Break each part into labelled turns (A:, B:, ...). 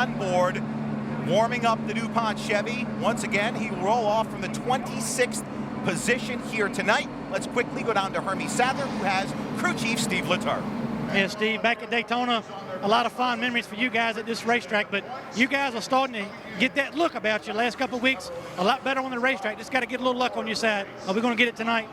A: on board, warming up the DuPont Chevy. Once again, he will roll off from the 26th position here tonight. Let's quickly go down to Hermie Sadler, who has crew chief Steve Letarte.
B: Yeah, Steve, back at Daytona, a lot of fond memories for you guys at this racetrack, but you guys are starting to get that look about you last couple of weeks, a lot better on the racetrack. Just got to get a little luck on your side. Are we going to get it tonight?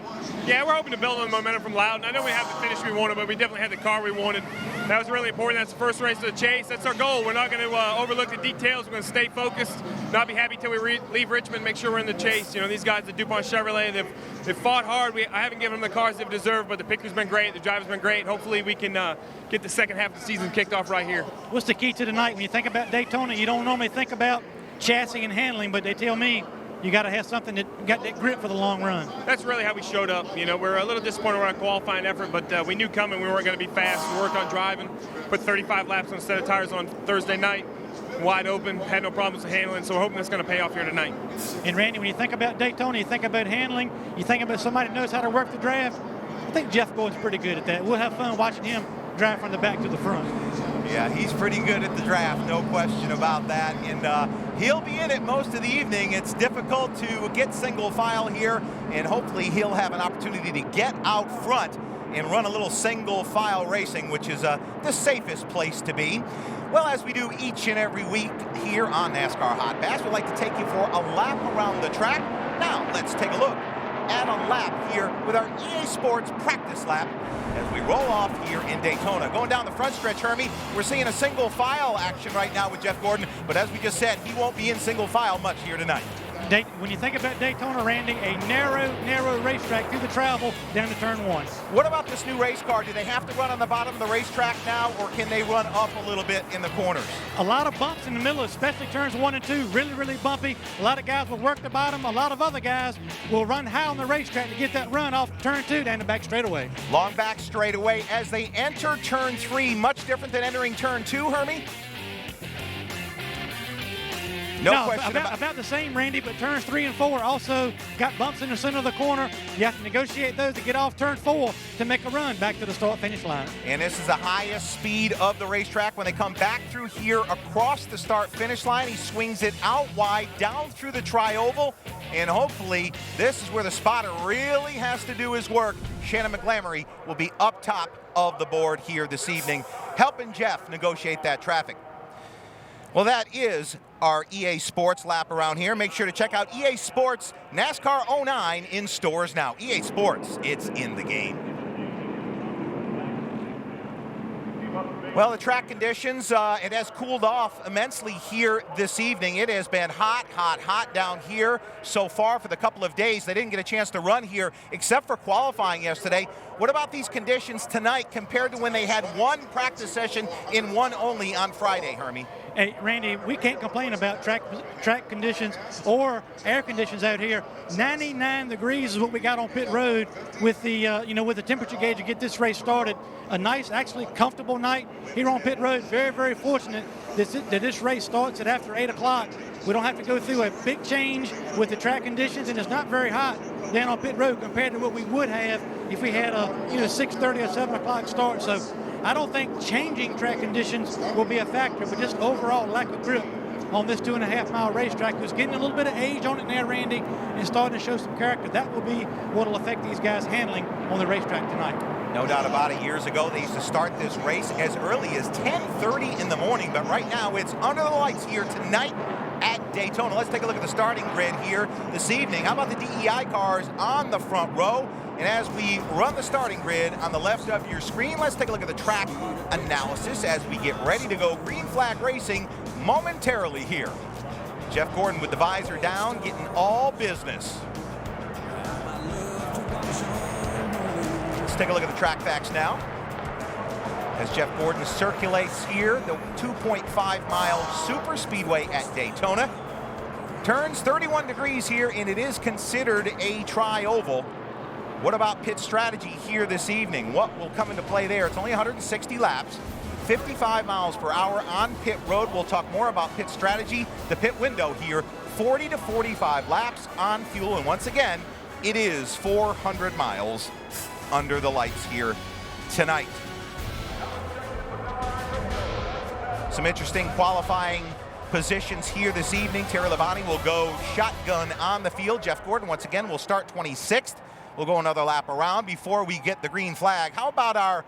C: Yeah, we're hoping to build on the momentum from Loudon. I know we have the finish we wanted, but we definitely had the car we wanted. That was really important. That's the first race of the chase. That's our goal. We're not going to overlook the details. We're going to stay focused, not be happy till we leave Richmond, make sure we're in the chase. You know, these guys at DuPont Chevrolet, they've fought hard. I haven't given them the cars they've deserved, but the picker's been great, the driver's been great. Hopefully we can get the second half of the season kicked off right here.
B: What's the key to tonight? When you think about Daytona, you don't normally think about chassis and handling, but they tell me you got to have something that got that grip for the long run.
C: That's really how we showed up. You know, we're a little disappointed with our qualifying effort, but we knew coming we weren't going to be fast. We worked on driving, put 35 laps on a set of tires on Thursday night, wide open, had no problems with handling, so we're hoping it's going to pay off here tonight.
B: And Randy, when you think about Daytona, you think about handling, you think about somebody that knows how to work the draft. I think Jeff Gordon's pretty good at that. We'll have fun watching him drive from the back to the front.
A: Yeah, he's pretty good at the draft, no question about that. And he'll be in it most of the evening. It's difficult to get single file here, and hopefully he'll have an opportunity to get out front and run a little single file racing, which is the safest place to be. Well, as we do each and every week here on NASCAR Hotpass, we'd like to take you for a lap around the track. Now, let's take a look at a lap here with our EA Sports practice lap as we roll off here in Daytona. Going down the front stretch, Hermie, we're seeing a single file action right now with Jeff Gordon, but as we just said, he won't be in single file much here tonight.
B: When you think about Daytona, Randy, a narrow racetrack through the travel down to turn one.
A: What about this new race car? Do they have to run on the bottom of the racetrack now, or can they run up a little bit in the corners?
B: A lot of bumps in the middle, especially turns 1 and 2, really bumpy. A lot of guys will work the bottom. A lot of other guys will run high on the racetrack to get that run off turn 2 down the back straightaway.
A: Long back straightaway as they enter turn 3. Much different than entering turn 2, Hermie? No question
B: about the same, Randy, but turns 3 and 4 also got bumps in the center of the corner. You have to negotiate those to get off turn 4 to make a run back to the start-finish line.
A: And this is the highest speed of the racetrack. When they come back through here across the start-finish line, he swings it out wide, down through the tri-oval, and hopefully this is where the spotter really has to do his work. Shannon McGlamory will be up top of the board here this evening, helping Jeff negotiate that traffic. Well, that is our EA Sports lap around here. Make sure to check out EA Sports NASCAR 09 in stores now. EA Sports, it's in the game. Well, the track conditions, it has cooled off immensely here this evening. It has been hot down here so far for the couple of days. They didn't get a chance to run here except for qualifying yesterday. What about these conditions tonight compared to when they had one practice session in one only on Friday, Hermie?
B: Hey, Randy, we can't complain about track conditions or air conditions out here. 99 degrees is what we got on pit road with the with the temperature gauge to get this race started. A nice, actually comfortable night here on pit road. Very fortunate that this race starts at after 8 o'clock. We don't have to go through a big change with the track conditions, and it's not very hot down on pit road compared to what we would have if we had a 6:30 or 7 o'clock start. So I don't think changing track conditions will be a factor, but just overall lack of grip on this 2.5-mile racetrack. It was getting a little bit of age on it now, Randy, and starting to show some character. That will be what will affect these guys handling on the racetrack tonight.
A: No doubt about it. Years ago, they used to start this race as early as 10:30 in the morning, but right now it's under the lights here tonight at Daytona. Let's take a look at the starting grid here this evening. How about the DEI cars on the front row? And as we run the starting grid on the left of your screen, let's take a look at the track analysis as we get ready to go green flag racing momentarily here. Jeff Gordon with the visor down, getting all business. Let's take a look at the track facts now. As Jeff Gordon circulates here, the 2.5-mile super speedway at Daytona. Turns 31 degrees here, and it is considered a tri-oval. What about pit strategy here this evening? What will come into play there? It's only 160 laps, 55 miles per hour on pit road. We'll talk more about pit strategy. The pit window here, 40 to 45 laps on fuel. And once again, it is 400 miles under the lights here tonight. Some interesting qualifying positions here this evening. Terry Labonte will go shotgun on the field. Jeff Gordon, once again, will start 26th. We'll go another lap around before we get the green flag. How about our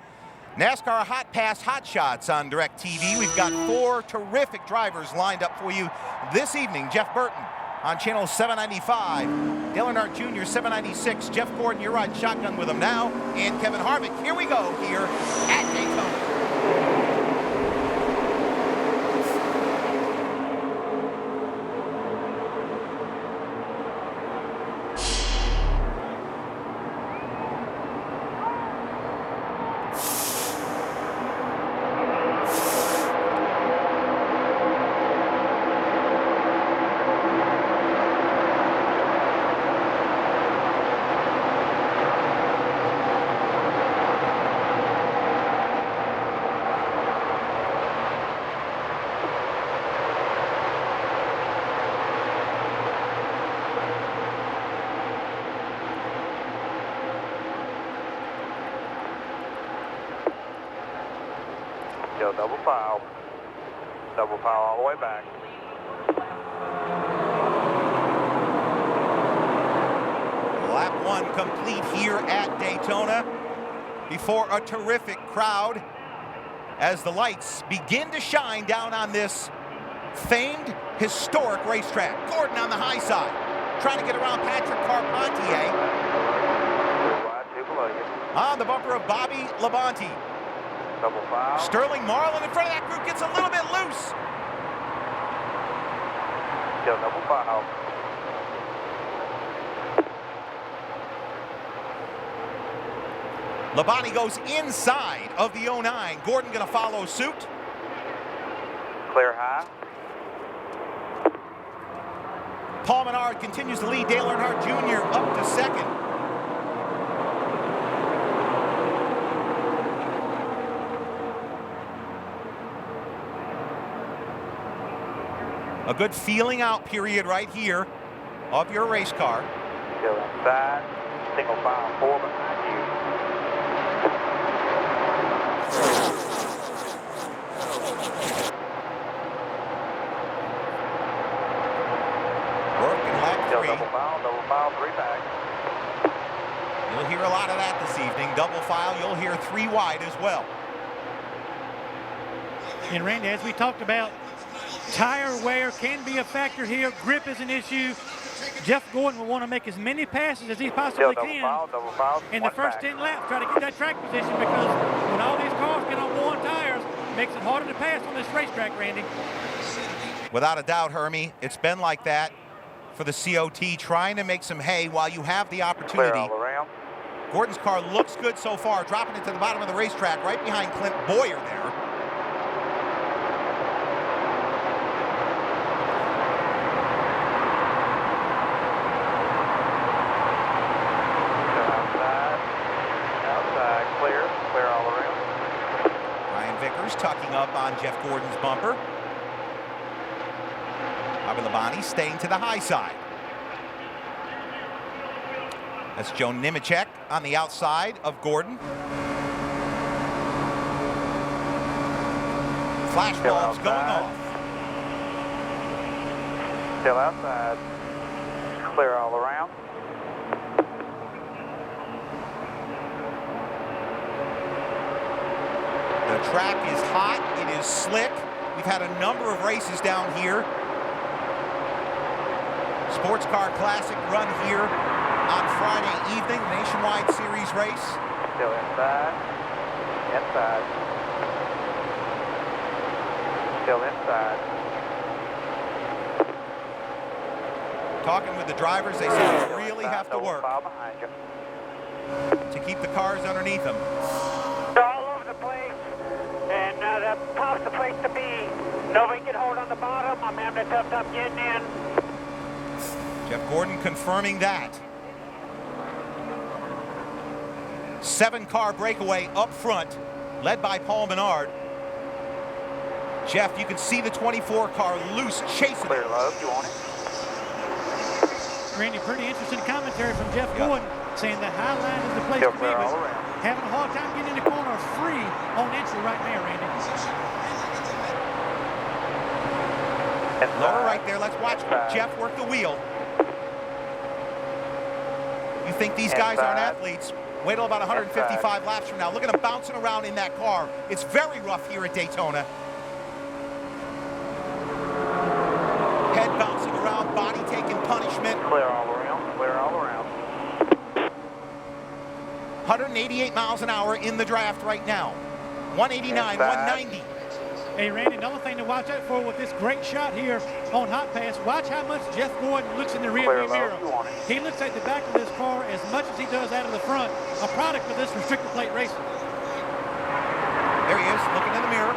A: NASCAR Hotpass Hot Shots on DirecTV? We've got 4 terrific drivers lined up for you this evening. Jeff Burton on channel 795. Dale Earnhardt Jr., 796. Jeff Gordon, you're riding shotgun with him now. And Kevin Harvick. Here we go here at Daytona.
D: Still double file all the way back.
A: Lap 1 complete here at Daytona before a terrific crowd as the lights begin to shine down on this famed historic racetrack. Gordon on the high side, trying to get around Patrick Carpentier.
D: Two below you.
A: On the bumper of Bobby Labonte.
D: Double file.
A: Sterling Marlin in front of that group gets a little bit loose.
D: Still double file.
A: Labonte goes inside of the 09. Gordon going to follow suit.
D: Clear high.
A: Paul Menard continues to lead. Dale Earnhardt Jr. up to second. A good feeling out period right here of your race car.
D: Still inside. Single file 4 behind you.
A: Working lap 3.
D: Double file 3 back.
A: You'll hear a lot of that this evening. Double file, you'll hear 3 wide as well.
B: And Randy, as we talked about, tire wear can be a factor here. Grip is an issue. Jeff Gordon will want to make as many passes as he possibly can
D: Double file,
B: in the first 10 laps, try to get that track position, because when all these cars get on worn tires, it makes it harder to pass on this racetrack, Randy.
A: Without a doubt, Hermie, it's been like that for the COT, trying to make some hay while you have the opportunity.
D: Clear all around.
A: Gordon's car looks good so far, dropping it to the bottom of the racetrack, right behind Clint Boyer there.
D: Clear all around.
A: Ryan Vickers tucking up on Jeff Gordon's bumper. Bobby Labonte staying to the high side. That's Joe Nemechek on the outside of Gordon. Flash bulbs going off.
D: Still outside. Clear all around.
A: The track is hot, it is slick. We've had a number of races down here. Sports Car Classic run here on Friday evening, Nationwide Series race.
D: Still inside. Inside. Still inside.
A: Talking with the drivers, they say they really have to work
D: Behind you.
A: to keep the cars underneath them.
E: They're all over the place, and the top's the place to be. Nobody can hold on the bottom. I'm having a tough time getting in.
A: Jeff Gordon confirming that. 7-car breakaway up front, led by Paul Menard. Jeff, you can see the 24 car loose chasing.
D: Clear low, you want it?
B: Randy, pretty interesting commentary from Jeff Gordon, saying the high line is the place to be,
D: Clear all
B: but
D: around.
B: having a hard time getting in the corner free on entry right now, Randy.
A: Lower right there. Let's watch Jeff work the wheel. You think these guys aren't athletes? Wait till about 155 laps from now. Look at him bouncing around in that car. It's very rough here at Daytona. Head bouncing around, body taking punishment.
D: Clear all around, clear all around.
A: 188 miles an hour in the draft right now. 189, 190.
B: Hey, Randy, another thing to watch out for with this great shot here on Hotpass, watch how much Jeff Gordon looks in the rearview mirror. He looks at the back of this car as much as he does out of the front, a product of this restricted plate racing.
A: There he is, looking in the mirror.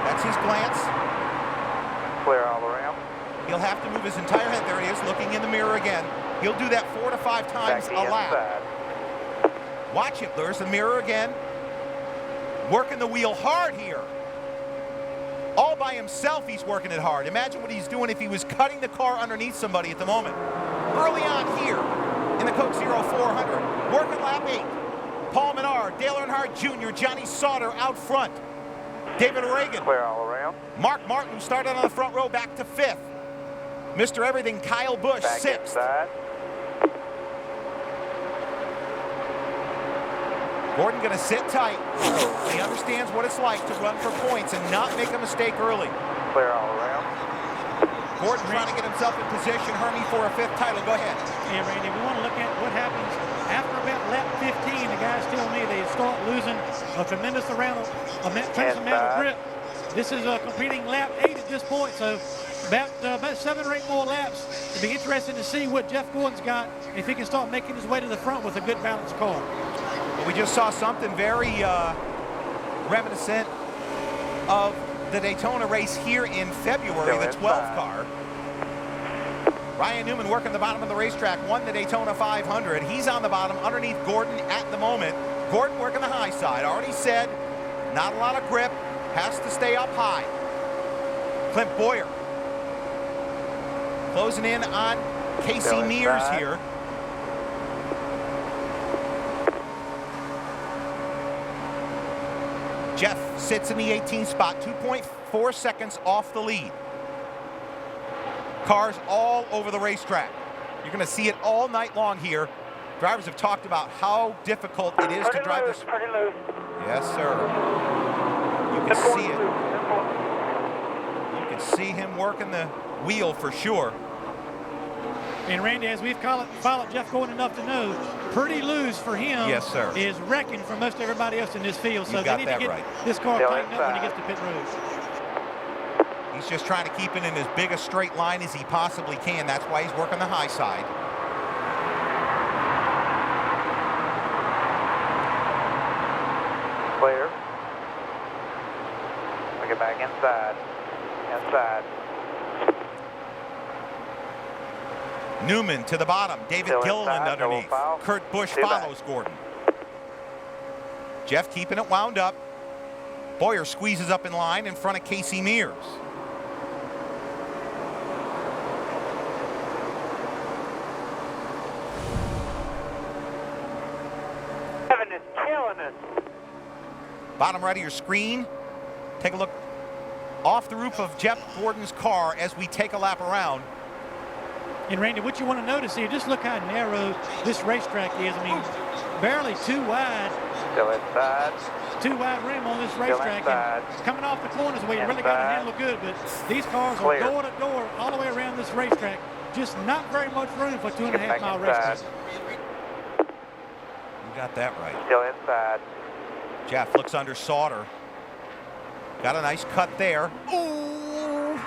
A: That's his glance.
D: Clear all around.
A: He'll have to move his entire head. There he is, looking in the mirror again. He'll do that 4 to 5 times a lap. Watch him. There's the mirror again. Working the wheel hard here. All by himself, he's working it hard. Imagine what he's doing if he was cutting the car underneath somebody at the moment. Early on here in the Coke Zero 400, working lap 8. Paul Menard, Dale Earnhardt Jr., Johnny Sauter out front. David Reagan.
D: Clear all around.
A: Mark Martin, who started on the front row, back to 5th. Mr. Everything, Kyle Busch, 6th. Gordon going to sit tight. He understands what it's like to run for points and not make a mistake early.
D: Clear all around.
A: Gordon trying to get himself in position. Hermie for a 5th title. Go ahead.
B: Yeah, Randy, we want to look at what happens after about lap 15. The guys tell me they start losing a tremendous amount of grip. This is competing lap 8 at this point, so about 7 or 8 more laps. It'll be interesting to see what Jeff Gordon's got if he can start making his way to the front with a good balanced car.
A: We just saw something very reminiscent of the Daytona race here in February, the 12th car. Ryan Newman working the bottom of the racetrack, won the Daytona 500. He's on the bottom underneath Gordon at the moment. Gordon working the high side. Already said, not a lot of grip, has to stay up high. Clint Boyer closing in on Casey Mears here. Jeff sits in the 18th spot, 2.4 seconds off the lead. Cars all over the racetrack. You're going to see it all night long here. Drivers have talked about how difficult it is to drive this.
E: Pretty loose.
A: Yes, sir. You can see it. You can see him working the wheel for sure.
B: And Randy, as we've followed Jeff Gordon enough to know, pretty loose for him.
A: Yes, sir.
B: Is wrecking for most everybody else in this field. So
A: You
B: they
A: got
B: need
A: that
B: to get
A: right.
B: this car tightened up when he gets to pit road.
A: He's just trying to keep it in as big a straight line as he possibly can. That's why he's working the high side.
D: Clear. We get back inside. Inside.
A: Newman to the bottom. David Gilliland underneath. Kurt Busch follows Gordon. Jeff keeping it wound up. Boyer squeezes up in line in front of Casey Mears.
E: Kevin is killing us.
A: Bottom right of your screen. Take a look off the roof of Jeff Gordon's car as we take a lap around.
B: And Randy, what you want to notice here, just look how narrow this racetrack is. I mean, barely too wide.
D: Still inside.
B: Too wide rim on this racetrack. And coming off the corners where you really got to handle good, but these cars are door to door all the way around this racetrack. Just not very much room for 2.5 mile racetrack.
A: You got that right.
D: Still inside.
A: Jeff looks under Sauter. Got a nice cut there. Ooh!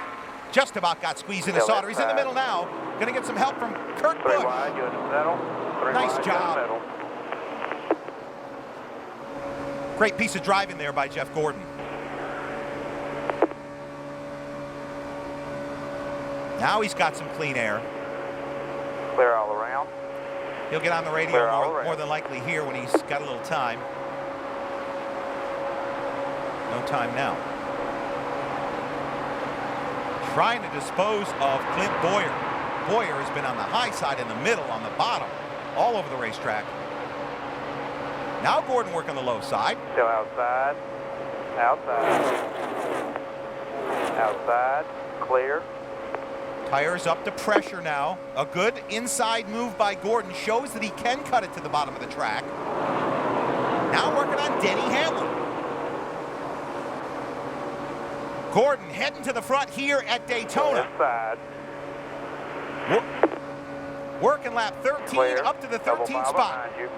A: Just about got squeezed into Sauter. He's in the middle now. Gonna get some help from Kurt Busch.
D: 3 wide, you in the middle. 3
A: Nice
D: wide,
A: job.
D: in the middle.
A: Great piece of driving there by Jeff Gordon. Now he's got some clean air.
D: Clear all around.
A: He'll get on the radio more than likely here when he's got a little time. No time now. Trying to dispose of Clint Boyer. Boyer has been on the high side, in the middle, on the bottom, all over the racetrack. Now Gordon working the low side.
D: Still outside. Outside. Outside. Clear.
A: Tires up to pressure now. A good inside move by Gordon shows that he can cut it to the bottom of the track. Now working on Denny Hamlin. Gordon heading to the front here at Daytona.
D: This side.
A: Working lap 13
D: Clear.
A: up to the 13th
D: Double file
A: spot.
D: behind you.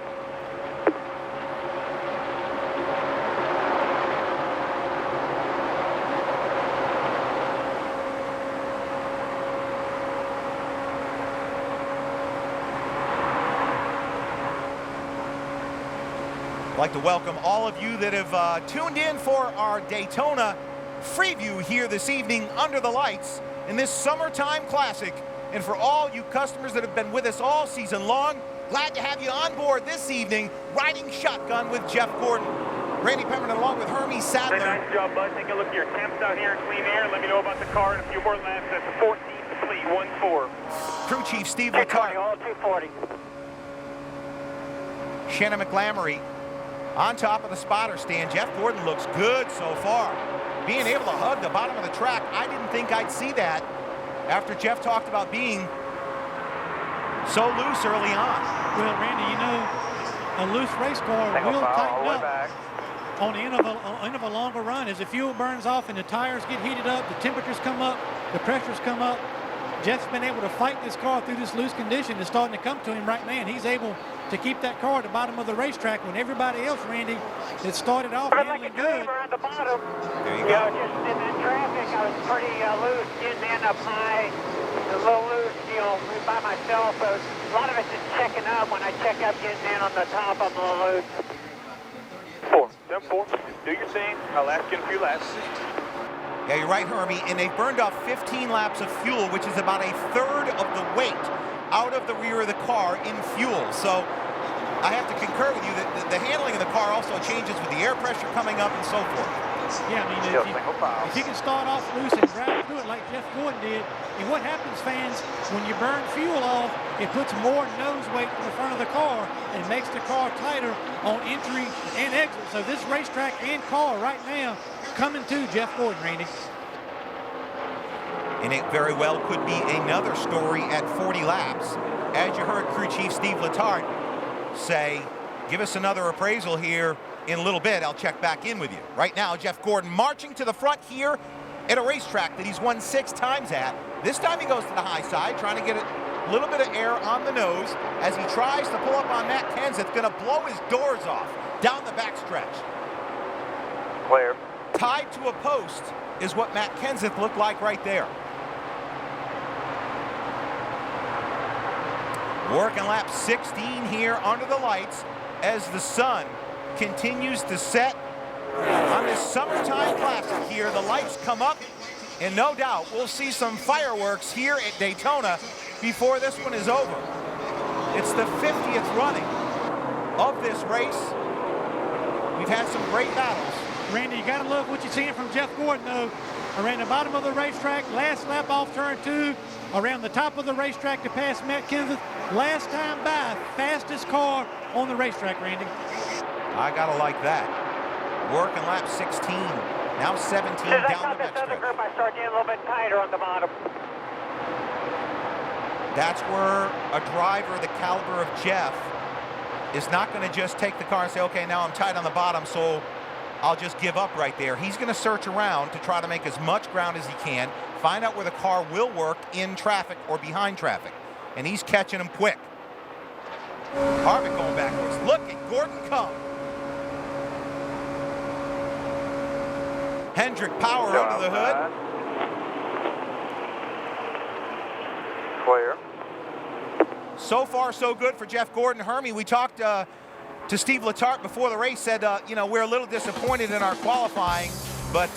A: I'd like to welcome all of you that have tuned in for our Daytona Freeview here this evening under the lights in this summertime classic. And for all you customers that have been with us all season long, glad to have you on board this evening riding shotgun with Jeff Gordon. Randy Pemberton along with Hermie Sadler.
E: Nice job, bud. Take a look at your temps out here in clean air. Let me know about the car in a few more laps. That's the 14th complete, 1-4.
A: Crew Chief Steve
E: 240,
A: Letarte.
E: all 240.
A: Shannon McLamory on top of the spotter stand. Jeff Gordon looks good so far. Being able to hug the bottom of the track, I didn't think I'd see that after Jeff talked about being so loose early on.
B: Well, Randy, you know, a loose race car
D: Single
B: will
D: file all
B: tighten
D: the way
B: up
D: back.
B: on the end of a longer run. As the fuel burns off and the tires get heated up, the temperatures come up, the pressures come up. Jeff's been able to fight this car through this loose condition. It's starting to come to him right now, and he's able to keep that car at the bottom of the racetrack when everybody else, Randy, that started off
E: Like
B: handling
E: a
B: good.
E: driver at the bottom.
A: There you
E: You know,
A: go.
E: just in that traffic, I was pretty loose, getting in up high, a little loose, you know, by myself. A lot of it's just checking up. When I check up, getting in on the top, I'm a little loose.
D: 4. Do your thing. I'll ask you in a few laps.
A: Yeah, you're right, Hermie, and they've burned off 15 laps of fuel, which is about a third of the weight out of the rear of the car in fuel. So I have to concur with you that the handling of the car also changes with the air pressure coming up and so forth.
B: Yeah, I mean,
D: Still single file.
B: if you can start off loose and drive through it like Jeff Gordon did, and what happens, fans, when you burn fuel off, it puts more nose weight to the front of the car and makes the car tighter on entry and exit. So this racetrack and car right now coming to Jeff Gordon, Randy.
A: And it very well could be another story at 40 laps. As you heard Crew Chief Steve Letarte say, give us another appraisal here in a little bit. I'll check back in with you. Right now, Jeff Gordon marching to the front here at a racetrack that he's won 6 times at. This time he goes to the high side, trying to get a little bit of air on the nose as he tries to pull up on Matt Kenseth, going to blow his doors off down the backstretch.
D: Clear.
A: Tied to a post is what Matt Kenseth looked like right there. Working lap 16 here under the lights as the sun continues to set on this summertime classic here. The lights come up, and no doubt we'll see some fireworks here at Daytona before this one is over. It's the 50th running of this race. We've had some great battles.
B: Randy, you got to love what you're seeing from Jeff Gordon, though. Around the bottom of the racetrack, last lap off turn 2, around the top of the racetrack to pass Matt Kenseth. Last time by, fastest car on the racetrack, Randy.
A: I gotta like that. Working lap 16, now 17
E: Since I
A: down
E: caught
A: the
E: this other
A: backstretch.
E: group, I started getting a little bit tighter on the bottom.
A: That's where a driver the caliber of Jeff is not going to just take the car and say, okay, now I'm tight on the bottom, so I'll just give up right there. He's going to search around to try to make as much ground as he can, find out where the car will work in traffic or behind traffic. And he's catching them quick. Harvick going backwards. Look at Gordon come. Hendrick power under the hood.
D: Clear.
A: So far, so good for Jeff Gordon. Hermie, we talked to Steve Letarte before the race, said, you know, we're a little disappointed in our qualifying, but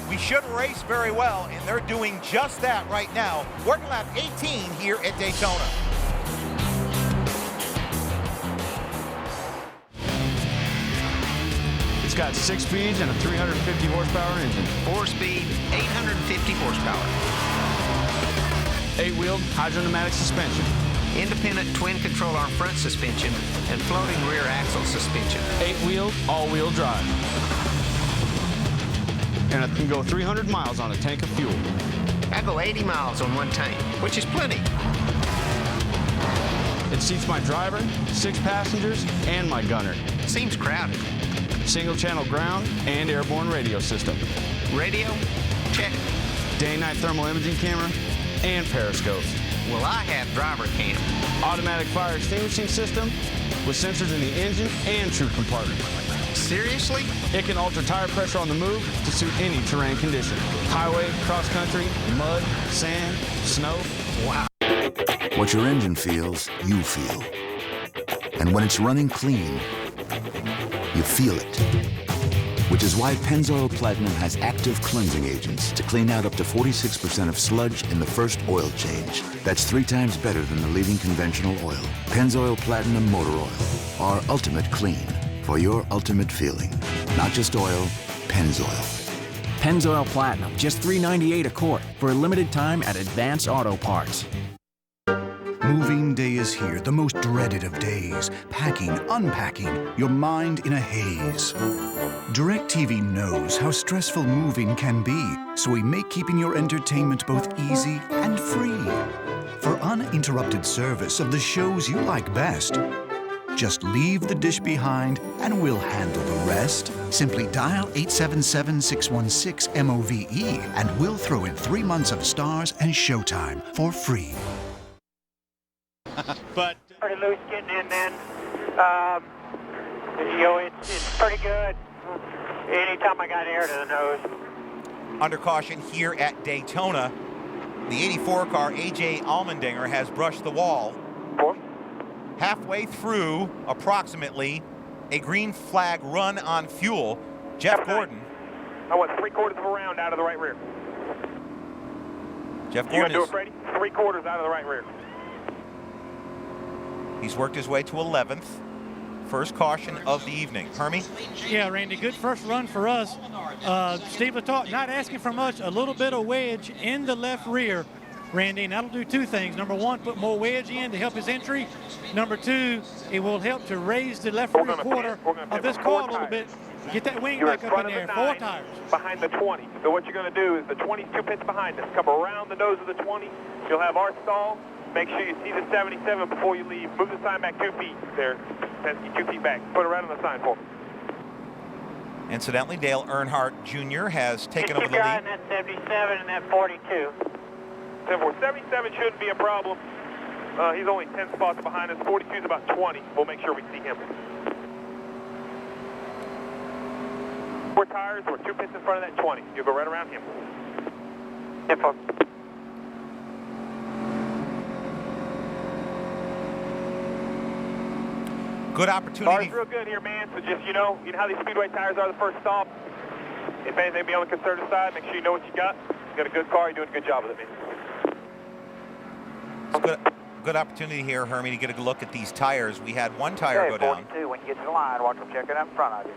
A: we should race very well, and they're doing just that right now. Working lap 18 here at Daytona.
F: It's got 6 speeds and a 350 horsepower engine.
G: 4-speed, 850 horsepower.
F: 8-wheeled hydro-pneumatic suspension.
G: Independent twin control arm front suspension and floating rear axle suspension.
F: 8-wheeled all-wheel drive. And it can go 300 miles on a tank of fuel.
G: I go 80 miles on one tank, which is plenty.
F: It seats my driver, 6 passengers, and my gunner.
G: Seems crowded.
F: Single channel ground and airborne radio system.
G: Radio? Check.
F: Day and night thermal imaging camera and periscopes.
G: Well, I have driver cam.
F: Automatic fire extinguishing system with sensors in the engine and troop compartment.
G: Seriously?
F: It can alter tire pressure on the move to suit any terrain condition. Highway, cross country, mud, sand, snow.
G: Wow.
H: What your engine feels, you feel. And when it's running clean, you feel it. Which is why Pennzoil Platinum has active cleansing agents to clean out up to 46% of sludge in the first oil change. That's 3 times better than the leading conventional oil. Pennzoil Platinum Motor Oil. Our ultimate clean for your ultimate feeling. Not just oil, Pennzoil.
I: Pennzoil Platinum, just $3.98 a quart for a limited time at Advance Auto Parts.
J: Moving day is here, the most dreaded of days. Packing, unpacking, your mind in a haze. DirecTV knows how stressful moving can be, so we make keeping your entertainment both easy and free. For uninterrupted service of the shows you like best, just leave the dish behind and we'll handle the rest. Simply dial 877-616-MOVE and we'll throw in 3 months of Stars and Showtime for free.
B: But
E: pretty loose getting in then. It's pretty good. Anytime I got air to the nose.
A: Under caution here at Daytona, the 84 car, A.J. Allmendinger, has brushed the wall. Halfway through, approximately, a green flag run on fuel. Jeff Gordon.
C: I want 3/4 of a round out of the right rear.
A: Jeff
C: You
A: Gordon
C: gonna do it, Freddie? 3/4 out of the right rear.
A: He's worked his way to 11th. First caution of the evening. Hermie?
B: yeah, Randy, good first run for us. Steve Letarte not asking for much, a little bit of wedge in the left rear, Randy, and that'll do 2 things. Number 1, put more wedge in to help his entry. Number 2, it will help to raise the left rear quarter of this car a little bit. Get that wing back up in there. 4 tires.
C: Behind the 20. So what you're going to do is the 20's 2 pits behind us. Come around the nose of the 20. You'll have our stall. Make sure you see the 77 before you leave. Move the sign back 2 feet there. Penske, 2 feet back. Put it right on the sign for me.
A: Incidentally, Dale Earnhardt Jr. has taken over the lead.
E: That 77 and that 42.
C: 77 shouldn't be a problem. He's only 10 spots behind us. 42 is about 20. We'll make sure we see him. 4 tires. We're 2 pits in front of that 20. You'll go right around him.
E: Info.
A: Good opportunity.
C: Car's real good here, man. So just, you know how these Speedway tires are the first stop. If anything, be on the conservative side. Make sure you know what you got. You got a good car. You're doing a good job with it, man.
A: Good opportunity here, Hermie, to get a look at these tires. We had 1 tire go down.
D: 42, when you get to the line, watch them check it up in front of you.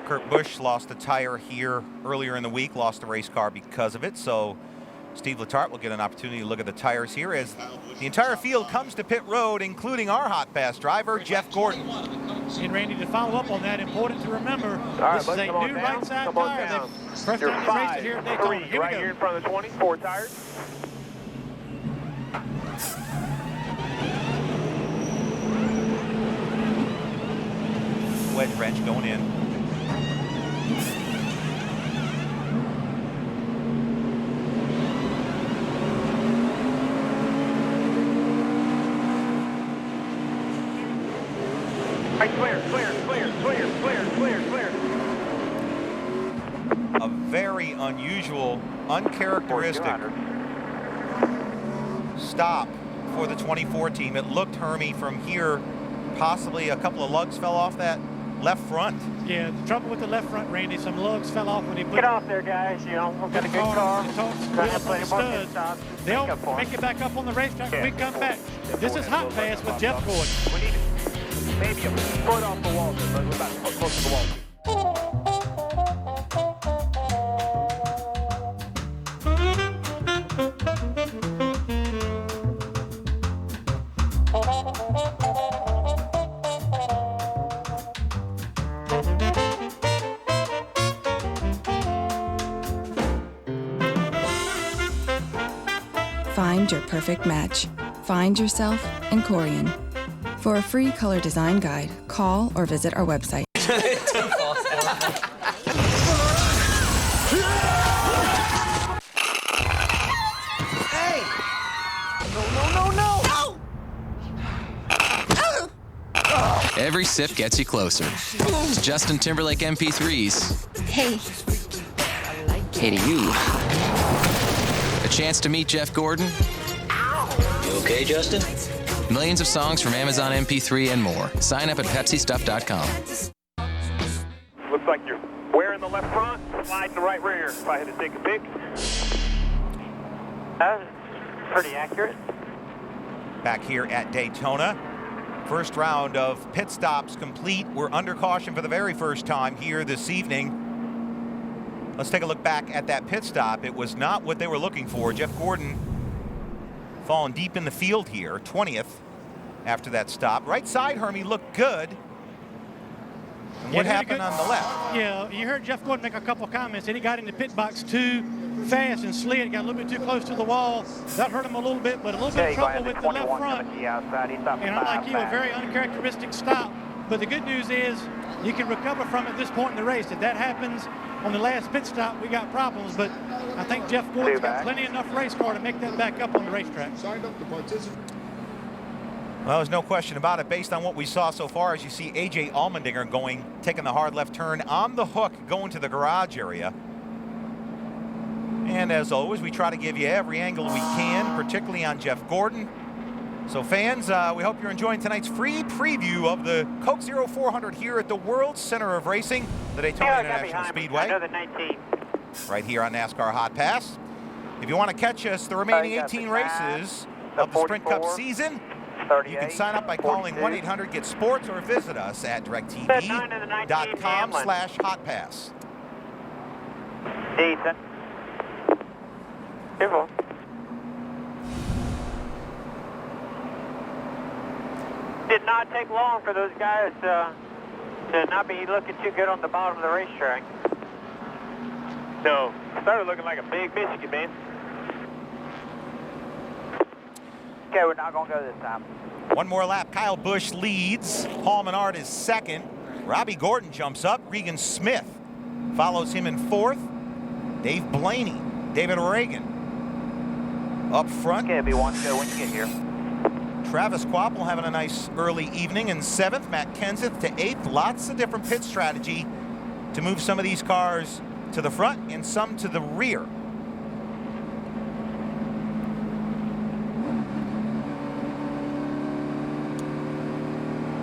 A: Kurt Busch lost a tire here earlier in the week, lost a race car because of it. So Steve Letarte will get an opportunity to look at the tires here as the entire field comes to pit road, including our Hotpass driver, Jeff Gordon.
B: And Randy, to follow up on that, important to remember,
C: Right,
B: this is a new right side tire. First
C: You're
B: time they raced it here at Daytona.
C: 5-3
B: Here we
C: right
B: go.
C: here in front of the 20. 4 tires.
A: Wedge wrench going in.
C: Clear.
A: A very unusual, uncharacteristic stop for the 24 team. It looked, Hermie, from here, possibly a couple of lugs fell off that left front.
B: Yeah, the trouble with the left front, Randy, some lugs fell off when he put
E: Get off there, guys. You know, we've got a good car.
B: They'll make it back up on the racetrack when we come back. This is Hotpass with Jeff Gordon.
C: We need maybe a foot off the wall, but we're about close to the wall.
K: Find your perfect match. Find yourself in Corian. For a free color design guide, call or visit our website.
L: Hey! No!
M: Every sip gets you closer. It's Justin Timberlake MP3s.
N: Hey.
M: Hey to you. A chance to meet Jeff Gordon.
O: You okay, Justin?
M: Millions of songs from Amazon MP3 and more. Sign up at PepsiStuff.com.
D: Looks like you're wearing the left front, sliding the right rear. If I had to take a pick.
E: That was pretty accurate.
A: Back here at Daytona. First round of pit stops complete. We're under caution for the very first time here this evening. Let's take a look back at that pit stop. It was not what they were looking for. Jeff Gordon falling deep in the field here, 20th after that stop. Right side, Hermie, looked good. And what happened on the left?
B: Yeah, you heard Jeff Gordon make a couple comments, and he got in the pit box too fast and slid, got a little bit too close to the wall. That hurt him a little bit, but a little bit of trouble with the left front. And unlike you, a very uncharacteristic stop. But the good news is you can recover from it at this point in the race. If that happens on the last pit stop, we got problems. But I think Jeff Gordon's got plenty enough race car to make that back up on the racetrack.
A: Well, there's no question about it. Based on what we saw so far, as you see A.J. Allmendinger taking the hard left turn on the hook, going to the garage area. And as always, we try to give you every angle we can, particularly on Jeff Gordon. So fans, we hope you're enjoying tonight's free preview of the Coke 0400 here at the World Center of Racing, the Daytona International Speedway.
E: Another 19.
A: Right here on NASCAR Hotpass. If you want to catch us the remaining 18 races of the Sprint Cup season, you can sign up by calling 1-800-GET-SPORTS or visit us at directtv.com/Hotpass.
E: Decent. Careful. Did not take long for those guys to not be looking too good on the bottom of the racetrack.
D: No, started looking like a big biscuit, man.
E: Okay, we're not going to go this time.
A: One more lap. Kyle Busch leads. Paul Menard is second. Robbie Gordon jumps up. Regan Smith follows him in fourth. Dave Blaney, David Reagan up front.
E: Okay, B1, go when you get here.
A: Travis Quapple having a nice early evening in seventh. Matt Kenseth to eighth. Lots of different pit strategy to move some of these cars to the front and some to the rear.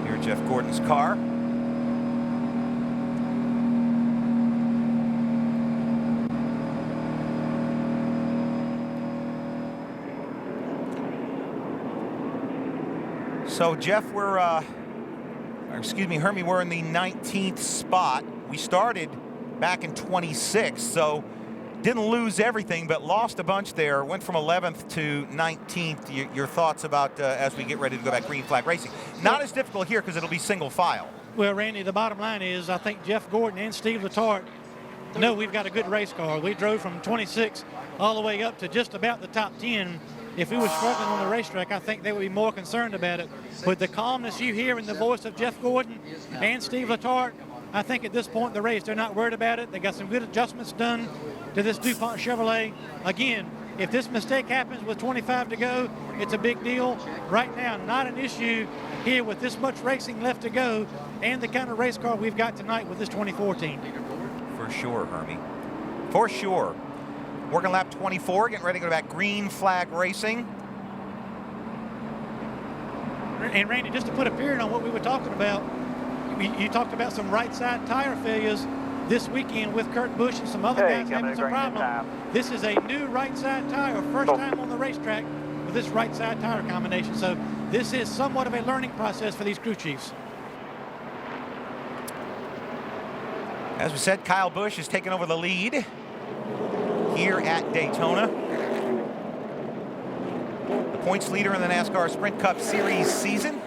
A: Here's Jeff Gordon's car. So Jeff, Hermie, we're in the 19th spot. We started back in 26, so didn't lose everything, but lost a bunch there. Went from 11th to 19th. Your thoughts about as we get ready to go back green flag racing? Not as difficult here because it'll be single file.
B: Well, Randy, the bottom line is I think Jeff Gordon and Steve Letarte know we've got a good race car. We drove from 26 all the way up to just about the top 10. If we were struggling on the racetrack, I think they would be more concerned about it. With the calmness you hear in the voice of Jeff Gordon and Steve Letarte, I think at this point in the race, they're not worried about it. They got some good adjustments done to this DuPont Chevrolet. Again, if this mistake happens with 25 to go, it's a big deal. Right now, not an issue here with this much racing left to go and the kind of race car we've got tonight with this 2014.
A: For sure, Hermie. For sure. Working lap 24, getting ready to go back green flag racing.
B: And Randy, just to put a period on what we were talking about, you talked about some right side tire failures this weekend with Kurt Busch and some other guys having some problems. This is a new right side tire, first time on the racetrack with this right side tire combination. So this is somewhat of a learning process for these crew chiefs.
A: As we said, Kyle Busch has taken over the lead here at Daytona. The points leader in the NASCAR Sprint Cup Series season.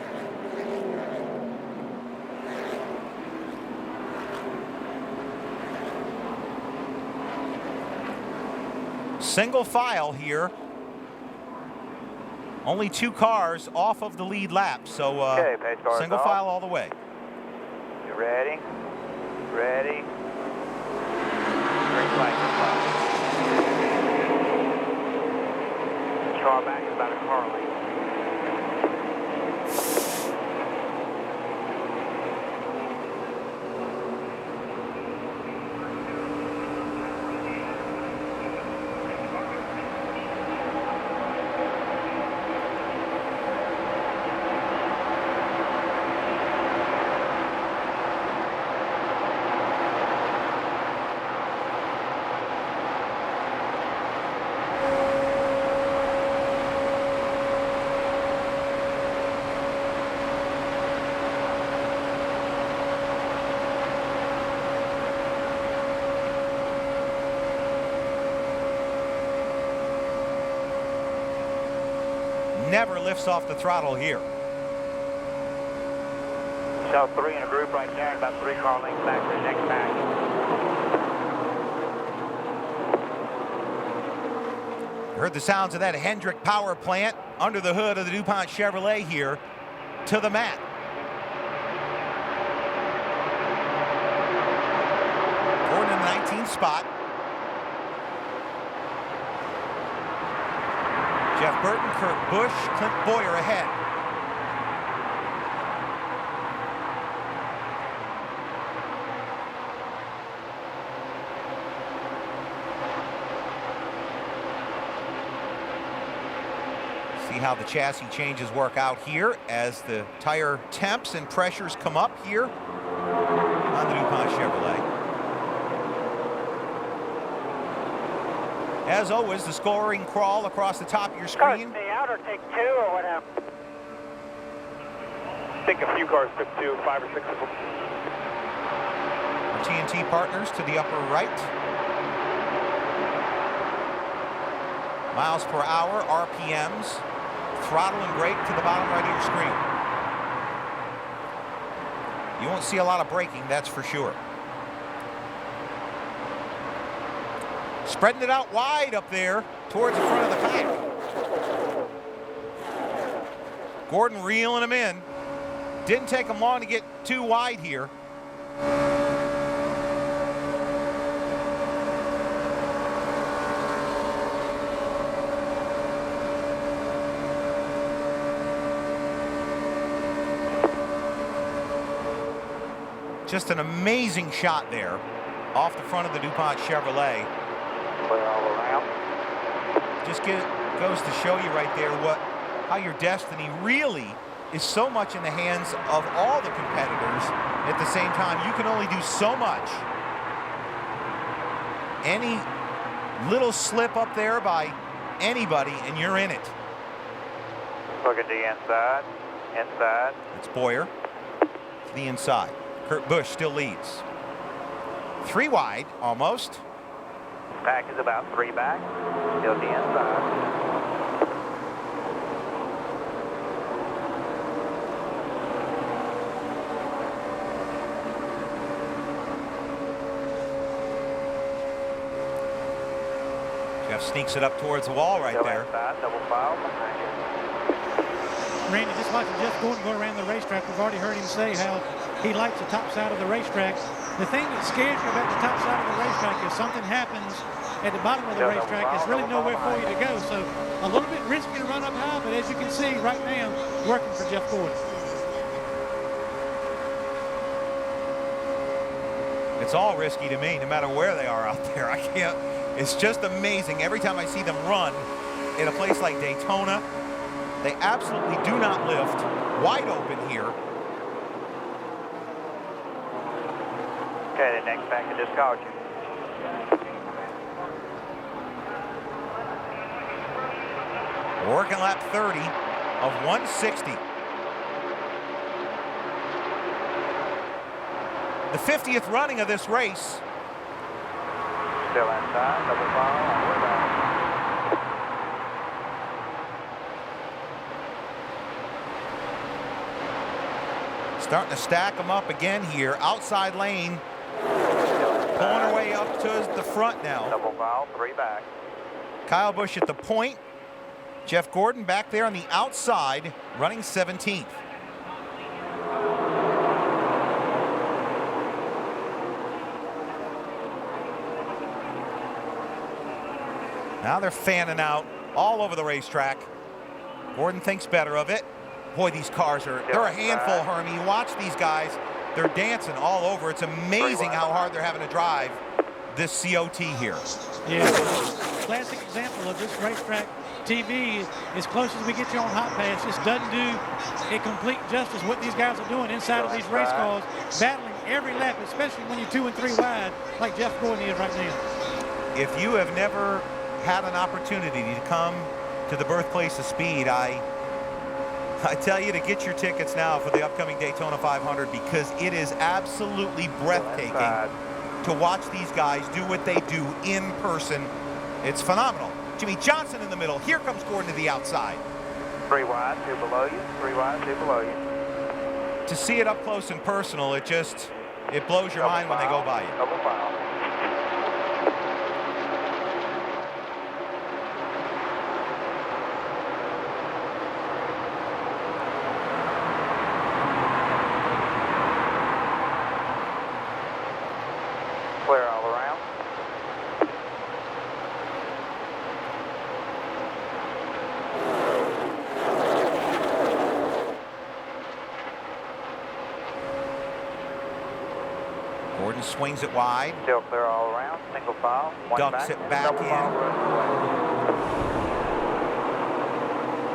A: Single file here Only 2 cars off of the lead lap, so
D: Okay, pace cars
A: single
D: off.
A: file all the way.
D: You ready? Ready? Green flag. Car back is about a car length.
A: Never lifts off the throttle here.
D: So 3 in a group right there, and about 3 car lengths back to the next pack.
A: Heard the sounds of that Hendrick power plant under the hood of the DuPont Chevrolet here to the mat. Gordon in the 19th spot. Jeff Burton, Kurt Busch, Clint Boyer ahead. See how the chassis changes work out here as the tire temps and pressures come up here on the DuPont Chevrolet. As always, the scoring crawl across the top of your screen.
E: Stay out or take 2 or whatever.
D: I think a few cars took 2, 5 or 6 of them.
A: Our TNT partners to the upper right. Miles per hour, RPMs, throttle and brake to the bottom right of your screen. You won't see a lot of braking, that's for sure. Spreading it out wide up there towards the front of the pack. Gordon reeling him in. Didn't take him long to get too wide here. Just an amazing shot there off the front of the DuPont Chevrolet.
D: All around.
A: Just goes to show you right there how your destiny really is so much in the hands of all the competitors at the same time. You can only do so much. Any little slip up there by anybody and you're in it.
D: Look at the inside. Inside.
A: It's Boyer to the inside. Kurt Busch still leads. 3 wide, almost.
D: Pack is about 3 back. Still the inside.
A: Jeff sneaks it up towards the wall right there.
D: Inside, double file behind you.
B: Randy, just watching Jeff Gordon go around the racetrack, we've already heard him say how he likes the top side of the racetrack. The thing that scares you about the top side of the racetrack is something happens at the bottom of the racetrack. There's really nowhere for you to go. So a little bit risky to run up high, but as you can see right now, working for Jeff Gordon.
A: It's all risky to me, no matter where they are out there. I can't. It's just amazing. Every time I see them run in a place like Daytona, they absolutely do not lift. Wide open here.
D: Okay, the next pack is just caution.
A: Working lap 30 of 160. The 50th running of this race.
D: Still inside, double file, all the way back.
A: Starting to stack them up again here. Outside lane. Pulling her way up to the front now.
D: Double file, 3 back.
A: Kyle Busch at the point. Jeff Gordon back there on the outside, running 17th. Now they're fanning out all over the racetrack. Gordon thinks better of it. Boy, these cars they're a handful, Hermie. You watch these guys, they're dancing all over. It's amazing how hard they're having to drive this COT here.
B: Yeah, classic example of this racetrack TV. As close as we get you on Hotpass, just doesn't do a complete justice what these guys are doing inside of these race cars, battling every lap, especially when you're 2 and 3 wide, like Jeff Gordon is right now.
A: If you have never had an opportunity to come to the birthplace of speed, I tell you to get your tickets now for the upcoming Daytona 500, because it is absolutely breathtaking to watch these guys do what they do in person. It's phenomenal. Jimmy Johnson in the middle. Here comes Gordon to the outside.
D: 3 wide, 2 below you. 3 wide, 2 below you.
A: To see it up close and personal, it blows your mind when they go by you.
D: Double file. Clear all around.
A: Gordon swings it wide.
D: Still clear all around. Single file. One
A: Dumps
D: back,
A: it back
D: double file,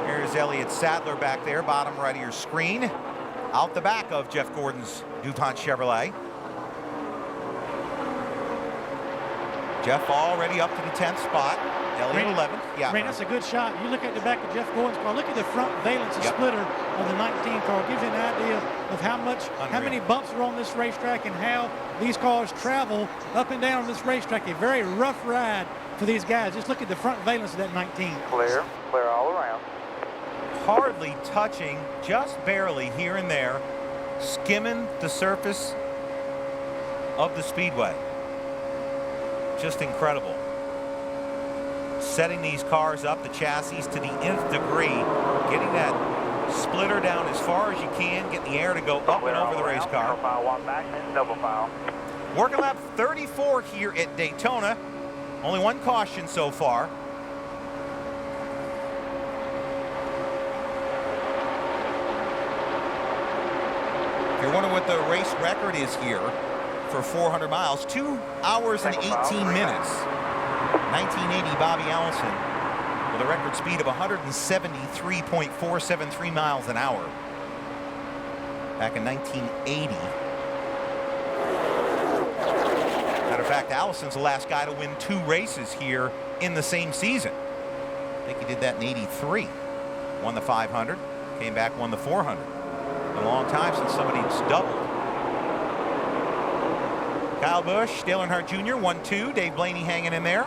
A: in. Here's Elliott Sadler back there, bottom right of your screen. Out the back of Jeff Gordon's DuPont Chevrolet. Jeff already up to the 10th spot. Elliott 11th. Yeah.
B: Ray, that's a good shot. You look at the back of Jeff Gordon's car. Look at the front valence splitter on the 19 car. Gives you an idea of how many bumps are on this racetrack and how these cars travel up and down this racetrack. A very rough ride for these guys. Just look at the front valence of that 19.
D: Clear all around.
A: Hardly touching, just barely here and there, skimming the surface of the speedway. Just incredible. Setting these cars up, the chassis to the nth degree, getting that splitter down as far as you can, getting the air to go up and over the race car.
D: File, 1 back, and double file.
A: Working lap 34 here at Daytona. Only 1 caution so far. If you're wondering what the race record is here for 400 miles, 2 hours and 18 minutes. 1980 Bobby Allison with a record speed of 173.473 miles an hour back in 1980. Matter of fact, Allison's the last guy to win 2 races here in the same season. I think he did that in 83. Won the 500, came back, won the 400. Been a long time since somebody's doubled. Kyle Busch, Dale Earnhardt Jr., 1-2. Dave Blaney hanging in there.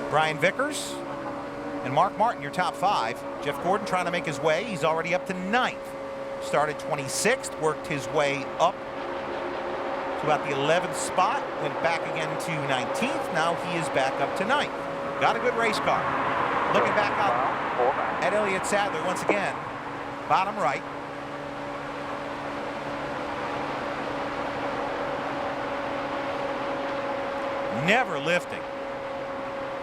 A: Brian Vickers and Mark Martin, your top 5. Jeff Gordon trying to make his way. He's already up to 9th. Started 26th, worked his way up to about the 11th spot, went back again to 19th. Now he is back up to 9th. Got a good race car. Looking back out at Elliott Sadler once again, bottom right. Never lifting.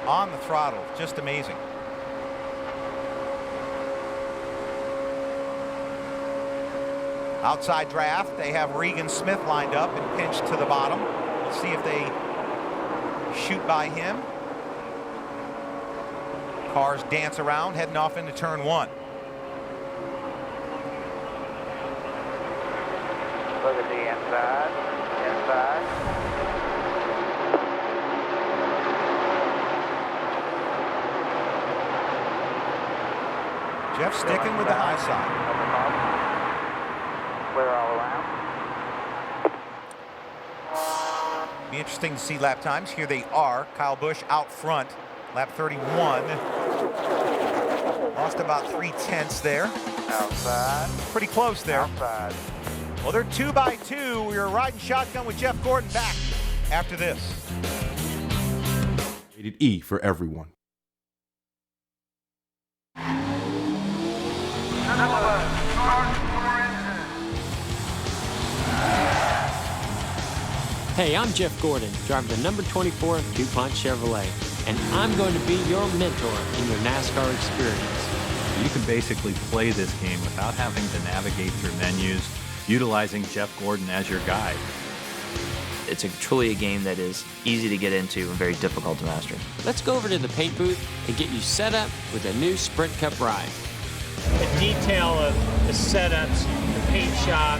A: On the throttle, just amazing. Outside draft, they have Regan Smith lined up and pinched to the bottom. We'll see if they shoot by him. Cars dance around, heading off into turn 1.
D: Look at the inside.
A: Jeff sticking with the high side.
D: Clear all around.
A: Be interesting to see lap times. Here they are. Kyle Busch out front. Lap 31. Lost about 3/10 there.
D: Outside.
A: Pretty close there.
D: Outside.
A: Well, they're 2 by 2. We are riding shotgun with Jeff Gordon back after this.
N: Rated E for everyone. Hey, I'm Jeff Gordon, driving the number 24 DuPont Chevrolet, and I'm going to be your mentor in your NASCAR experience.
P: You can basically play this game without having to navigate through menus, utilizing Jeff Gordon as your guide.
Q: It's truly a game that is easy to get into and very difficult to master.
N: Let's go over to the paint booth and get you set up with a new Sprint Cup ride.
R: The detail of the setups, the paint shop,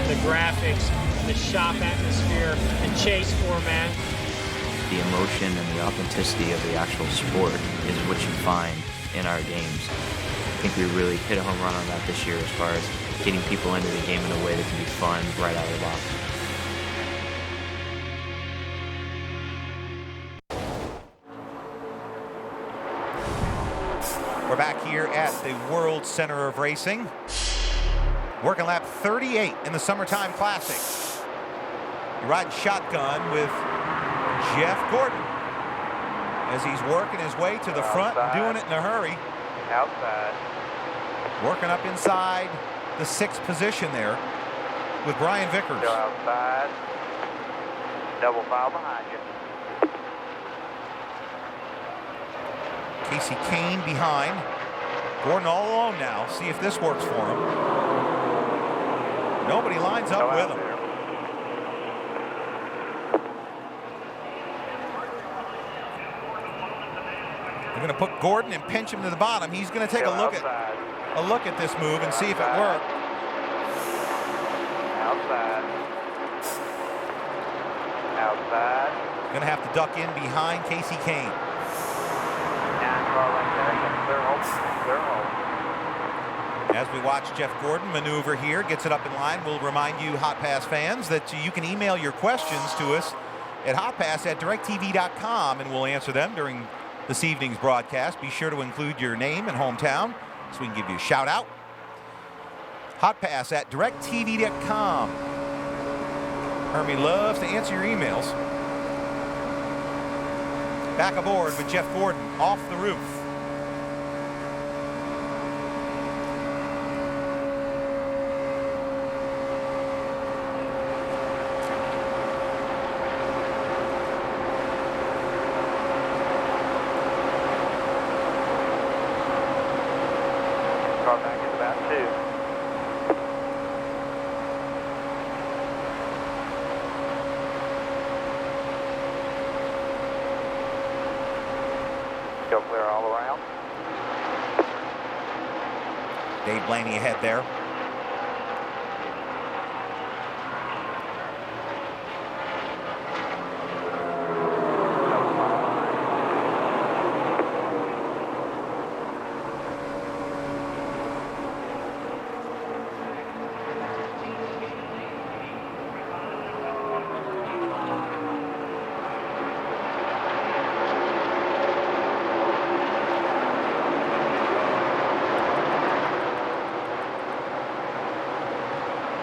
R: the graphics, the shop atmosphere, the chase format.
Q: The emotion and the authenticity of the actual sport is what you find in our games. I think we really hit a home run on that this year as far as getting people into the game in a way that can be fun right out of the box.
A: We're back here at the World Center of Racing. Working lap 38 in the Summertime Classic. You're riding shotgun with Jeff Gordon as he's working his way to the front, doing it in a hurry.
D: Outside.
A: Working up inside the 6th position there with Brian Vickers.
D: Still outside. Double file behind you.
A: Casey Kane behind. Gordon all alone now. See if this works for him. Nobody lines up with him. They're going to put Gordon and pinch him to the bottom. He's going to take a look at this move and see if it worked.
D: Outside. Outside.
A: Going to have to duck in behind Casey Kane. As we watch Jeff Gordon maneuver here, gets it up in line, we'll remind you, Hotpass fans, that you can email your questions to us at hotpass@directtv.com, and we'll answer them during this evening's broadcast. Be sure to include your name and hometown so we can give you a shout out. Hotpass@directtv.com. Hermie loves to answer your emails. Back aboard with Jeff Gordon off the roof.
D: Car back in about 2. Still clear all around.
A: Dave Blaney ahead there.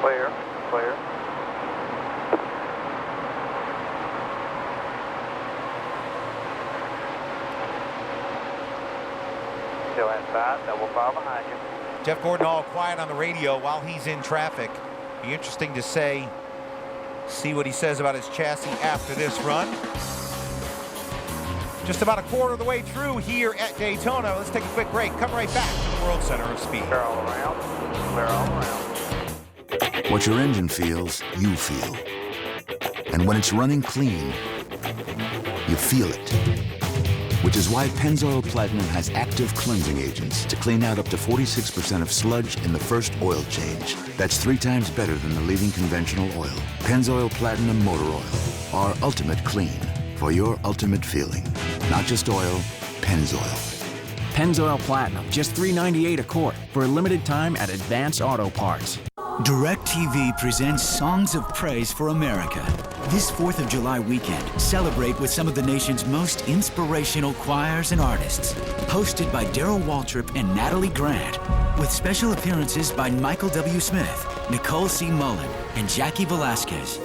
D: Clear, clear. Still inside, double file behind you.
A: Jeff Gordon all quiet on the radio while he's in traffic. Be interesting to see what he says about his chassis after this run. Just about a quarter of the way through here at Daytona. Let's take a quick break. Come right back to the World Center of Speed.
D: Clear all around, clear all around.
H: What your engine feels, you feel. And when it's running clean, you feel it. Which is why Pennzoil Platinum has active cleansing agents to clean out up to 46% of sludge in the first oil change. That's 3 times better than the leading conventional oil. Pennzoil Platinum Motor Oil. Our ultimate clean for your ultimate feeling. Not just oil, Pennzoil.
I: Pennzoil Platinum, just $3.98 a quart for a limited time at Advance Auto Parts.
S: DirecTV presents Songs of Praise for America. This 4th of July weekend, celebrate with some of the nation's most inspirational choirs and artists. Hosted by Darrell Waltrip and Natalie Grant, with special appearances by Michael W. Smith, Nicole C. Mullen, and Jackie Velasquez.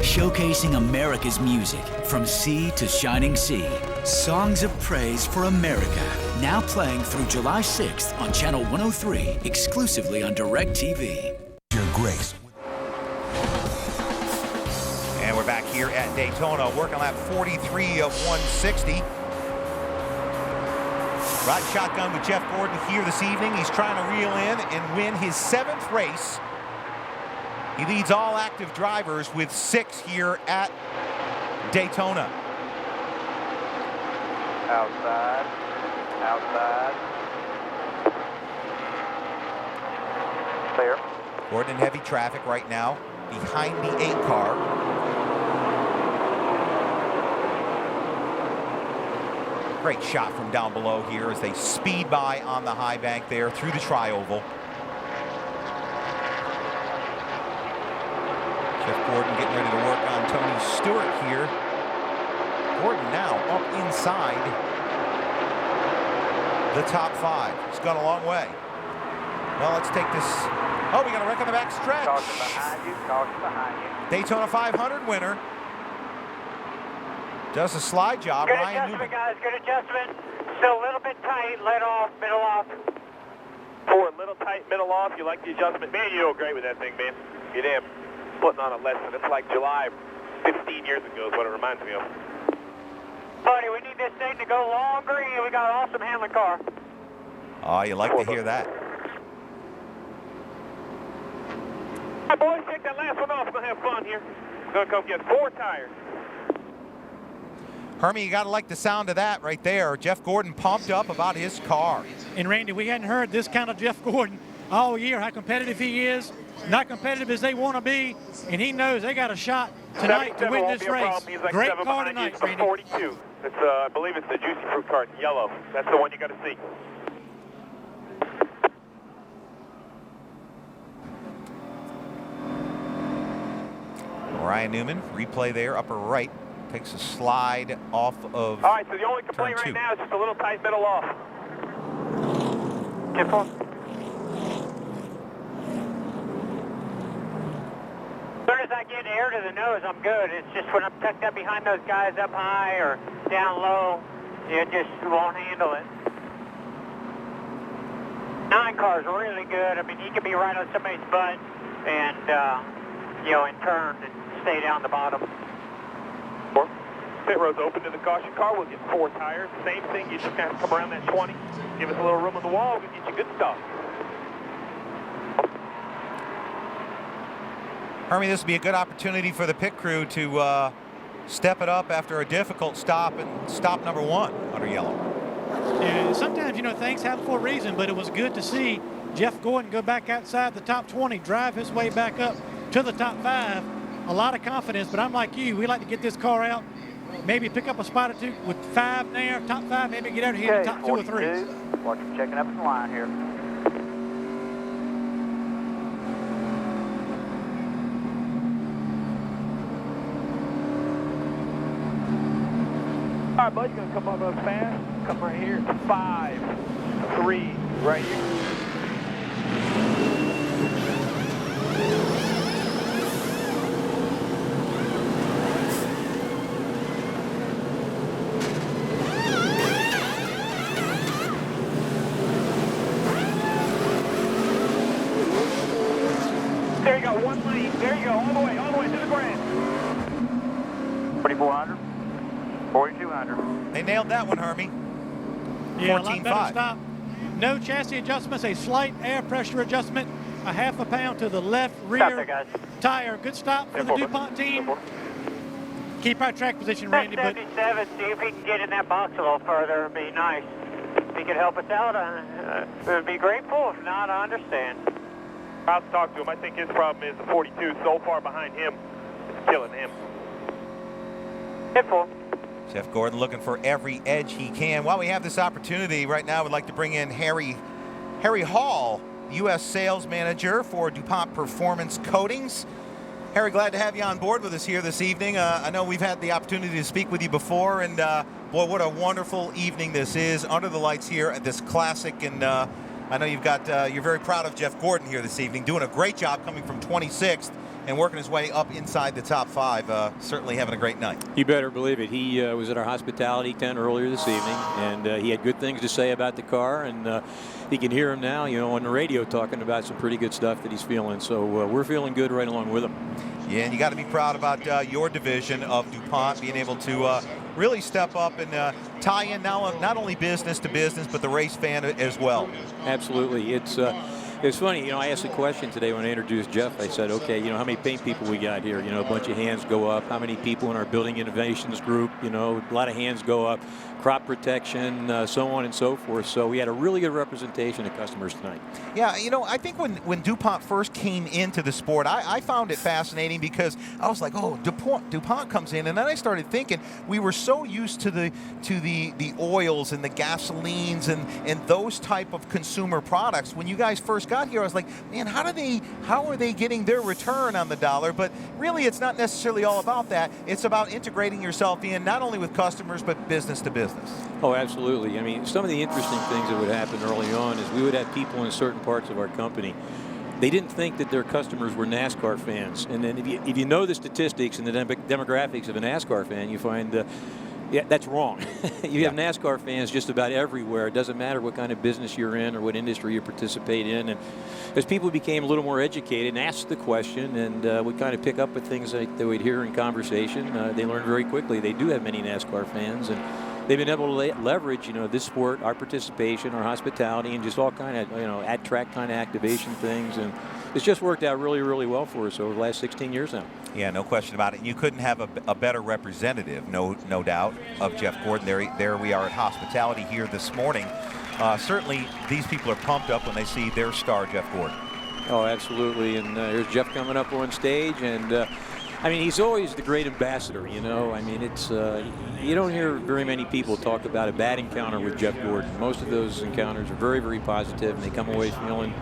S: Showcasing America's music from sea to shining sea. Songs of Praise for America. Now playing through July 6th on Channel 103, exclusively on DirecTV.
A: And we're back here here at Daytona, working lap 43 of 160. Ride shotgun with Jeff Gordon here this evening. He's trying to reel in and win his 7th race. He leads all active drivers with 6 here at Daytona.
D: Outside. Outside. Clear.
A: Gordon in heavy traffic right now, behind the 8 car. Great shot from down below here as they speed by on the high bank there through the tri-oval. Jeff Gordon getting ready to work on Tony Stewart here. Gordon now up inside the top 5. He's gone a long way. Well, let's take this. Oh, we got a wreck on the back stretch.
D: Caution behind you. Caution behind you.
A: Daytona 500 winner. Does a slide job.
E: Good
A: Ryan
E: adjustment,
A: Newman.
E: guys. Good adjustment. Still a little bit tight. Let off. Middle off.
D: For a little tight, middle off. You like the adjustment. Man, you do great with that thing, man. Get in. Putting on a lesson. It's like July 15 years ago is what it reminds me of.
E: Buddy, we need this thing to go longer, and we got an awesome handling car.
A: Oh, you like to hear that.
D: All right, boys, take that last one off. We're going to have fun here. We're going to come get 4 tires.
A: Hermie, you got to like the sound of that right there. Jeff Gordon pumped up about his car.
B: And Randy, we hadn't heard this kind of Jeff Gordon all year, how competitive he is. Not competitive as they want to be, and he knows they got a shot tonight to win this race.
D: Like
B: Great car tonight, Randy.
D: 42. It's, I believe it's the Juicy Fruit car in yellow. That's the one you got to see.
A: Ryan Newman, replay there, upper right, takes a slide off of.
D: All right, so the only complaint right now is just a little tight middle off. Get on.
E: As soon as I get air to the nose, I'm good. It's just when I'm tucked up behind those guys up high or down low, you just won't handle it. 9 car's really good. I mean, he could be right on somebody's butt and, you know, in turn and stay down the bottom.
D: Pit road's open to the caution car. We'll get 4 tires. Same thing. You just have to come around that 20. Give us a little room on the wall. We'll get you good stuff.
A: Hermie, this would be a good opportunity for the pit crew to step it up after a difficult stop and stop number 1 under yellow.
B: Yeah, sometimes, you know, things happen for a reason, but it was good to see Jeff Gordon go back outside the top 20, drive his way back up to the top 5. A lot of confidence, but I'm like you. We like to get this car out, maybe pick up a spot or 2 with 5 there, top 5, maybe get out here in the top 2 or 3.
D: Watch him checking up in the line here. All right, bud, you're going to come up fast. Come right here. 5, 3, right here. There you go, 1 lane. There you go, all the way to the ground. 2400. 4200.
A: They nailed that one, Hermie.
B: Yeah, a lot better stop. No chassis adjustments, a slight air pressure adjustment, a half a pound to the left rear tire. Good stop for the DuPont team. Keep our track position, Randy. But
E: 77, see if he can get in that box a little further. It'd be nice. If he could help us out, we'd be grateful. If not, I understand.
D: I'll talk to him. I think his problem is the 42 so far behind him. It's killing him.
E: Hit full.
A: Jeff Gordon looking for every edge he can. While we have this opportunity right now, we'd like to bring in Harry Hall, U.S. sales manager for DuPont Performance Coatings. Harry, glad to have you on board with us here this evening. I know we've had the opportunity to speak with you before, and boy, what a wonderful evening this is under the lights here at this classic. And I know you're very proud of Jeff Gordon here this evening, doing a great job coming from 26th and working his way up inside the top 5. Certainly having a great night.
T: You better believe it. He was at our hospitality tent earlier this evening, and he had good things to say about the car, and he can hear him now, on the radio talking about some pretty good stuff that he's feeling. So we're feeling good right along with him.
A: Yeah, and you got to be proud about your division of DuPont being able to really step up and tie in now not only business to business, but the race fan as well.
T: Absolutely. It's funny, I asked a question today when I introduced Jeff. I said, okay, how many paint people we got here? A bunch of hands go up. How many people in our building innovations group? A lot of hands go up. Crop protection, so on and so forth. So we had a really good representation of customers tonight.
A: Yeah, I think when DuPont first came into the sport, I found it fascinating because I was like, oh, DuPont comes in, and then I started thinking we were so used to the oils and the gasolines and those type of consumer products. When you guys first got here, I was like, man, how are they getting their return on the dollar? But really, it's not necessarily all about that. It's about integrating yourself in not only with customers but business to business.
T: Oh, absolutely. I mean, some of the interesting things that would happen early on is we would have people in certain parts of our company. They didn't think that their customers were NASCAR fans. And then if you know the statistics and the demographics of a NASCAR fan, you find yeah, that's wrong. You have NASCAR fans just about everywhere. It doesn't matter what kind of business you're in or what industry you participate in. And as people became a little more educated and asked the question and would kind of pick up with things that they would hear in conversation, they learned very quickly they do have many NASCAR fans. And they've been able to leverage, this sport, our participation, our hospitality, and just all kind of, at-track kind of activation things. And it's just worked out really, really well for us over the last 16 years now.
A: Yeah, no question about it. You couldn't have a better representative, no doubt, of Jeff Gordon. There we are at hospitality here this morning. Certainly, these people are pumped up when they see their star, Jeff Gordon.
T: Oh, absolutely. And here's Jeff coming up on stage, and he's always the great ambassador, I mean, it's you don't hear very many people talk about a bad encounter with Jeff Gordon. Most of those encounters are very, very positive, and they come away feeling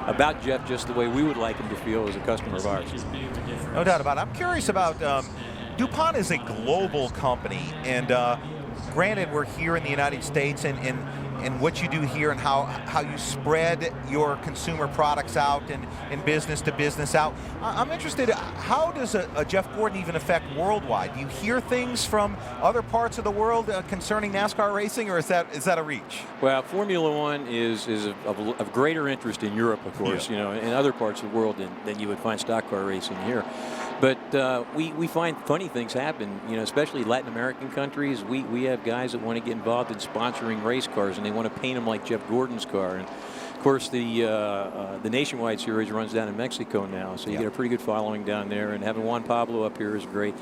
T: about Jeff just the way we would like him to feel as a customer of ours.
A: No doubt about it. I'm curious about DuPont is a global company, and granted, we're here in the United States, and what you do here and how you spread your consumer products out and business to business out. I'm interested, how does a Jeff Gordon even affect worldwide? Do you hear things from other parts of the world concerning NASCAR racing, or is that a reach?
T: Well, Formula One is of greater interest in Europe, of course, in other parts of the world than you would find stock car racing here. But we find funny things happen, especially Latin American countries. We have guys that want to get involved in sponsoring race cars, and they want to paint them like Jeff Gordon's car. And of course, the Nationwide Series runs down in Mexico now, so you get a pretty good following down there. And having Juan Pablo up here is great.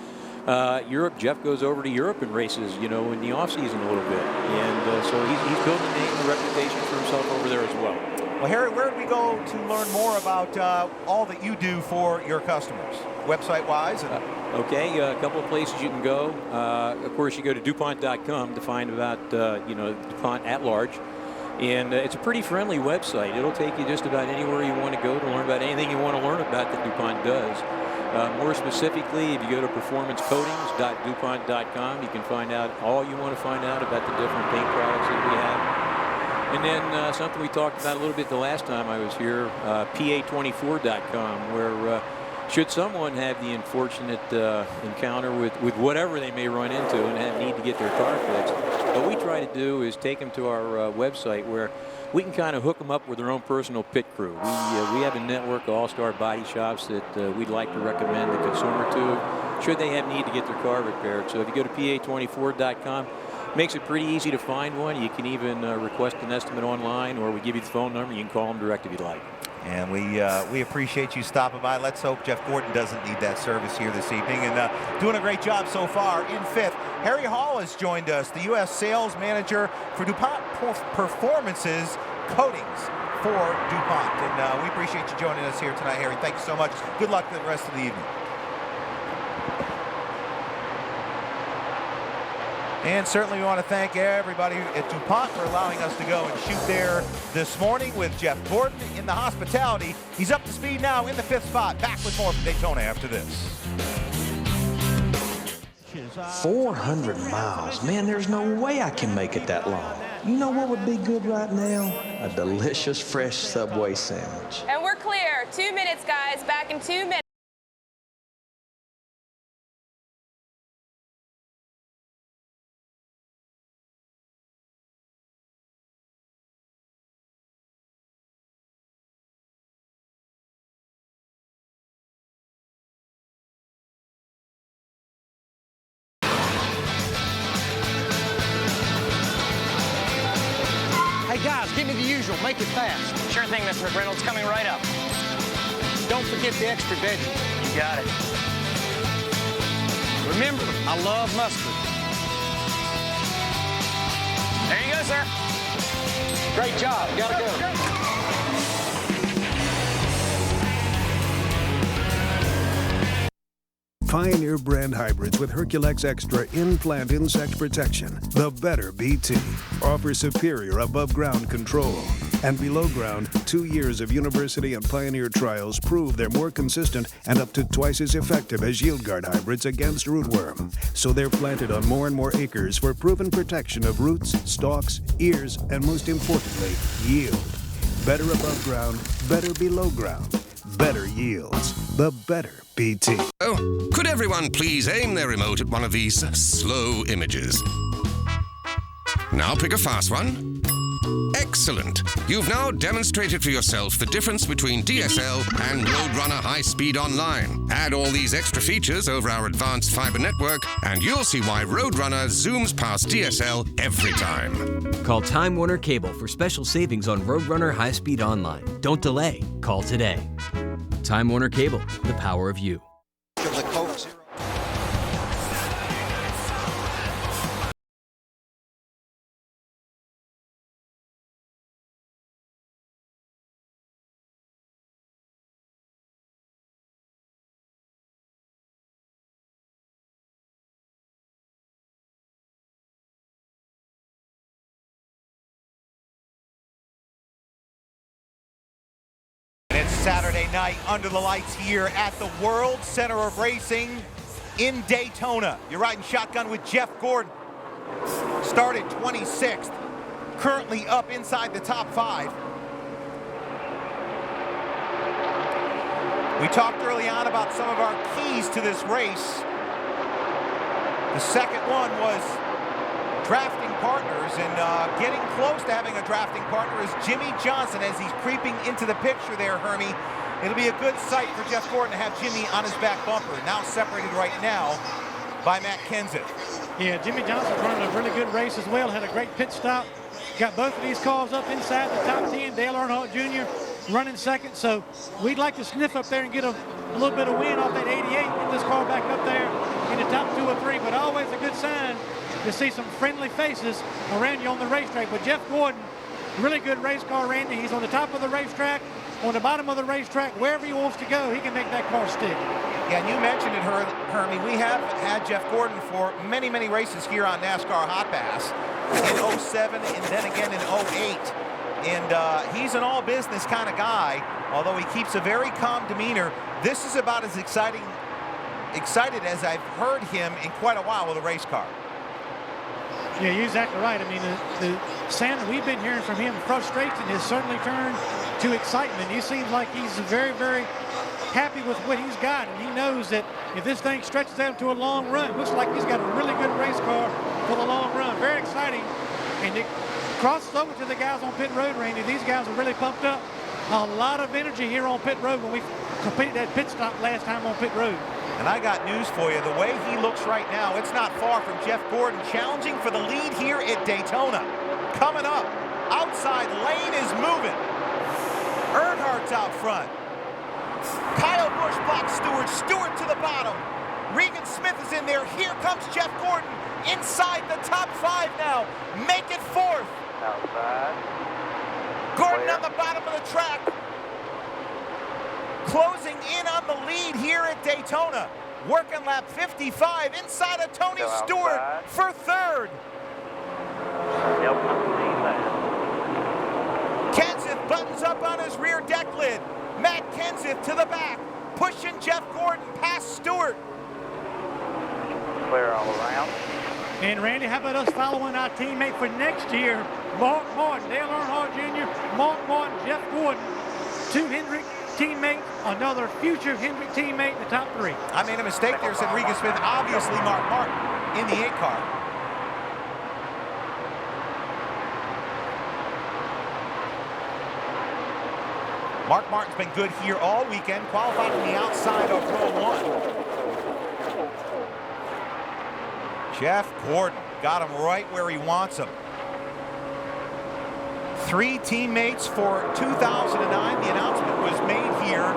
T: Europe, Jeff goes over to Europe and races, in the off-season a little bit. And so he's building a name and a reputation for himself over there as well.
A: Well, Harry, where do we go to learn more about all that you do for your customers, website-wise?
T: Okay, a couple of places you can go. Of course, you go to DuPont.com to find about, DuPont at large. And it's a pretty friendly website. It'll take you just about anywhere you want to go to learn about anything you want to learn about that DuPont does. More specifically, if you go to performancecoatings.dupont.com, you can find out all you want to find out about the different paint products that we have. And then something we talked about a little bit the last time I was here, PA24.com, where should someone have the unfortunate encounter with whatever they may run into and need to get their car fixed, what we try to do is take them to our website where we can kind of hook them up with their own personal pit crew. We have a network of all-star body shops that we'd like to recommend the consumer to should they have need to get their car repaired. So if you go to PA24.com, makes it pretty easy to find one. You can even request an estimate online, or we give you the phone number. You can call them direct if you'd like.
A: And we appreciate you stopping by. Let's hope Jeff Gordon doesn't need that service here this evening. And doing a great job so far in fifth. Harry Hall has joined us, the U.S. sales manager for DuPont Performance's Coatings for DuPont. And we appreciate you joining us here tonight, Harry. Thank you so much. Good luck for the rest of the evening. And certainly we want to thank everybody at DuPont for allowing us to go and shoot there this morning with Jeff Gordon in the hospitality. He's up to speed now in the fifth spot. Back with more from Daytona after this.
U: 400 miles. Man, there's no way I can make it that long. You know what would be good right now? A delicious, fresh Subway sandwich.
V: And we're clear. 2 minutes, guys. Back in 2 minutes.
L: guys, give me the usual. Make it fast.
F: Sure thing, Mr. McReynolds. Coming right up.
L: Don't forget the extra veggies.
F: You got it.
L: Remember, I love mustard.
F: There you go, sir.
L: Great job. Gotta go.
V: Pioneer brand hybrids with Herculex Extra in-plant insect protection. The better BT offers superior above-ground control. And below ground, 2 years of university and Pioneer trials prove they're more consistent and up to twice as effective as YieldGuard hybrids against rootworm. So they're planted on more and more acres for proven protection of roots, stalks, ears, and most importantly, yield. Better above ground, better below ground. Better yields. The better BT.
W: Oh, could everyone please aim their remote at one of these slow images? Now pick a fast one. Excellent. You've now demonstrated for yourself the difference between DSL and Roadrunner High-Speed Online. Add all these extra features over our advanced fiber network, and you'll see why Roadrunner zooms past DSL every time.
X: Call Time Warner Cable for special savings on Roadrunner High-Speed Online. Don't delay. Call today. Time Warner Cable, the power of you.
A: It's Saturday night under the lights here at the World Center of Racing in Daytona. You're riding shotgun with Jeff Gordon. Started 26th, currently up inside the top 5. We talked early on about some of our keys to this race. The second one was drafting partners, and getting close to having a drafting partner is Jimmy Johnson as he's creeping into the picture there, Hermie. It'll be a good sight for Jeff Gordon to have Jimmy on his back bumper, now separated right now by Matt Kenseth.
B: Yeah, Jimmy Johnson's running a really good race as well, had a great pit stop. Got both of these cars up inside the top 10. Dale Earnhardt Jr. running second, so we'd like to sniff up there and get a little bit of win off that 88, get this car back up there in the top 2 or 3, but always a good sign to see some friendly faces around you on the racetrack. But Jeff Gordon, really good race car, Randy. He's on the top of the racetrack, on the bottom of the racetrack, wherever he wants to go, he can make that car stick.
A: Yeah, and you mentioned it, Hermie. We have had Jeff Gordon for many, many races here on NASCAR Hotpass in 07 and then again in 08. And he's an all-business kind of guy, although he keeps a very calm demeanor. This is about as excited as I've heard him in quite a while with a race car.
B: Yeah, you're exactly right. I mean, the sound that we've been hearing from him, frustration, has certainly turned to excitement. He seems like he's very, very happy with what he's got, and he knows that if this thing stretches out to a long run, looks like he's got a really good race car for the long run. Very exciting. And it crosses over to the guys on pit road, Randy. These guys are really pumped up. A lot of energy here on pit road when we completed that pit stop last time on pit road.
A: And I got news for you. The way he looks right now, it's not far from Jeff Gordon challenging for the lead here at Daytona. Coming up, outside lane is moving. Earnhardt's out front. Kyle Busch blocks Stewart. Stewart to the bottom. Regan Smith is in there. Here comes Jeff Gordon inside the top 5 now. Make it 4th.
D: Outside.
A: Gordon on the bottom of the track. Closing in on the lead here at Daytona. Working lap 55 inside of Tony Stewart for 3rd.
D: Yep.
A: Kenseth buttons up on his rear deck lid. Matt Kenseth to the back, pushing Jeff Gordon past Stewart.
D: Clear all around.
B: And Randy, how about us following our teammate for next year, Mark Martin, Dale Earnhardt Jr., Mark Martin, Jeff Gordon, 2 Hendrick teammate, another future Hendrick teammate in the top 3.
A: I made a mistake there, said Regan Smith. Obviously Mark Martin in the 8 car. Mark Martin's been good here all weekend, qualified on the outside of row 1. Jeff Gordon got him right where he wants him. 3 teammates for 2009. The announcement was made here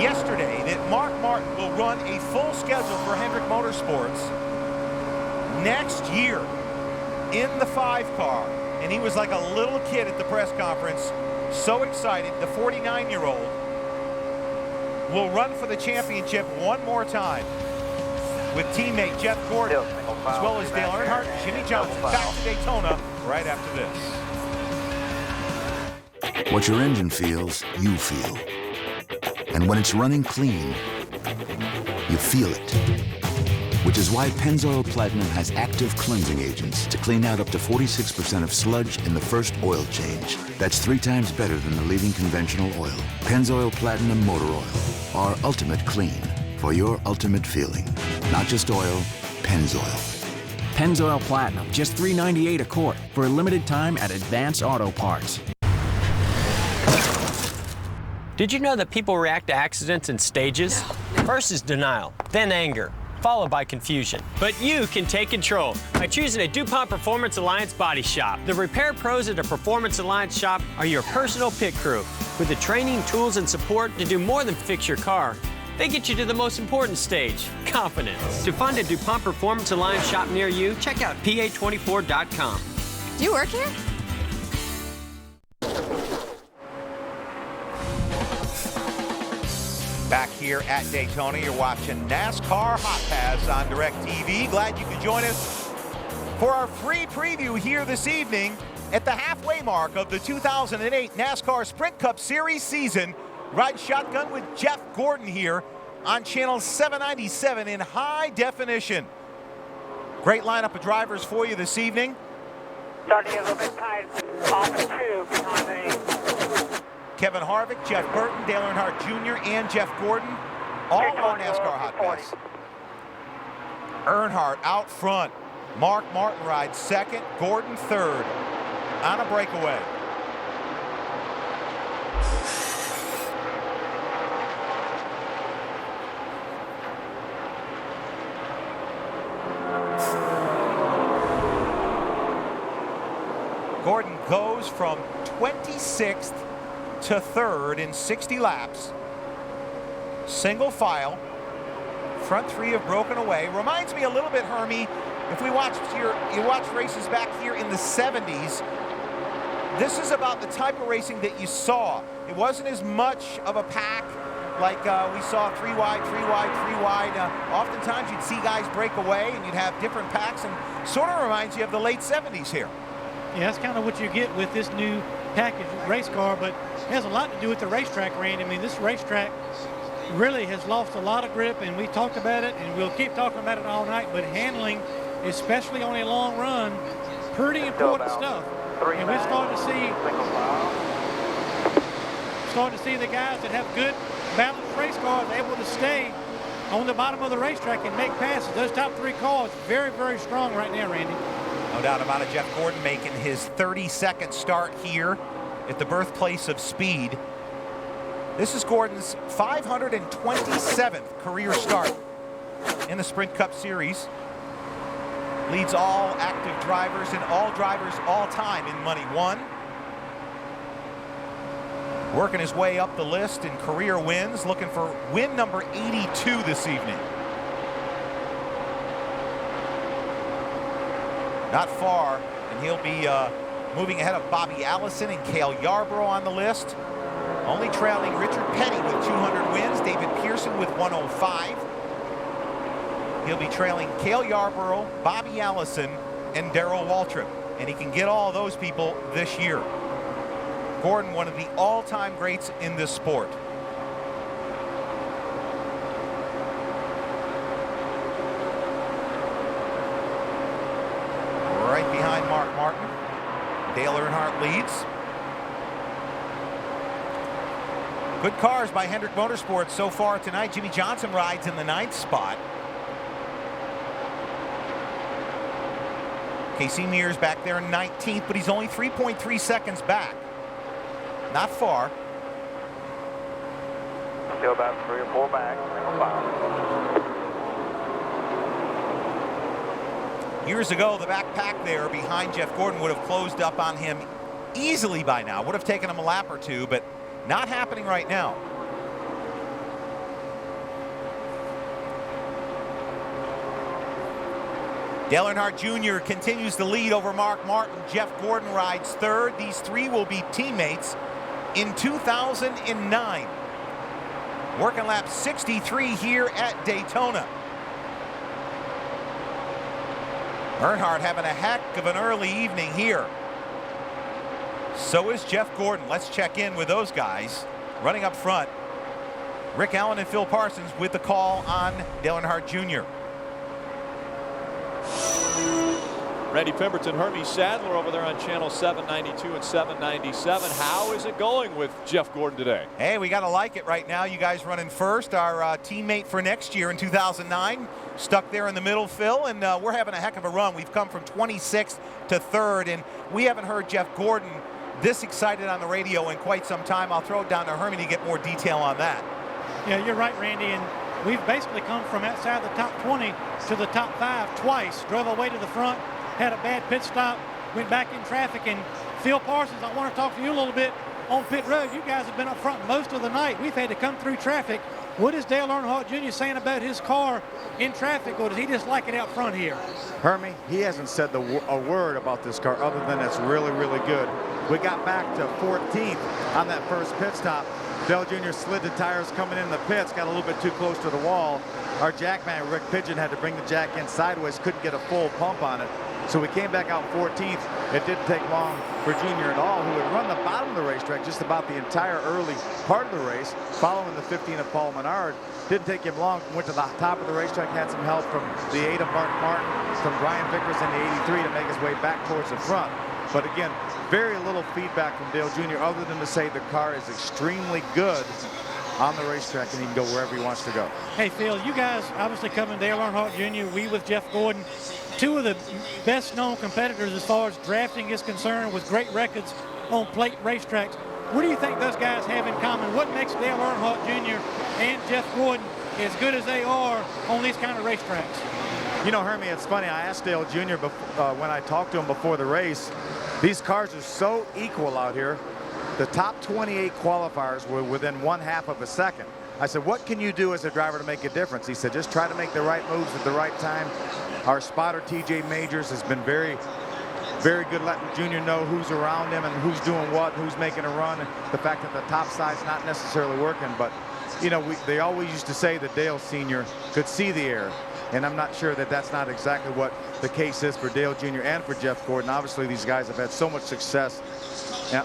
A: yesterday that Mark Martin will run a full schedule for Hendrick Motorsports next year in the 5 car. And he was like a little kid at the press conference, so excited. The 49-year-old will run for the championship one more time with teammate Jeff Gordon, as well as Dale Earnhardt and Jimmy Johnson. Back to Daytona right after this.
H: What your engine feels, you feel. And when it's running clean, you feel it. Which is why Pennzoil Platinum has active cleansing agents to clean out up to 46% of sludge in the first oil change. That's 3 times better than the leading conventional oil. Pennzoil Platinum Motor Oil. Our ultimate clean for your ultimate feeling. Not just oil, Pennzoil.
I: Pennzoil Platinum, just $3.98 a quart for a limited time at Advance Auto Parts.
C: Did you know that people react to accidents in stages? First is denial, then anger, followed by confusion. But you can take control by choosing a DuPont Performance Alliance body shop. The repair pros at a Performance Alliance shop are your personal pit crew. With the training, tools, and support to do more than fix your car, they get you to the most important stage, confidence. To find a DuPont Performance Alliance shop near you, check out PA24.com.
G: Do you work here?
A: Back here at Daytona, you're watching NASCAR Hotpass on DirecTV. Glad you could join us for our free preview here this evening at the halfway mark of the 2008 NASCAR Sprint Cup Series season. Ride shotgun with Jeff Gordon here on channel 797 in high definition. Great lineup of drivers for you this evening.
E: Starting to get a little bit tight off the 2 behind the
A: Kevin Harvick, Jeff Burton, Dale Earnhardt Jr., and Jeff Gordon, all on NASCAR Hotpass. Earnhardt out front. Mark Martin rides second, Gordon third on a breakaway. Gordon goes from 26th to 3rd in 60 laps. Single file. Front 3 have broken away. Reminds me a little bit, Hermie, if we watched you watched races back here in the 70s, this is about the type of racing that you saw. It wasn't as much of a pack like we saw 3 wide, 3 wide, 3 wide. Oftentimes you'd see guys break away and you'd have different packs, and sort of reminds you of the late 70s here.
B: Yeah, that's kind of what you get with this new package race car, but it has a lot to do with the racetrack, Randy. I mean, this racetrack really has lost a lot of grip, and we talked about it, and we'll keep talking about it all night, but handling, especially on a long run, pretty important stuff. And we're starting to see the guys that have good balanced race cars able to stay on the bottom of the racetrack and make passes. Those top 3 cars, very, very strong right now, Randy.
A: No doubt about it. Jeff Gordon making his 32nd start here at the birthplace of speed. This is Gordon's 527th career start in the Sprint Cup Series. Leads all active drivers and all drivers all time in Money 1. Working his way up the list in career wins, looking for win number 82 this evening. Not far, and he'll be moving ahead of Bobby Allison and Cale Yarborough on the list. Only trailing Richard Petty with 200 wins, David Pearson with 105. He'll be trailing Cale Yarborough, Bobby Allison, and Darrell Waltrip. And he can get all those people this year. Gordon, one of the all-time greats in this sport. Right behind Mark Martin. Dale Earnhardt leads. Good cars by Hendrick Motorsports so far tonight. Jimmy Johnson rides in the 9th spot. Casey Mears back there in 19th, but he's only 3.3 seconds back. Not far.
D: Still about 3 or 4 back.
A: Years ago, the backpack there behind Jeff Gordon would have closed up on him easily by now. Would have taken him a lap or two, but not happening right now. Dale Earnhardt Jr. continues to lead over Mark Martin. Jeff Gordon rides third. These three will be teammates in 2009. Working lap 63 here at Daytona. Earnhardt having a heck of an early evening here. So is Jeff Gordon. Let's check in with those guys. Running up front, Rick Allen and Phil Parsons with the call on Dale Earnhardt Jr.
G: Randy Pemberton, Hermie Sadler over there on channel 792 and 797. How is it going with Jeff Gordon today?
A: Hey, we got to like it right now. You guys running first. Our teammate for next year in 2009 stuck there in the middle, Phil, and we're having a heck of a run. We've come from 26th to 3rd, and we haven't heard Jeff Gordon this excited on the radio in quite some time. I'll throw it down to Hermie to get more detail on that.
B: Yeah, you're right, Randy, and we've basically come from outside the top 20 to the top 5 twice. Drove away to the front, had a bad pit stop, went back in traffic, and Phil Parsons, I want to talk to you a little bit on pit road. You guys have been up front most of the night. We've had to come through traffic. What is Dale Earnhardt Jr. saying about his car in traffic, or does he just like it out front here?
J: Hermie, he hasn't said a word about this car other than it's really, really good. We got back to 14th on that first pit stop. Dale Jr. slid the tires coming in the pits, got a little bit too close to the wall. Our jackman, Rick Pigeon, had to bring the jack in sideways, couldn't get a full pump on it. So we came back out 14th. It didn't take long for Junior at all, who had run the bottom of the racetrack just about the entire early part of the race, following the 15 of Paul Menard. Didn't take him long. Went to the top of the racetrack, had some help from the 8 of Mark Martin, from Brian Vickers in the 83 to make his way back towards the front. But again, very little feedback from Dale Jr. other than to say the car is extremely good on the racetrack and he can go wherever he wants to go.
B: Hey, Phil, you guys obviously coming Dale Earnhardt Jr., we with Jeff Gordon, two of the best-known competitors as far as drafting is concerned, with great records on plate racetracks. What do you think those guys have in common? What makes Dale Earnhardt Jr. and Jeff Gordon as good as they are on these kind of racetracks?
J: You know, Hermie, it's funny. I asked Dale Jr. When I talked to him before the race, these cars are so equal out here. The top 28 qualifiers were within 1/2 of a second. I said, what can you do as a driver to make a difference? He said, just try to make the right moves at the right time. Our spotter, TJ Majors, has been very, very good letting Junior know who's around him and who's doing what, who's making a run. The fact that the top side's not necessarily working, but, you know, they always used to say that Dale Sr. could see the air. And I'm not sure that that's not exactly what the case is for Dale Jr. and for Jeff Gordon. Obviously, these guys have had so much success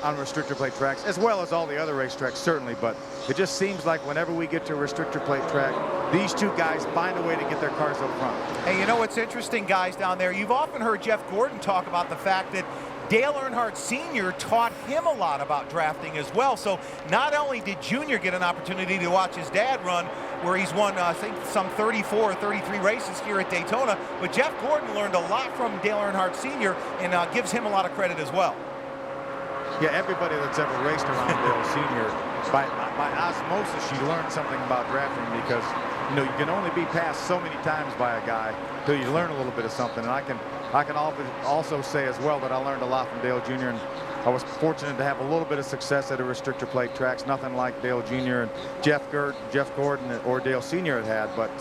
J: on restrictor plate tracks, as well as all the other racetracks, certainly. But it just seems like whenever we get to a restrictor plate track, these two guys find a way to get their cars up front.
A: Hey, you know what's interesting, guys, down there? You've often heard Jeff Gordon talk about the fact that Dale Earnhardt Sr. taught him a lot about drafting as well. So not only did Junior get an opportunity to watch his dad run, where he's won, I think, some 34 or 33 races here at Daytona, but Jeff Gordon learned a lot from Dale Earnhardt Sr. and gives him a lot of credit as well.
J: Yeah, everybody that's ever raced around Dale Sr., by osmosis, you learn something about drafting, because, you know, you can only be passed so many times by a guy till you learn a little bit of something. And I can also say as well that I learned a lot from Dale Jr. and I was fortunate to have a little bit of success at a restrictor plate tracks. Nothing like Dale Jr. and Jeff Gordon or Dale Sr. had, but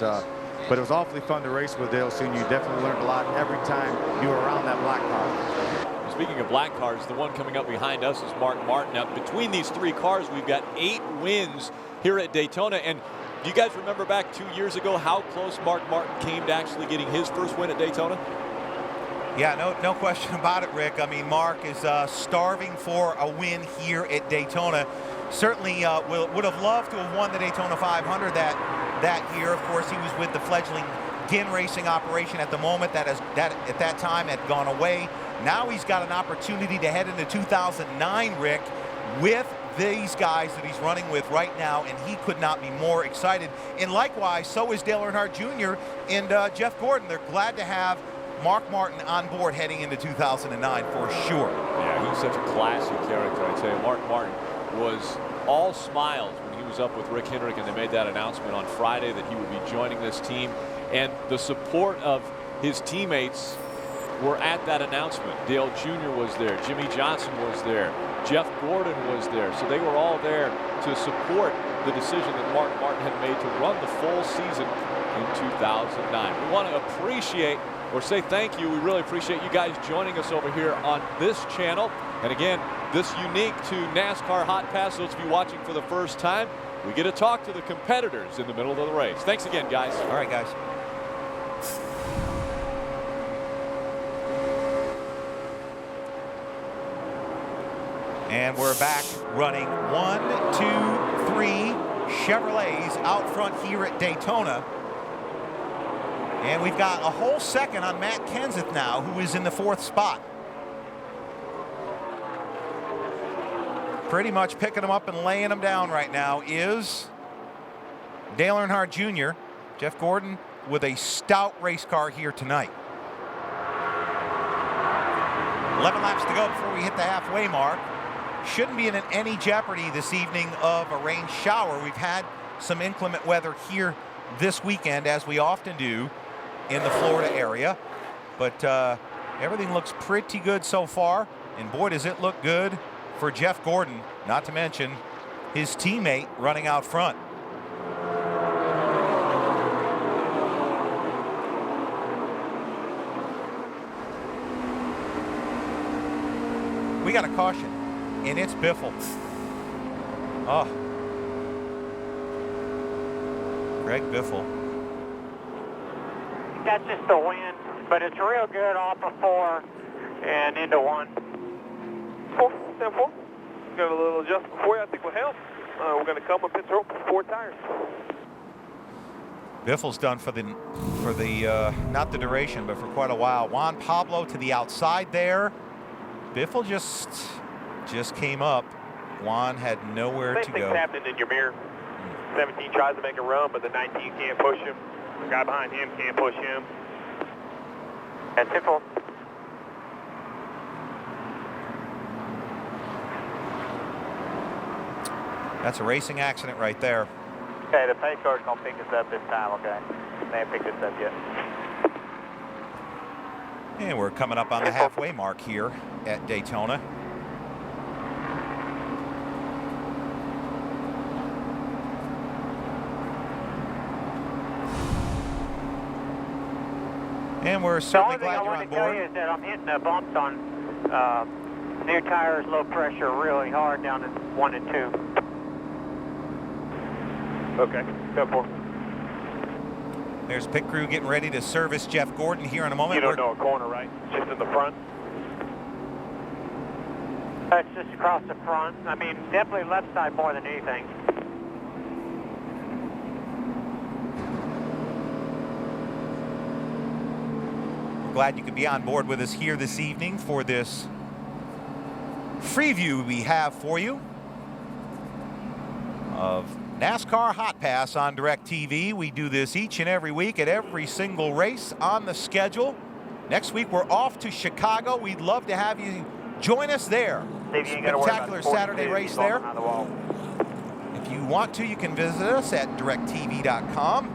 J: it was awfully fun to race with Dale Sr. You definitely learned a lot every time you were around that black car.
G: Speaking of black cars, the one coming up behind us is Mark Martin. Now, between these three cars, we've got 8 wins here at Daytona. And do you guys remember back 2 years ago how close Mark Martin came to actually getting his first win at Daytona?
A: Yeah, no question about it, Rick. I mean, Mark is starving for a win here at Daytona. Certainly would have loved to have won the Daytona 500 that year. Of course, he was with the fledgling Ginn Racing operation at the moment. That at that time had gone away. Now he's got an opportunity to head into 2009, Rick, with these guys that he's running with right now, and he could not be more excited. And likewise, so is Dale Earnhardt Jr. and Jeff Gordon. They're glad to have Mark Martin on board heading into 2009 for sure.
G: Yeah, he's such a classy character, I tell you. Mark Martin was all smiles when he was up with Rick Hendrick and they made that announcement on Friday that he would be joining this team. And the support of his teammates were at that announcement. Dale Jr. was there. Jimmy Johnson was there. Jeff Gordon was there. So they were all there to support the decision that Mark Martin had made to run the full season in 2009. We want to appreciate or say thank you. We really appreciate you guys joining us over here on this channel. And again, this unique to NASCAR Hot Pass. Those of you watching for the first time, we get to talk to the competitors in the middle of the race. Thanks again, guys.
A: All right, guys. And we're back running 1, 2, 3 Chevrolets out front here at Daytona. And we've got a whole second on Matt Kenseth now, who is in the 4th spot. Pretty much picking them up and laying them down right now is Dale Earnhardt Jr. Jeff Gordon with a stout race car here tonight. 11 laps to go before we hit the halfway mark. Shouldn't be in any jeopardy this evening of a rain shower. We've had some inclement weather here this weekend, as we often do in the Florida area. But everything looks pretty good so far. And boy, does it look good for Jeff Gordon, not to mention his teammate running out front. We got a caution, and it's Biffle. Oh. Greg Biffle.
E: That's just the wind, but it's real good off of 4 and into 1.
D: 4, 10-4. Got a little adjustment for you. I think will help. We're going to come up pit road for 4 tires.
A: Biffle's done for the not the duration, but for quite a while. Juan Pablo to the outside there. Biffle just came up. Juan had nowhere to go.
D: Same thing's happening in your mirror. 17 tries to make a run, but the 19 can't push him. The guy behind him can't push him.
E: That's it, Biffle.
A: That's a racing accident right there.
E: Okay, the pace car's going to pick us up this time, okay? They haven't picked us up yet.
A: And we're coming up on the halfway mark here at Daytona. And we're certainly glad you're on board.
E: The only thing I want to tell you is that I'm hitting the bumps on new tires, low pressure, really hard down in 1 and 2.
D: Okay, 10-4.
A: There's pit crew getting ready to service Jeff Gordon here in a moment.
D: You don't know a corner, right? Just in the front?
E: It's just across the front. I mean, definitely left side more than anything.
A: We're glad you could be on board with us here this evening for this free view we have for you of NASCAR Hot Pass on DirecTV. We do this each and every week at every single race on the schedule. Next week we're off to Chicago. We'd love to have you join us there. Spectacular Saturday race there. If you want to, you can visit us at directtv.com.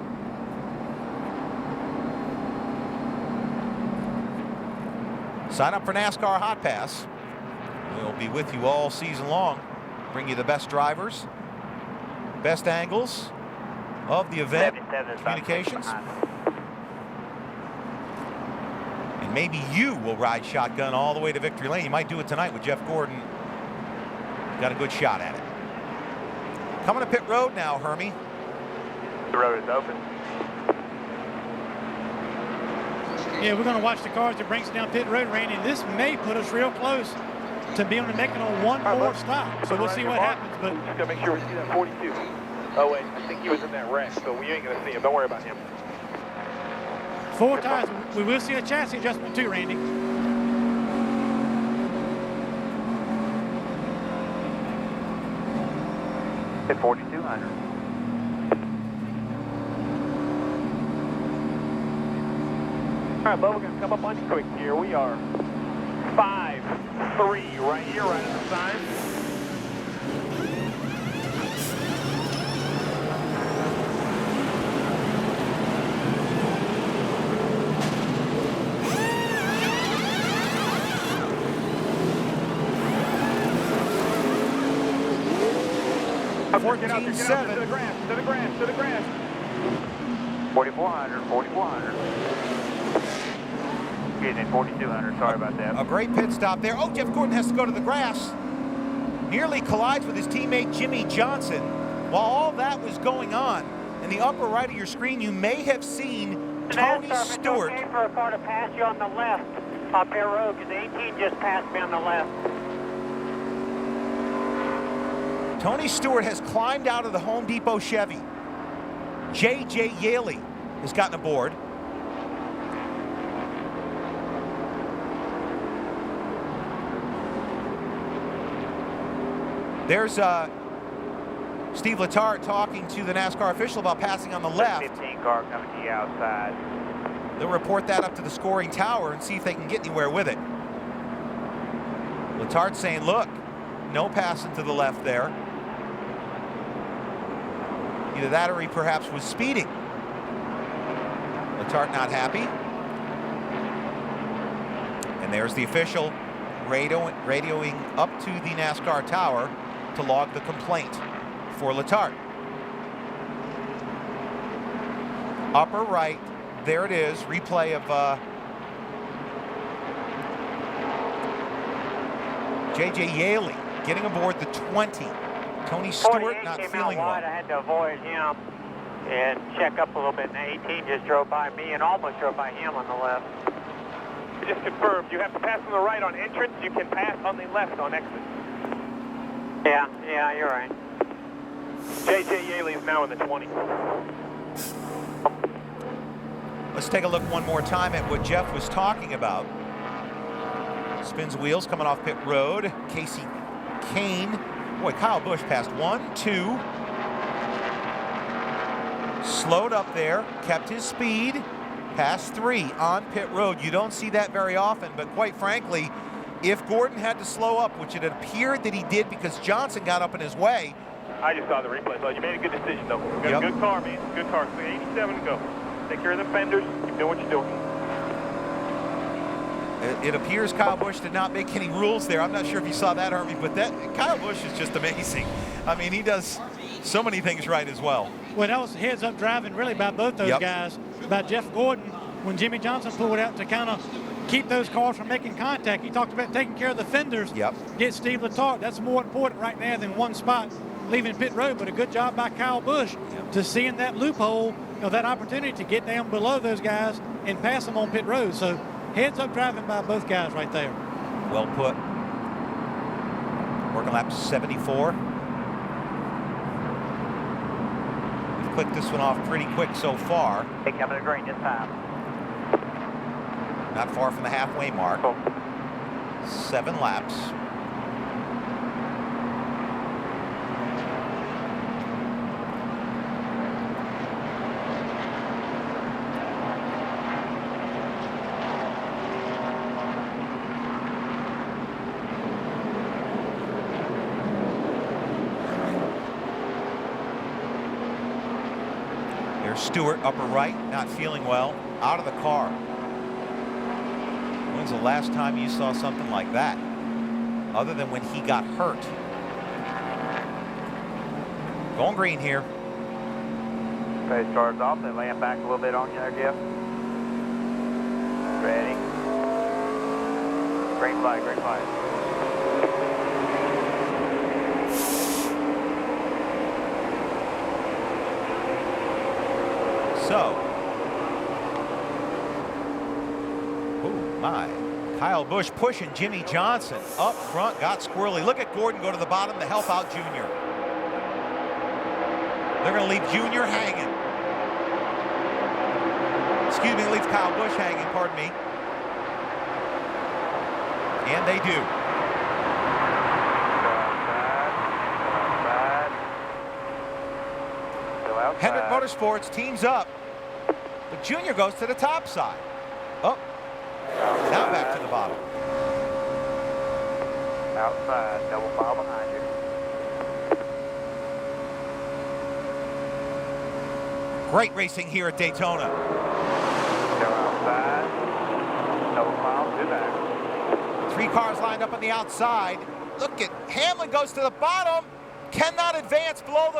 A: Sign up for NASCAR Hot Pass. We'll be with you all season long. Bring you the best drivers, best angles of the event, communications. And maybe you will ride shotgun all the way to victory lane. You might do it tonight with Jeff Gordon. Got a good shot at it. Coming to pit road now, Hermie.
D: The road is open.
B: Yeah, we're going to watch the cars that brings down pit road, Randy. This may put us real close to being able to make it on one more stop. So we'll see what happens. But
D: just gotta make sure we see that 42. Oh wait, I think he was in that wreck, so we ain't gonna see him. Don't worry about him.
B: 4 tires. We will see a chassis adjustment too, Randy.
D: Hit 4,200. All right, Bubba, we're gonna come up on you quick here. We are 5-3 right here, right on the sign.
A: 14-7.
D: To the grass, to the grass, to the grass. 4,400, 4,400. Excuse me, 4,200, sorry about that.
A: A great pit stop there. Oh, Jeff Gordon has to go to the grass. Nearly collides with his teammate Jimmy Johnson. While all that was going on, in the upper right of your screen, you may have seen Tony Stewart.
E: It's okay for a car to pass you on the left on pit road, because 18 just passed me on the left.
A: Tony Stewart has climbed out of the Home Depot Chevy. J.J. Yaley has gotten aboard. There's Steve Letarte talking to the NASCAR official about passing on the left.
D: 15 car coming to you outside.
A: They'll report that up to the scoring tower and see if they can get anywhere with it. Letarte's saying, look, no passing to the left there. Either that or he perhaps was speeding. Letarte not happy. And there's the official radioing up to the NASCAR tower to log the complaint for Letarte. Upper right, there it is, replay of J.J. Yaley getting aboard the 20. Tony Stewart not feeling well.
E: I had to avoid him and check up a little bit, and the 18 just drove by me and almost drove by him on the left.
D: Just confirmed, you have to pass on the right on entrance, you can pass on the left on exit.
E: Yeah, you're right.
D: J.J. Yaley is now in the 20.
A: Let's take a look one more time at what Jeff was talking about. Spins wheels coming off pit road. Casey Kane. Boy, Kyle Busch passed 1, 2. Slowed up there, kept his speed. Passed 3 on pit road. You don't see that very often, but quite frankly, if Gordon had to slow up, which it appeared that he did because Johnson got up in his way.
D: I just saw the replay, so you made a good decision, though. You got a good car, man. Good car. 87 to go. Take care of the fenders. Keep doing what you're doing.
A: It appears Kyle Busch did not make any rules there. I'm not sure if you saw that, Hermie, but Kyle Busch is just amazing. I mean, he does so many things right as well.
B: Well, that was heads-up driving really by both those guys. By Jeff Gordon, when Jimmy Johnson pulled out to kind of keep those cars from making contact. He talked about taking care of the fenders. Get Steve Letarte. That's more important right now than one spot leaving pit road. But a good job by Kyle Busch to seeing that loophole, that opportunity to get down below those guys and pass them on pit road. So heads-up driving by both guys right there.
A: Well put. Working lap 74. We've clicked this one off pretty quick so far.
E: Hey, coming to green this time.
A: Not far from the halfway mark. 7 laps. There's Stewart, upper right, not feeling well, out of the car. When's the last time you saw something like that? Other than when he got hurt. Going green here.
D: Phase starts off, they lay him back a little bit on you there, Jeff. Ready. Green flag, green flag.
A: So, oh my, Kyle Busch pushing Jimmy Johnson up front, got squirrely. Look at Gordon go to the bottom to help out Junior. They're going to leave Junior hanging. Excuse me, leave Kyle Busch hanging, pardon me. And they do. Hendrick Motorsports teams up, but Junior goes to the top side. Oh, now back to the bottom.
D: Outside, double file behind you.
A: Great racing here at Daytona.
D: Go outside, double file, 2 back.
A: 3 cars lined up on the outside. Look at Hamlin goes to the bottom. cannot advance below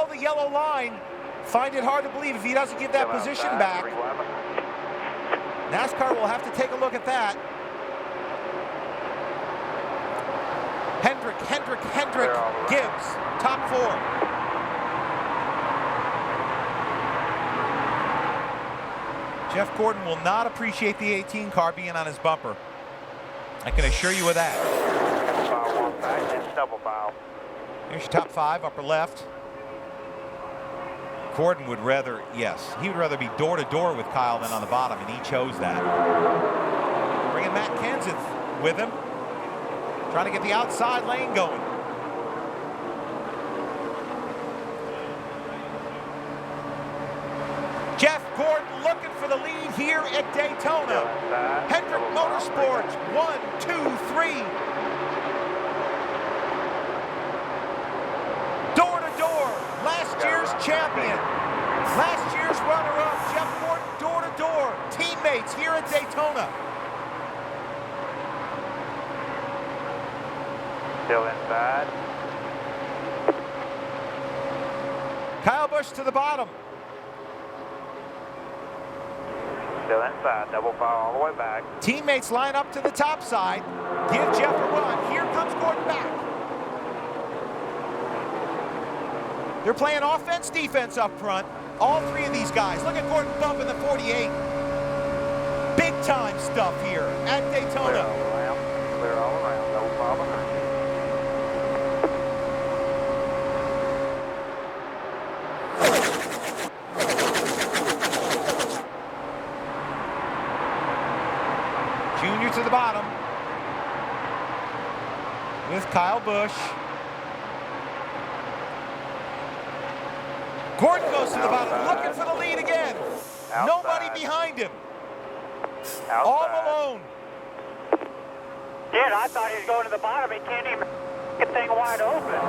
A: the yellow line. Find it hard to believe if he doesn't give that position back. NASCAR will have to take a look at that. Hendrick gives top 4. Jeff Gordon will not appreciate the 18 car being on his bumper. I can assure you of that.
D: Foul 1 back, then double foul.
A: Here's your top 5, upper left. Gordon would rather, yes, he would rather be door-to-door with Kyle than on the bottom, and he chose that. Bringing Matt Kenseth with him. Trying to get the outside lane going. Jeff Gordon looking for the lead here at Daytona. Hendrick Motorsports, 1, 2, 3. Door to door, last year's champion. Last year's runner-up, Jeff Gordon, door to door. Teammates here at Daytona.
D: Still inside.
A: Kyle Busch to the bottom.
D: Still inside, double foul all the way back.
A: Teammates line up to the top side. Give Jeff a run. Here comes Gordon back. They're playing offense, defense up front. All 3 of these guys. Look at Gordon bumping the 48. Big time stuff here at Daytona.
D: Clear all around, double foul behind.
A: Junior to the bottom with Kyle Busch. Gordon goes to the bottom, looking for the lead again.
D: Outside.
A: Nobody behind him.
D: Outside.
A: All alone.
E: Dude, I thought he was going to the bottom. He can't even get the thing wide open.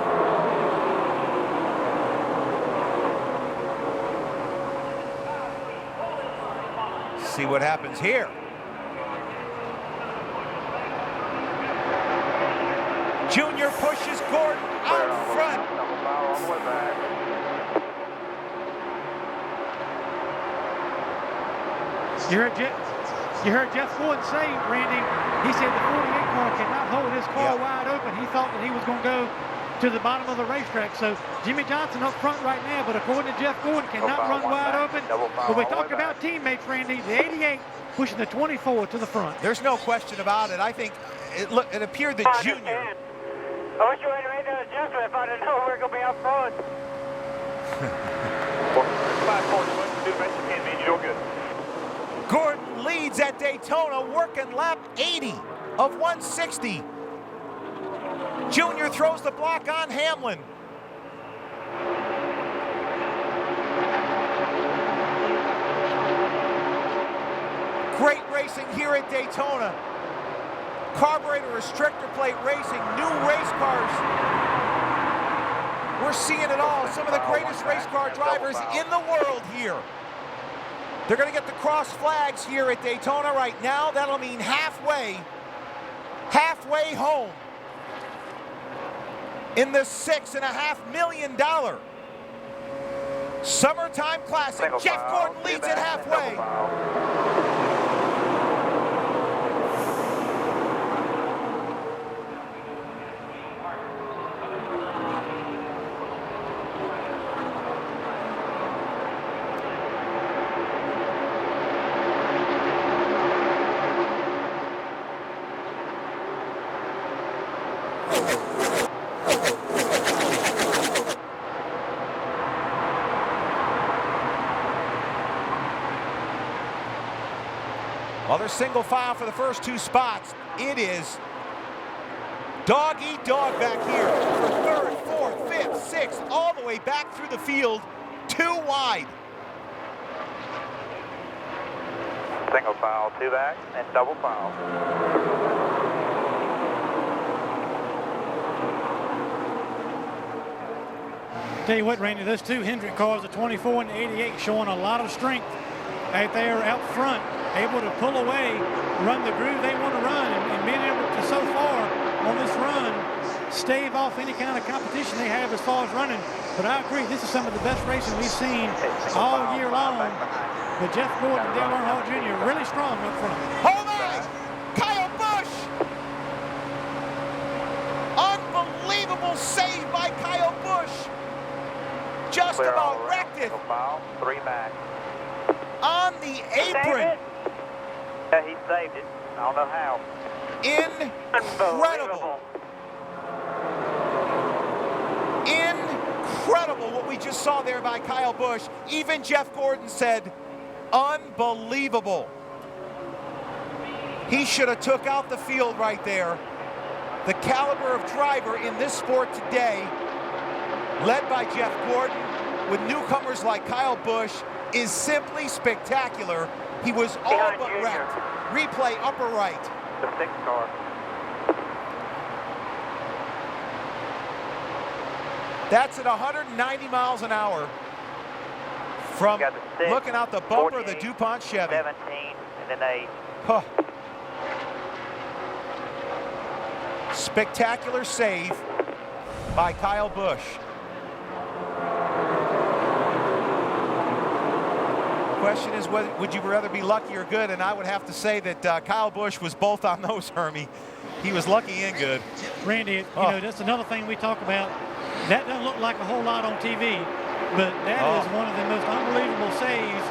A: See what happens here. Junior pushes Gordon out front.
D: Double foul all the way back.
B: You heard Jeff Gordon say, Randy, he said the 48 car cannot hold his car wide open. He thought that he was going to go to the bottom of the racetrack. So Jimmy Johnson up front right now, but according to Jeff Gordon, cannot run wide open. But we talk about teammates, Randy, the 88 pushing the 24 to the front.
A: There's no question about it. I think it appeared that Junior.
E: I wish you would have made that adjustment if I didn't know we were going to be up front.
D: 5-4, do the best you can, man. You're good.
A: Gordon leads at Daytona, working lap 80 of 160. Junior throws the block on Hamlin. Great racing here at Daytona. Carburetor restrictor plate racing, new race cars. We're seeing it all. Some of the greatest race car drivers in the world here. They're going to get the cross flags here at Daytona right now. That'll mean halfway home in the $6.5 million Summertime Classic. Jeff Gordon leads it halfway. While they're single file for the first 2 spots, it is dog eat dog back here for 3rd, 4th, 5th, 6th, all the way back through the field, 2 wide.
D: Single foul, 2 back, and double foul.
B: Tell you what, Randy, those 2 Hendrick cars, the 24 and the 88, showing a lot of strength out there out front, able to pull away, run the groove they want to run, and being able to, so far on this run, stave off any kind of competition they have as far as running. But I agree, this is some of the best racing we've seen all year long. But Jeff Gordon and Dale Earnhardt Jr. really strong up front.
A: Hold on! Kyle Busch! Unbelievable save by Kyle Busch. Just about wrecked it.
D: 3 back.
A: On the apron.
D: Yeah, he saved it. I don't know how.
A: Incredible. Incredible what we just saw there by Kyle Busch. Even Jeff Gordon said, unbelievable. He should have took out the field right there. The caliber of driver in this sport today, led by Jeff Gordon, with newcomers like Kyle Busch, is simply spectacular. He was all but wrecked. Replay upper right.
D: The 6th car.
A: That's at 190 miles an hour from looking out the bumper of the DuPont Chevy.
D: 17 and then 8.
A: Huh. Spectacular save by Kyle Busch. Question is, would you rather be lucky or good? And I would have to say that Kyle Busch was both on those, Hermie. He was lucky and good.
B: Randy, you know, that's another thing we talk about. That doesn't look like a whole lot on TV, but that is one of the most unbelievable saves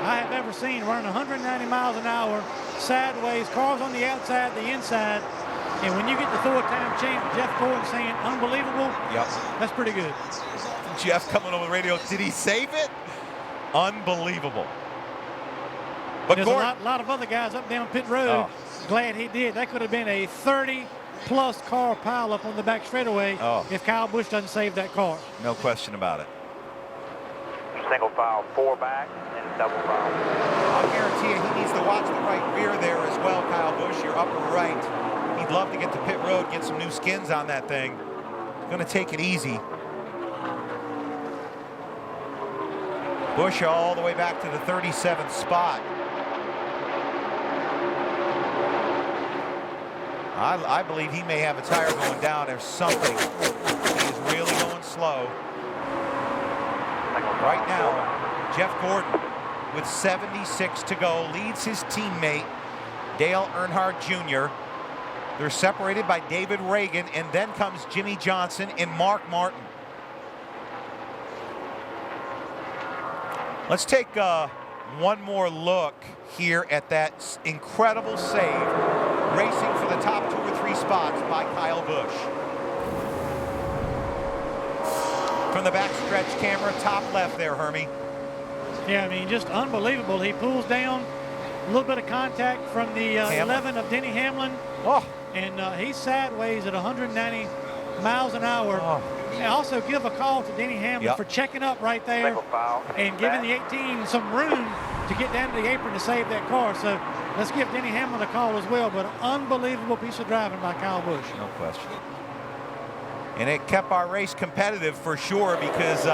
B: I have ever seen. Running 190 miles an hour, sideways, cars on the outside, the inside. And when you get to throw a time change, Jeff Gordon saying unbelievable, that's pretty good.
A: Jeff coming over the radio, did he save it? Unbelievable. But
B: there's a lot of other guys up down pit road glad he did. That could have been a 30-plus car pileup on the back straightaway if Kyle Busch doesn't save that car.
A: No question about it.
D: Single file, 4 back, and double file.
A: I'll guarantee you he needs to watch the right rear there as well, Kyle Busch, your upper right. He'd love to get to pit road, get some new skins on that thing. Going to take it easy. Busch all the way back to the 37th spot. I believe he may have a tire going down. There's something. He's really going slow. Right now, Jeff Gordon, with 76 to go, leads his teammate, Dale Earnhardt Jr. They're separated by David Reagan, and then comes Jimmy Johnson and Mark Martin. Let's take one more look here at that incredible save, racing for the top 2 or 3 spots by Kyle Busch. From the backstretch camera, top left there, Hermie.
B: Yeah, I mean, just unbelievable. He pulls down a little bit of contact from the 11 of Denny Hamlin. And he's sideways at 190 miles an hour. And also give a call to Denny Hamlin for checking up right there and giving the 18 some room to get down to the apron to save that car. So let's give Denny Hamlin a call as well. But an unbelievable piece of driving by Kyle Busch.
A: No question. And it kept our race competitive for sure, because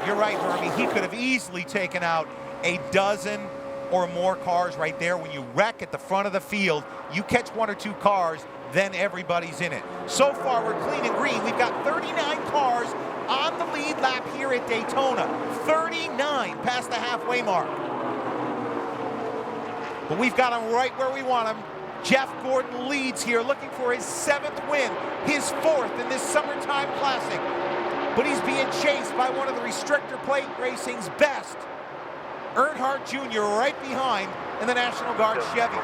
A: you're right, Hermie, he could have easily taken out a dozen or more cars right there. When you wreck at the front of the field, you catch 1 or 2 cars, then everybody's in it. So far, we're clean and green. We've got 39 cars on the lead lap here at Daytona. 39 past the halfway mark. But we've got them right where we want them. Jeff Gordon leads here, looking for his 7th win, his 4th in this summertime classic. But he's being chased by one of the restrictor plate racing's best, Earnhardt Jr. right behind in the National Guard Chevy.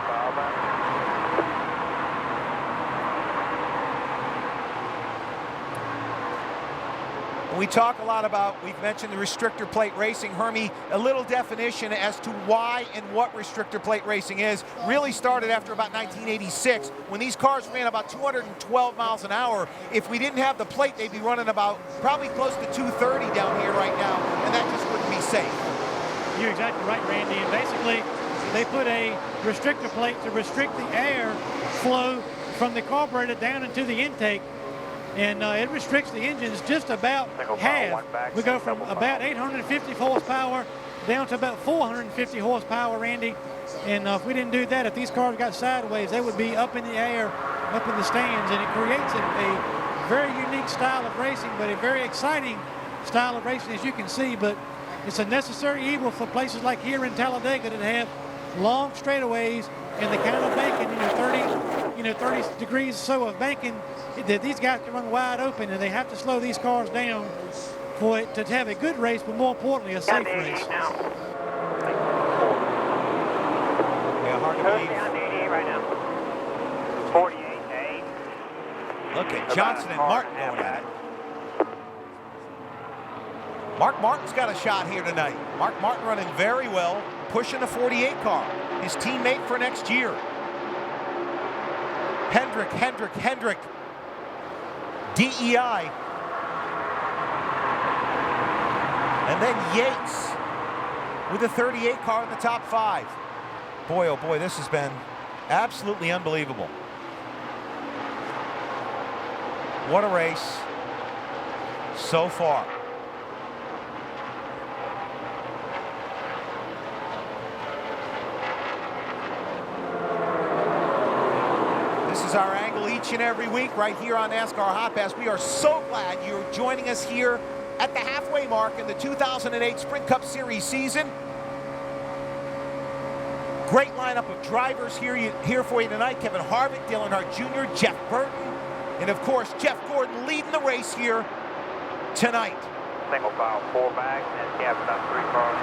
A: We talk a lot about, we've mentioned the restrictor plate racing. Hermie, a little definition as to why and what restrictor plate racing is. Really started after about 1986, when these cars ran about 212 miles an hour. If we didn't have the plate, they'd be running about probably close to 230 down here right now, and that just wouldn't be safe.
B: You're exactly right, Randy. And basically, they put a restrictor plate to restrict the air flow from the carburetor down into the intake. And it restricts the engines just about half. We go from about 850 horsepower down to about 450 horsepower, Randy. And if we didn't do that, if these cars got sideways, they would be up in the air, up in the stands, and it creates a very unique style of racing, but a very exciting style of racing, as you can see. But it's a necessary evil for places like here in Talladega that have long straightaways and the kind of banking, 30 degrees or so of banking that these guys can run wide open, and they have to slow these cars down for it to have a good race, but more importantly, a safe race.
A: Yeah, hard to believe.
E: Down to 88 right now. 48-8.
A: Look at Johnson and Martin going at it. Mark Martin's got a shot here tonight. Mark Martin running very well, pushing the 48 car. His teammate for next year. Hendrick. DEI. And then Yates with a 38 car in the top 5. Boy, oh boy, this has been absolutely unbelievable. What a race so far. This is our angle each and every week right here on NASCAR Hot Pass. We are so glad you're joining us here at the halfway mark in the 2008 Sprint Cup Series season. Great lineup of drivers here for you tonight. Kevin Harvick, Dale Earnhardt Jr., Jeff Burton, and of course Jeff Gordon leading the race here tonight.
E: Single file, 4 bags, and cabin on 3 cars.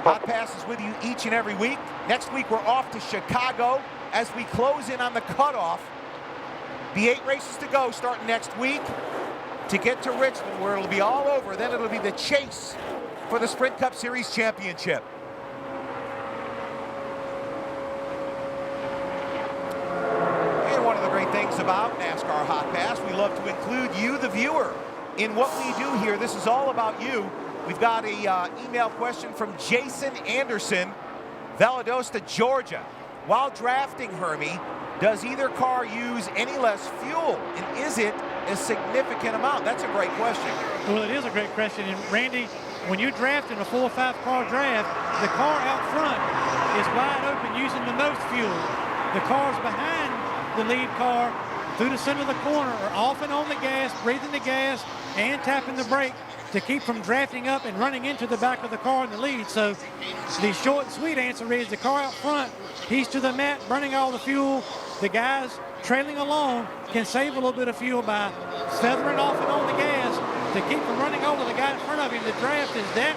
A: Hot Pass is with you each and every week. Next week we're off to Chicago as we close in on the cutoff. The 8 races to go starting next week to get to Richmond, where it'll be all over. Then it'll be the chase for the Sprint Cup Series championship. And one of the great things about NASCAR Hot Pass, we love to include you, the viewer, in what we do here. This is all about you. We've got a email question from Jason Anderson, Valdosta, Georgia. While drafting Hermie, does either car use any less fuel, and is it a significant amount? That's a great question.
B: Well, it is a great question. And Randy, when you draft in a 4 or 5 car draft, the car out front is wide open using the most fuel. The cars behind the lead car through the center of the corner are often on the gas, breathing the gas, and tapping the brake to keep from drafting up and running into the back of the car in the lead. So the short and sweet answer is the car out front, he's to the mat, burning all the fuel. The guys trailing along can save a little bit of fuel by feathering off and on the gas to keep from running over the guy in front of him. The draft is that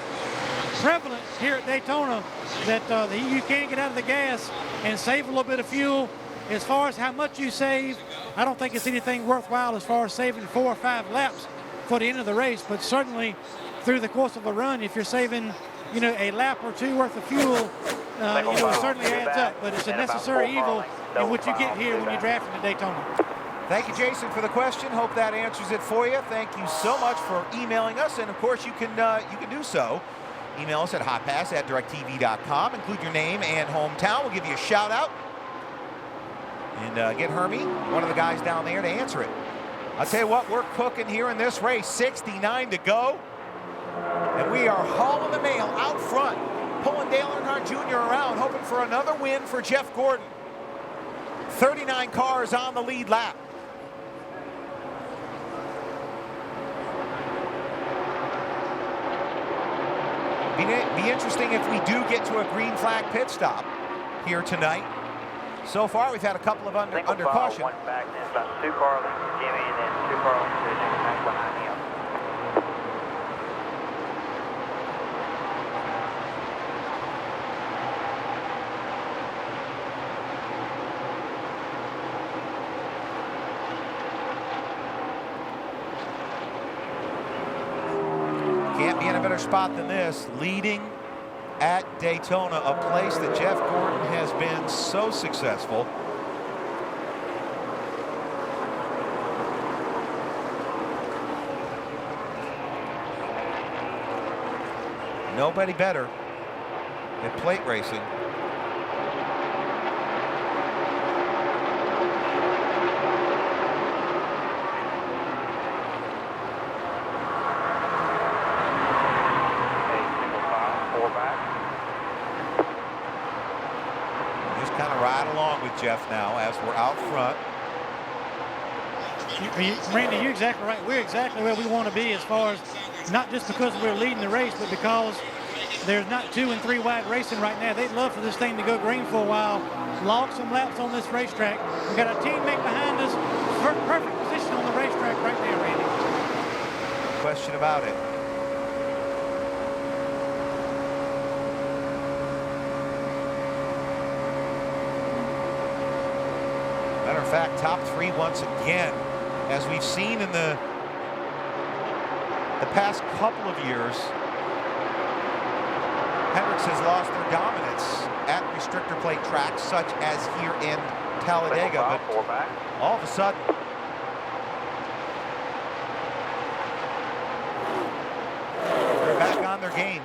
B: prevalent here at Daytona that you can get out of the gas and save a little bit of fuel. As far as how much you save, I don't think it's anything worthwhile as far as saving 4 or 5 laps for the end of the race, but certainly through the course of a run, if you're saving, a lap or 2 worth of fuel, it certainly adds up. But it's a necessary evil in what you get here when you draft into Daytona.
A: Thank you, Jason, for the question. Hope that answers it for you. Thank you so much for emailing us, and of course you can do so. Email us at hotpass@directtv.com. Include your name and hometown. We'll give you a shout out and get Hermie, one of the guys down there, to answer it. I'll tell you what, we're cooking here in this race. 69 to go. And we are hauling the mail out front, pulling Dale Earnhardt Jr. around, hoping for another win for Jeff Gordon. 39 cars on the lead lap. Be interesting if we do get to a green flag pit stop here tonight. So far, we've had a couple of under caution.
E: 1 back, and it's about 2 car lengths to Jimmy, and then 2 car lengths to the next back behind him.
A: Can't be in a better spot than this, leading at Daytona, a place that Jeff Gordon has been so successful. Nobody better at plate racing. Just kind of ride along with Jeff now as we're out front.
B: Randy, you're exactly right. We're exactly where we want to be as far as not just because we're leading the race, but because there's not 2 and 3 wide racing right now. They'd love for this thing to go green for a while, log some laps on this racetrack. We've got a teammate behind us, perfect position on the racetrack right there, Randy.
A: Question about it. Matter of fact, top 3 once again, as we've seen in the past couple of years. Hendricks has lost their dominance at restrictor plate tracks such as here in Talladega, but all of a sudden they're back on their game.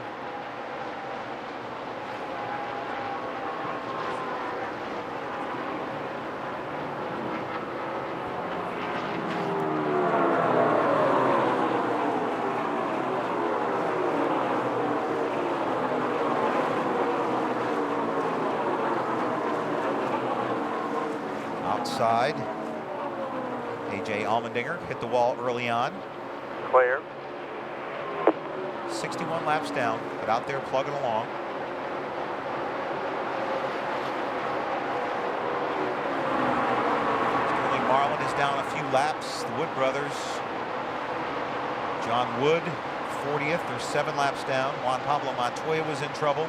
A: Outside, A.J. Allmendinger hit the wall early on.
D: Clear.
A: 61 laps down, but out there plugging along. Sterling Marlin is down a few laps. The Wood brothers. John Wood, 40th. They're 7 laps down. Juan Pablo Montoya was in trouble.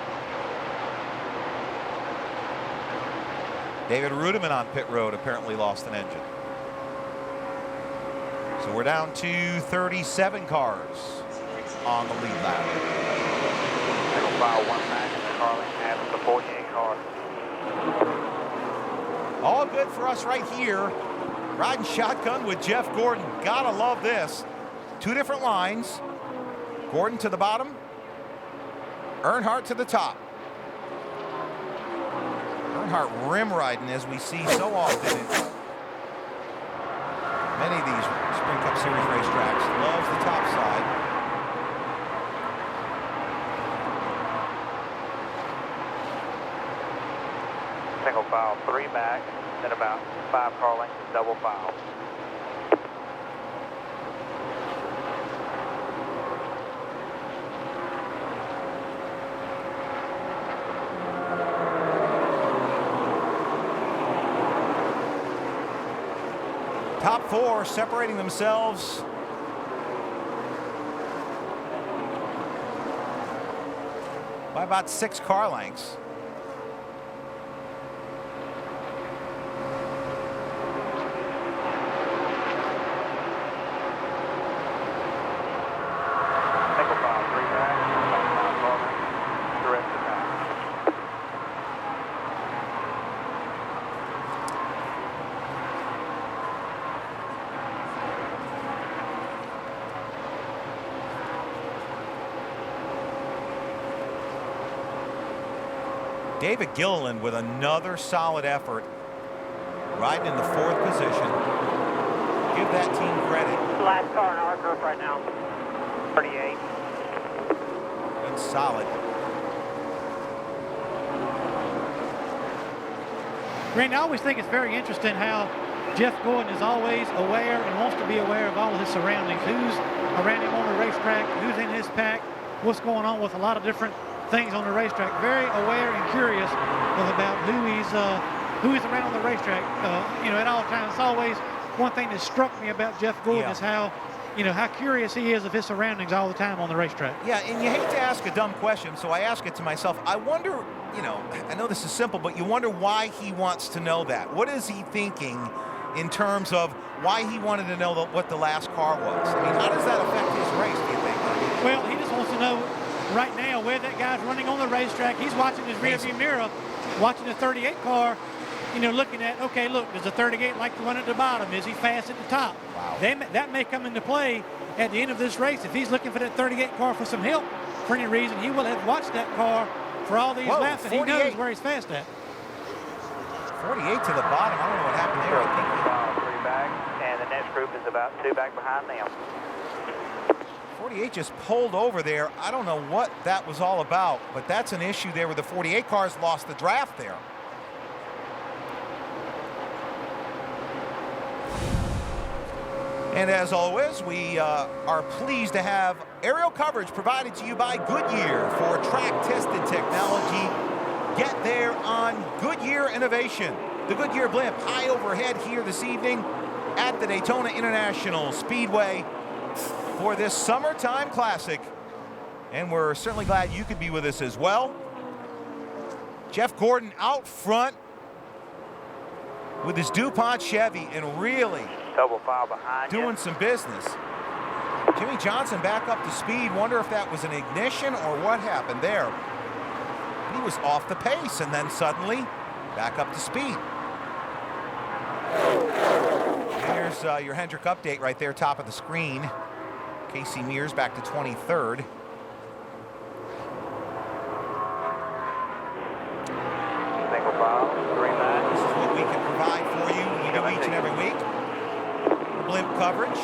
A: David Rudiman on pit road apparently lost an engine. So we're down to 37 cars on the lead lap.
D: Single file 1 back and Carly has the 48 car.
A: All good for us right here. Riding shotgun with Jeff Gordon. Gotta love this. 2 different lines. Gordon to the bottom. Earnhardt to the top. Earnhardt rim riding as we see so often in many of these Spring Cup Series racetracks. Loves the top side.
D: Single file 3 back, then about 5 car lengths double file.
A: Top 4 separating themselves. By about 6 car lengths.
D: Single file 3 back, about 5 car lengths, the rest of the time.
A: David Gilliland with another solid effort, riding in the 4th position. Give that team credit.
E: Last car in our group right now. 38.
A: And solid.
B: Randy, I always think it's very interesting how Jeff Gordon is always aware and wants to be aware of all of his surroundings. Who's around him on the racetrack, who's in his pack, what's going on with a lot of different things on the racetrack. Very aware and curious about who is around on the racetrack. At all times. It's always one thing that struck me about Jeff Gordon is how curious he is of his surroundings all the time on the racetrack.
A: Yeah, and you hate to ask a dumb question, so I ask it to myself. I wonder, I know this is simple, but you wonder why he wants to know that. What is he thinking in terms of why he wanted to know what the last car was? I mean, how does that affect his race, do you think?
B: Well, he just wants to know right now where that guy's running on the racetrack. He's watching his rearview mirror, watching the 38 car, looking at, okay, look, does the 38 like to run at the bottom? Is he fast at the top?
A: Wow.
B: That may come into play at the end of this race. If he's looking for that 38 car for some help for any reason, he will have watched that car for all these laps, and he knows where he's fast at.
A: 48 to the bottom. I don't know what happened there. I think
D: 3 back, and the next group is about 2 back behind them.
A: 48 just pulled over there. I don't know what that was all about, but that's an issue there where the 48 cars lost the draft there. And as always, we are pleased to have aerial coverage provided to you by Goodyear for track-tested technology. Get there on Goodyear Innovation. The Goodyear blimp high overhead here this evening at the Daytona International Speedway for this summertime classic. And we're certainly glad you could be with us as well. Jeff Gordon out front with his DuPont Chevy and really
D: double file behind
A: doing some business. Jimmy Johnson back up to speed. Wonder if that was an ignition or what happened there. He was off the pace and then suddenly back up to speed. Here's your Hendrick update right there, top of the screen. Casey Mears back to 23rd.
D: Single file, 3-9.
A: This is what we can provide for you. We do each and every week. Blimp coverage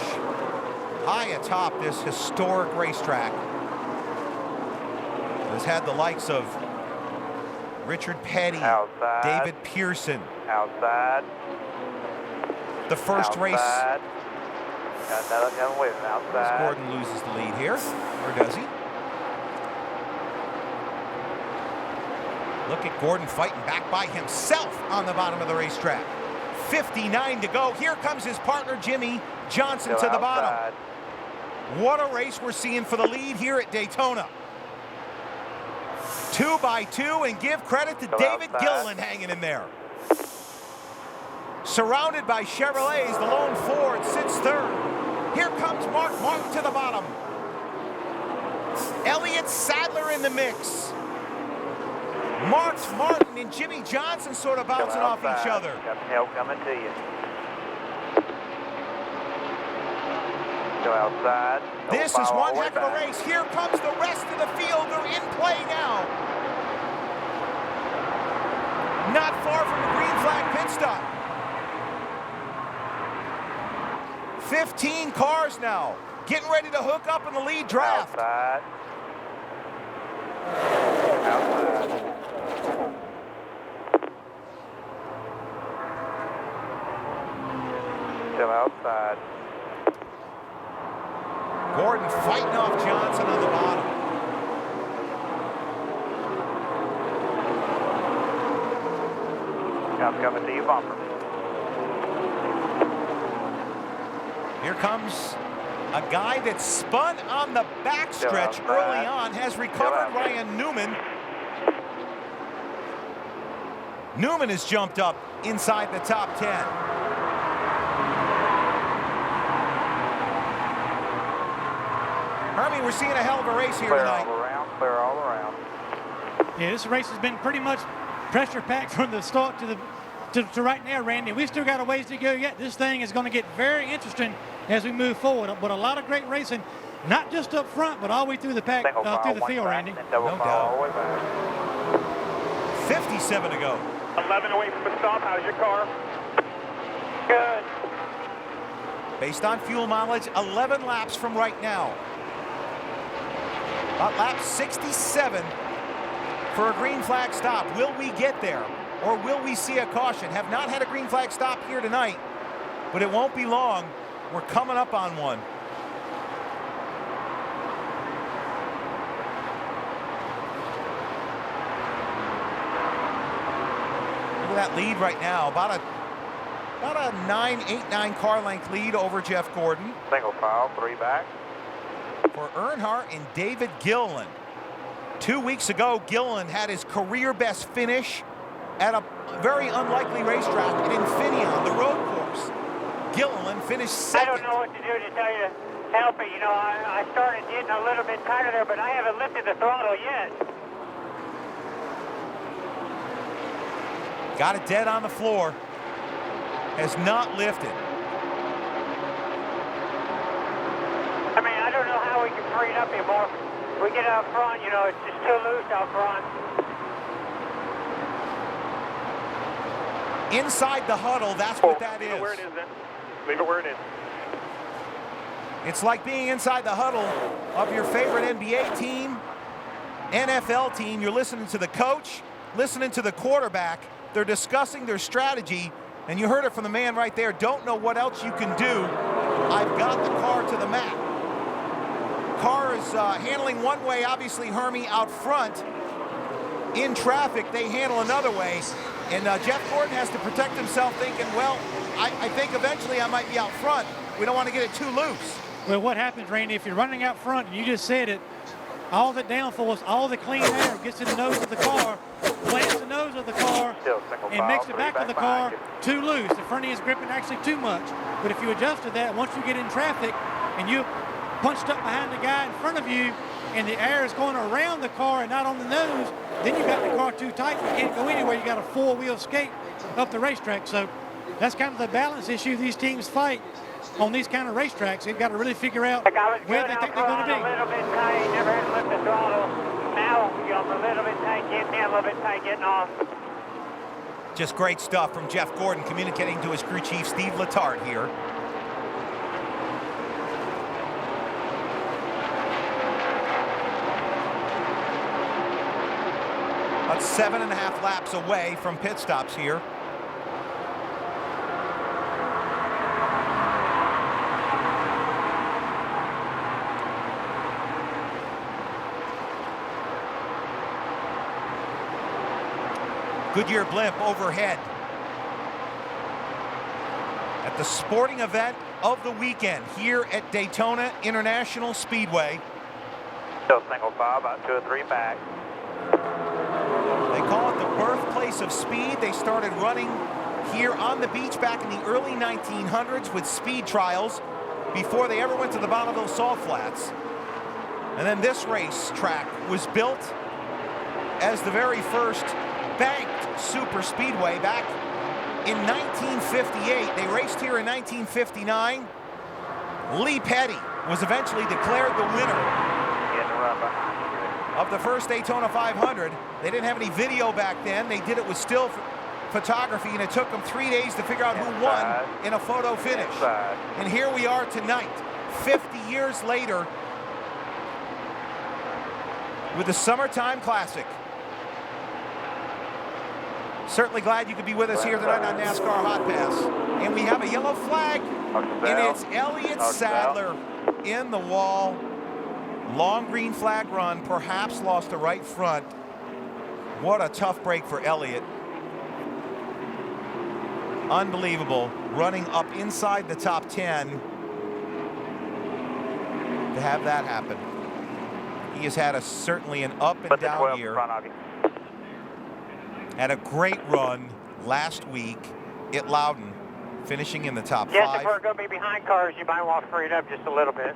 A: high atop this historic racetrack. Has had the likes of Richard Petty,
D: outside.
A: David Pearson.
D: Outside.
A: The first
D: outside.
A: race.
D: Got another young win outside.
A: Gordon loses the lead here, or does he? Look at Gordon fighting back by himself on the bottom of the racetrack. 59 to go. Here comes his partner, Jimmy Johnson,
D: still
A: to the
D: outside.
A: bottom. What a race we're seeing for the lead here at Daytona. 2 by 2, and give credit to
D: still
A: David
D: outside.
A: Gilliland hanging in there. Surrounded by Chevrolets, the lone Ford sits third. Here comes Mark Martin to the bottom. Elliott Sadler in the mix. Mark Martin and Jimmy Johnson sort of bouncing off each other.
D: Got help coming to you. Still outside.
A: This is one heck of a race. Here comes the rest of the field. They're in play now. Not far from the green flag pit stop. 15 cars now, getting ready to hook up in the lead draft.
D: Outside. Outside. Still outside.
A: Gordon fighting off Johnson on the bottom.
D: I'm coming to you, bumper.
A: Here comes a guy that spun on the backstretch early on, has recovered Ryan Newman. Newman has jumped up inside the top 10. Hermie, we're seeing a hell of a race here tonight.
D: Clear all around.
B: Yeah, this race has been pretty much pressure packed from the start to right now, Randy. We still got a ways to go yet. This thing is going to get very interesting as we move forward. But a lot of great racing, not just up front, but all the way through the pack, through the field, Randy.
A: No doubt. 57 to go.
D: 11 away from the stop. How's your car? Good.
A: Based on fuel mileage, 11 laps from right now. About lap 67 for a green flag stop. Will we get there, or will we see a caution? Have not had a green flag stop here tonight, but it won't be long. We're coming up on one. Look at that lead right now. About a 8-9 car length lead over Jeff Gordon.
D: Single file, 3 back.
A: For Earnhardt and David Gilliland. 2 weeks ago, Gilliland had his career best finish at a very unlikely racetrack at Infineon, the road course. Gilliland finished second.
E: I don't know what to do to tell you to help it. You know, I started getting a little bit tighter there, but I haven't lifted the throttle yet.
A: Got it dead on the floor. Has not lifted.
E: I mean, I don't know how we can free it up anymore. We get out front, you know, it's just too loose out front.
A: Inside the huddle, that's what that is.
D: Leave it where it is, then. Leave it where it is.
A: It's like being inside the huddle of your favorite NBA team, NFL team. You're listening to the coach, listening to the quarterback. They're discussing their strategy, and you heard it from the man right there. Don't know what else you can do I've got the car to the mat. Car is handling one way, obviously Hermie out front. In traffic, they handle another way. And Jeff Gordon has to protect himself thinking, well, I think eventually I might be out front. We don't want to get it too loose.
B: Well, what happens, Randy, if you're running out front, and you just said it, all the downforce, all the clean air gets in the nose of the car, plants the nose of the car, and makes the back of the car too loose. The front end is gripping actually too much. But if you adjust to that, once you get in traffic and you punched up behind the guy in front of you, and the air is going around the car and not on the nose, then you got the car too tight. You can't go anywhere. You got a four-wheel skate up the racetrack. So that's kind of the balance issue these teams fight on these kind of racetracks. They've got to really figure out where they think they're going to be.
E: A little bit tight, never had to lift the throttle. Now I'm a little bit tight, getting in, a little bit tight, getting off.
A: Just great stuff from Jeff Gordon communicating to his crew chief, Steve Letarte here. About 7.5 laps away from pit stops here. Goodyear blimp overhead at the sporting event of the weekend here at Daytona International Speedway.
D: Still single file, about 2 or 3 back.
A: They call it the birthplace of speed. They started running here on the beach back in the early 1900s with speed trials before they ever went to the Bonneville Salt Flats. And then this race track was built as the very first banked super speedway back in 1958. They raced here in 1959. Lee Petty was eventually declared the winner of the first Daytona 500. They didn't have any video back then. They did it with still photography, and it took them 3 days to figure out who won in a photo finish. And here we are tonight, 50 years later, with the Summertime Classic. Certainly glad you could be with us here tonight on NASCAR Hotpass. And we have a yellow flag, and it's Elliott Sadler in the wall. Long green flag run, perhaps lost the right front. What a tough break for Elliott. Unbelievable, running up inside the top 10 to have that happen. He has had certainly an up and down year. Had a great run last week at Loudon, finishing in the top 5.
E: Yes, if we're going to be behind cars, you might want to free it up just a little bit.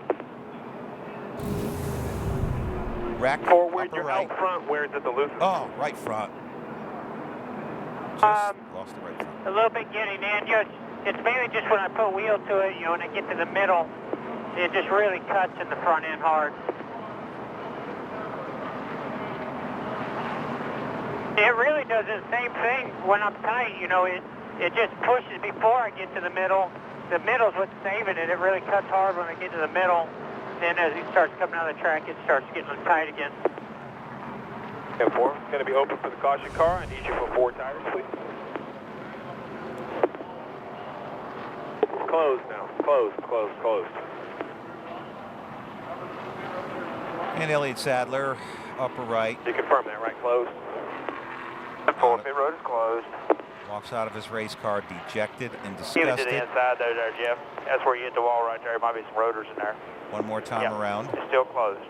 A: Rack
D: forward, you're
A: right.
D: out front. Where's it the loosest?
A: Oh, right front. Just lost the right front.
E: A little bit getting in. You know, it's mainly just when I put wheel to it, you know, when I get to the middle, it just really cuts in the front end hard. It really does the same thing when I'm tight, you know, it just pushes before I get to the middle. The middle's what's saving it. It really cuts hard when I get to the middle. Then as he starts coming out of the track, it starts getting tight again.
D: 10-4, going to be open for the caution car. I need you for 4 tires, please. Closed now. Closed.
A: And Elliott Sadler, upper right.
D: You confirm that, right? Closed. Forward pit road is closed.
A: Walks out of his race car dejected and
D: Give
A: disgusted.
D: it to the inside there, Jeff. That's where you hit the wall right there. There might be some rotors in there.
A: One more time around.
D: It's still closed.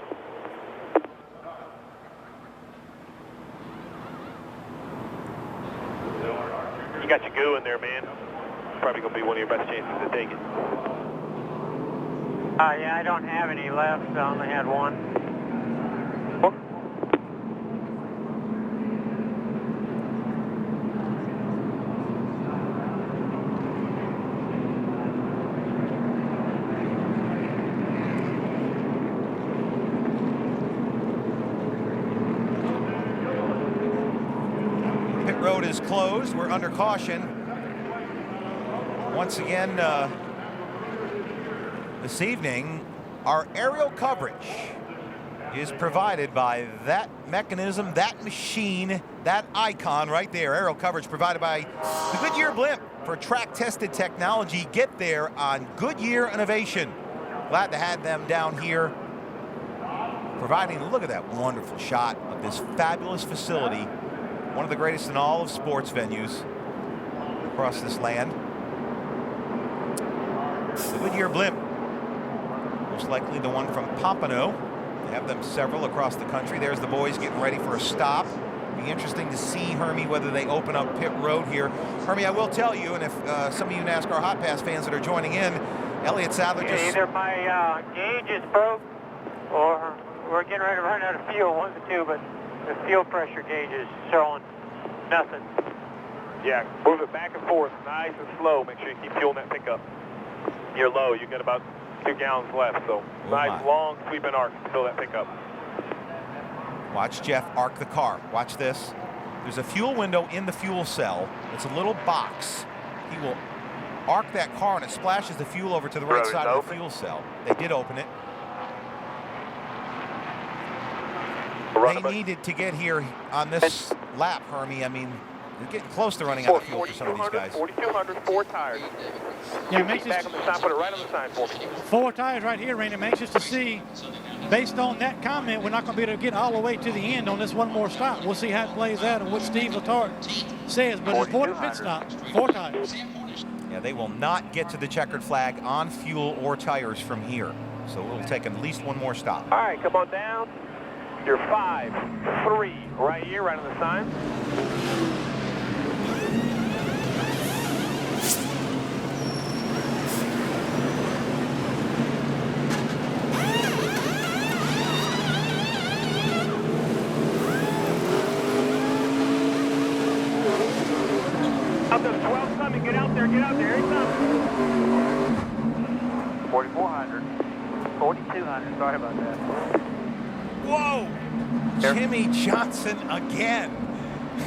D: You got your goo in there, man. Probably going to be one of your best chances to take it.
E: Yeah, I don't have any left. I only had one.
A: Road is closed. We're under caution. Once again, this evening, our aerial coverage is provided by that mechanism, that machine, that icon right there. Aerial coverage provided by the Goodyear blimp for track-tested technology. Get there on Goodyear Innovation. Glad to have them down here providing, look at that wonderful shot of this fabulous facility. One of the greatest in all of sports venues across this land. The Goodyear blimp, most likely the one from Pompano. They have them several across the country. There's the boys getting ready for a stop. Be interesting to see, Hermie, whether they open up pit road here. Hermie, I will tell you, and if some of you NASCAR Hotpass fans that are joining in, Elliott Sadler just...
E: Either my gauge is broke or we're getting ready to run out of fuel, one of the two, but the fuel pressure gauge is showing nothing.
D: Yeah, move it back and forth, nice and slow. Make sure you keep fueling that pickup. You're low, you got about 2 gallons left, so nice long sweeping arc to fill that pickup.
A: Watch Jeff arc the car. Watch this. There's a fuel window in the fuel cell. It's a little box. He will arc that car and it splashes the fuel over to the right side of the fuel cell. They did open it. They needed to get here on this lap, Hermie. I mean, they're getting close to running out of fuel for some of these guys.
D: 4,200, 4 tires.
B: Yeah, makes
D: back on the sign, put it right on the sign for me.
B: 4 tires right here, Randy. I'm anxious to see, based on that comment, we're not going to be able to get all the way to the end on this one more stop. We'll see how it plays out and what Steve Letarte says, but important pit stop, 4 tires.
A: Yeah, they will not get to the checkered flag on fuel or tires from here. So it will take at least one more stop.
D: All right, come on down. You're 5-3 right here, right on the sign. Out there, 12 coming. Get out there, get out there. Here he comes.
E: 4,400, 4,200. Sorry about that.
A: Whoa! Jimmy Johnson again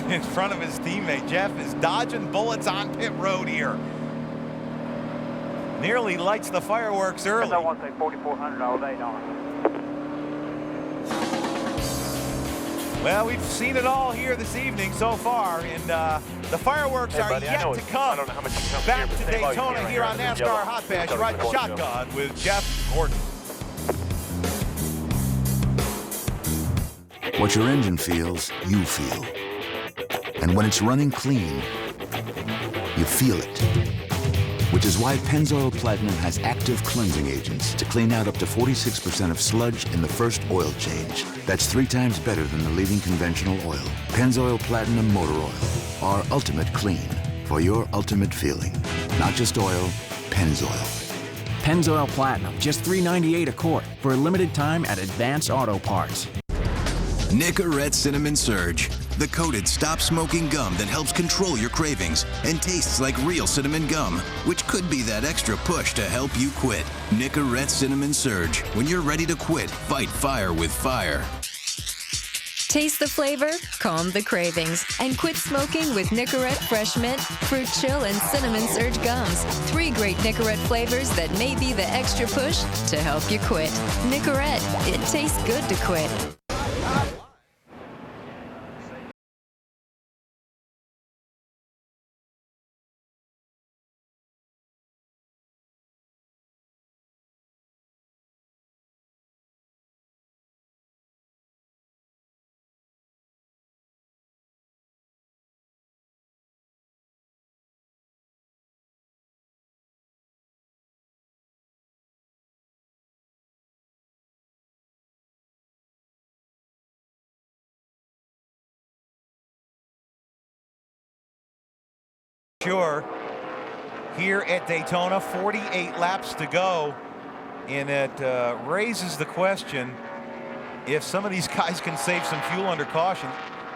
A: in front of his teammate. Jeff is dodging bullets on pit road here. Nearly lights the fireworks early.
E: I want to say 4,400 all day, don't I?
A: Well, we've seen it all here this evening so far, and the fireworks are yet to come. Back to Daytona here on NASCAR Hotpass. You ride shotgun with Jeff Gordon.
H: What your engine feels, you feel. And when it's running clean, you feel it. Which is why Pennzoil Platinum has active cleansing agents to clean out up to 46% of sludge in the first oil change. That's 3 times better than the leading conventional oil. Pennzoil Platinum Motor Oil. Our ultimate clean for your ultimate feeling. Not just oil, Pennzoil.
I: Pennzoil Platinum, just $3.98 a quart for a limited time at Advance Auto Parts.
K: Nicorette Cinnamon Surge, the coated stop-smoking gum that helps control your cravings and tastes like real cinnamon gum, which could be that extra push to help you quit. Nicorette Cinnamon Surge. When you're ready to quit, fight fire with fire.
M: Taste the flavor, calm the cravings, and quit smoking with Nicorette Fresh Mint, Fruit Chill, and Cinnamon Surge gums. 3 great Nicorette flavors that may be the extra push to help you quit. Nicorette, it tastes good to quit.
A: Sure. Here at Daytona, 48 laps to go, and it raises the question if some of these guys can save some fuel under caution.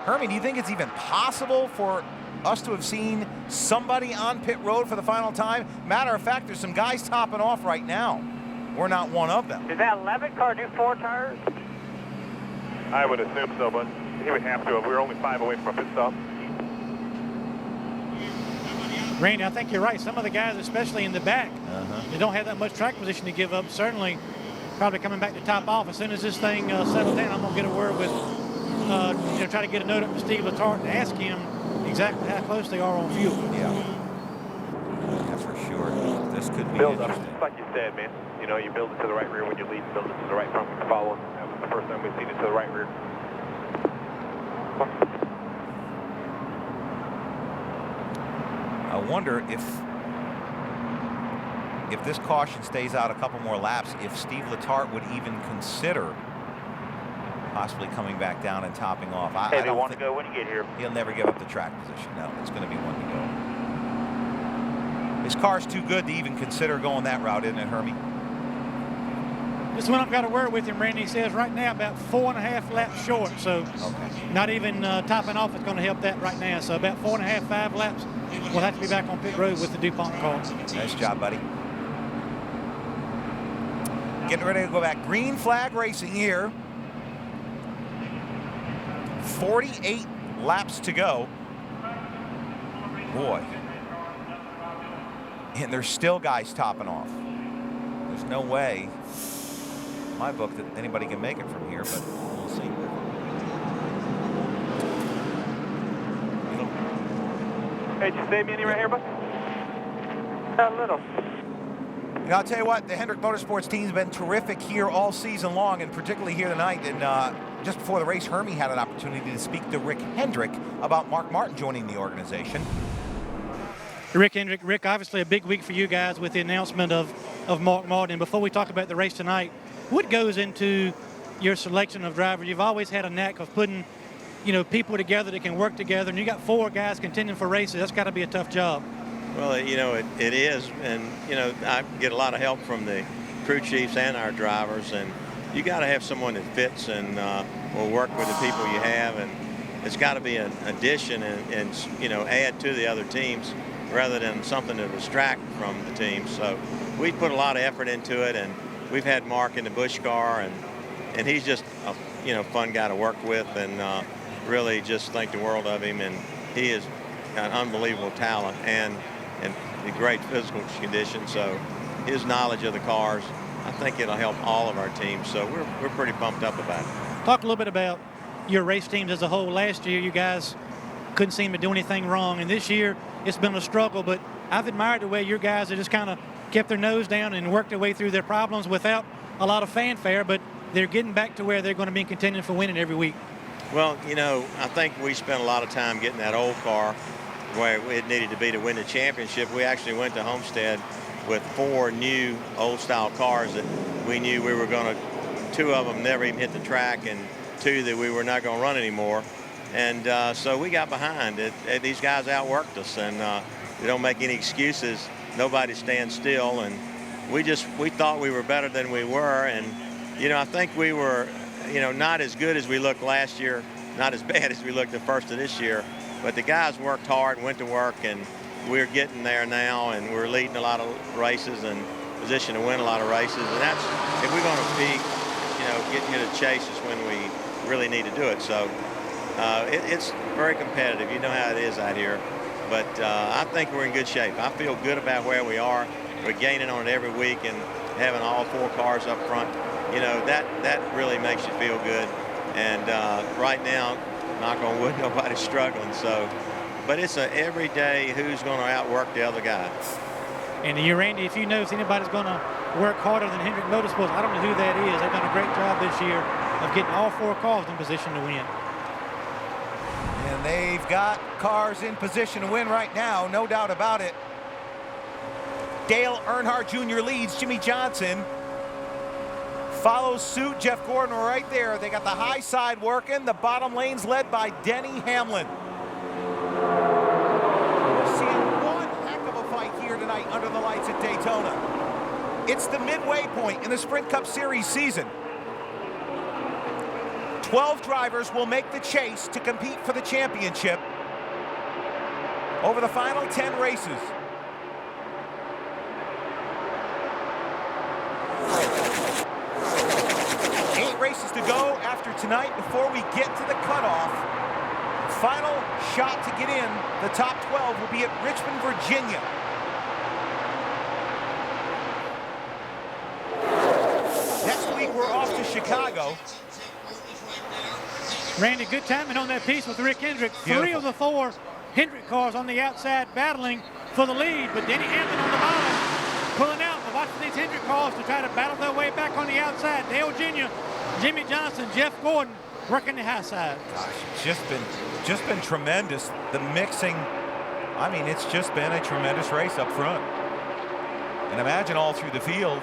A: Hermie, do you think it's even possible for us to have seen somebody on pit road for the final time? Matter of fact, there's some guys topping off right now. We're not one of them.
E: Did that 11 car do 4 tires?
D: I would assume so, but he would have to. We were only 5 away from a pit stop.
B: Randy, I think you're right. Some of the guys, especially in the back, they don't have that much track position to give up. Certainly, probably coming back to top off. As soon as this thing settles down, I'm going to get a word with, try to get a note up to Steve Letarte and ask him exactly how close they are on fuel.
A: Yeah. sure. This could be
D: build up,
A: interesting.
D: just like you said, man. You know, you build it to the right rear when you lead, build it to the right front when you're following. That was the first time we've seen it to the right rear.
A: I wonder if this caution stays out a couple more laps, if Steve Letarte would even consider possibly coming back down and topping off.
D: Hey, they want to go when you get here.
A: He'll never give up the track position. No, it's going to be one to go. His car's too good to even consider going that route, isn't it, Hermie?
B: Just when I've got a word with him, Randy, he says right now about 4.5 laps short. So not even topping off is going to help that right now. So about 4.5, 5 laps. We'll have to be back on pit road with the DuPont car.
A: Nice job, buddy. Getting ready to go back. Green flag racing here. 48 laps to go. Boy. And there's still guys topping off. There's no way, in my book, that anybody can make it from here, but we'll see.
D: Hey, did you save me any right here, bud? A little.
A: You know, I'll tell you what, the Hendrick Motorsports team's been terrific here all season long, and particularly here tonight. And just before the race, Hermie had an opportunity to speak to Rick Hendrick about Mark Martin joining the organization.
B: Rick Hendrick, Rick, obviously a big week for you guys with the announcement of Mark Martin. And before we talk about the race tonight, what goes into your selection of drivers? You've always had a knack of putting, you know, people together that can work together, and you got 4 guys contending for races. That's got to be a tough job.
N: Well, you know, it is, and, you know, I get a lot of help from the crew chiefs and our drivers, and you got to have someone that fits and will work with the people you have, and it's got to be an addition and, you know, add to the other teams rather than something to distract from the team. So we put a lot of effort into it, and we've had Mark in the Busch car, and he's just a, you know, fun guy to work with, and really just think the world of him, and he is an unbelievable talent and a great physical condition. So his knowledge of the cars, I think it'll help all of our teams. So we're pretty pumped up about it.
B: Talk a little bit about your race teams as a whole. Last year, you guys couldn't seem to do anything wrong, and this year it's been a struggle. But I've admired the way your guys have just kind of kept their nose down and worked their way through their problems without a lot of fanfare. But they're getting back to where they're going to be contending for winning every week.
N: Well, you know, I think we spent a lot of time getting that old car where it needed to be to win the championship. We actually went to Homestead with 4 new old-style cars that we knew we were going to, 2 of them never even hit the track, and 2 that we were not going to run anymore. And so we got behind it. These guys outworked us, and they don't make any excuses. Nobody stands still, and we thought we were better than we were. And, you know, I think we were, you know, not as good as we looked last year, not as bad as we looked the first of this year. But the guys worked hard and went to work, and we're getting there now, and we're leading a lot of races and position to win a lot of races. And that's, if we're going to be, you know, getting into chases when we really need to do it. So it's very competitive. You know how it is out here. But I think we're in good shape. I feel good about where we are. We're gaining on it every week, and having all 4 cars up front, you know, that really makes you feel good. And right now, knock on wood, nobody's struggling. So, but it's a everyday who's going to outwork the other guy.
B: And you, Randy, if you know if anybody's going to work harder than Hendrick Motorsports, I don't know who that is. They've done a great job this year of getting all 4 cars in position to win.
A: And they've got cars in position to win right now, no doubt about it. Dale Earnhardt Jr. leads. Jimmy Johnson follows suit. Jeff Gordon right there. They got the high side working. The bottom lane's led by Denny Hamlin. We're seeing one heck of a fight here tonight under the lights at Daytona. It's the midway point in the Sprint Cup Series season. 12 drivers will make the chase to compete for the championship over the final 10 races. Races to go after tonight before we get to the cutoff. Final shot to get in. The top 12 will be at Richmond, Virginia. Next week we're off to Chicago.
B: Randy, good timing on that piece with Rick Hendrick. Beautiful. 3 of the 4 Hendrick cars on the outside battling for the lead, but Denny Hamlin on the bottom, pulling out. But watching these Hendrick cars to try to battle their way back on the outside. Dale Jr., Jimmy Johnson, Jeff Gordon working the high side.
A: Gosh, just been tremendous. The mixing, I mean, it's just been a tremendous race up front. And imagine all through the field.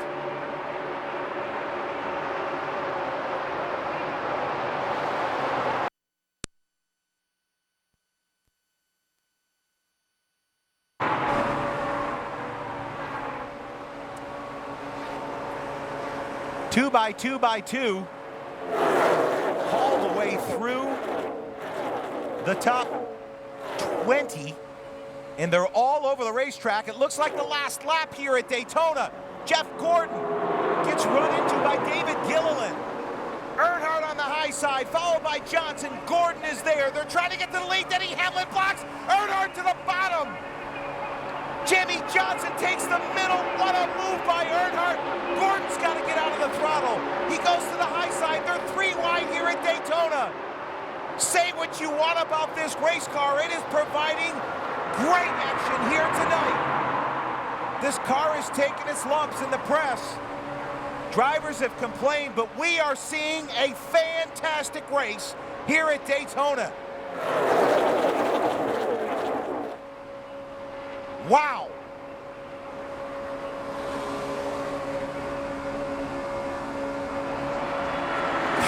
A: Two by two, all the way through the top 20, and they're all over the racetrack. It looks like the last lap here at Daytona. Jeff Gordon gets run into by David Gilliland. Earnhardt on the high side, followed by Johnson. Gordon is there. They're trying to get to the lead. Denny Hamlin blocks. Earnhardt to the bottom. Jimmy Johnson takes the middle. What a move by Earnhardt. Gordon's got to get out of the throttle. He goes to the high side. They're 3 wide here at Daytona. Say what you want about this race car. It is providing great action here tonight. This car is taking its lumps in the press. Drivers have complained, but we are seeing a fantastic race here at Daytona. Wow.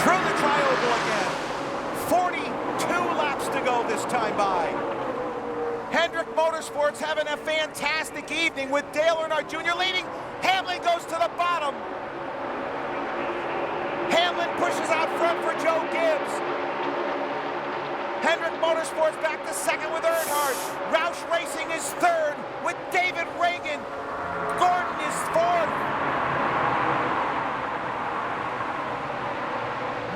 A: Through the tri-oval again. 42 laps to go this time by. Hendrick Motorsports having a fantastic evening with Dale Earnhardt Jr. leading. Hamlin goes to the bottom. Hamlin pushes out front for Joe Gibbs. Hendrick Motorsports back to second with Earnhardt. Roush Racing is third with David Reagan. Gordon is fourth.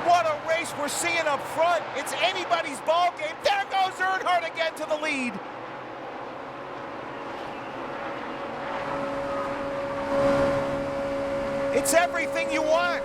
A: What a race we're seeing up front. It's anybody's ball game. There goes Earnhardt again to the lead. It's everything you want.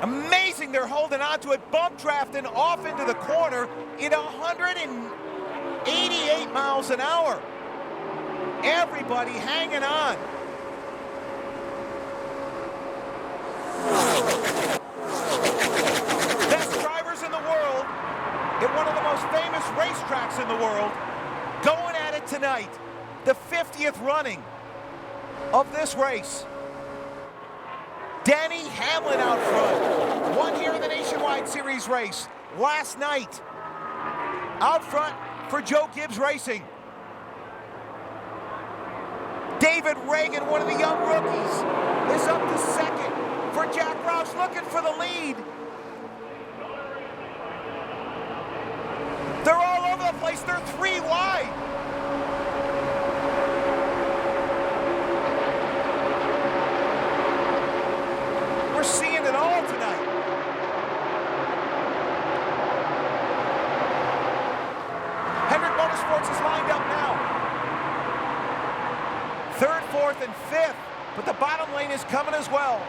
A: Amazing they're holding on to it, bump drafting off into the corner at 188 miles an hour. Everybody hanging on. Best drivers in the world at one of the most famous racetracks in the world going at it tonight. The 50th running of this race. Denny Hamlin out front. Won here in the Nationwide Series race last night. Out front for Joe Gibbs Racing. David Reagan, one of the young rookies, is up to second for Jack Roush, looking for the lead. They're all over the place. They're 3 wide. We're seeing it all tonight. Hendrick Motorsports is lined up now. 3rd, 4th, and 5th, but the bottom lane is coming as well.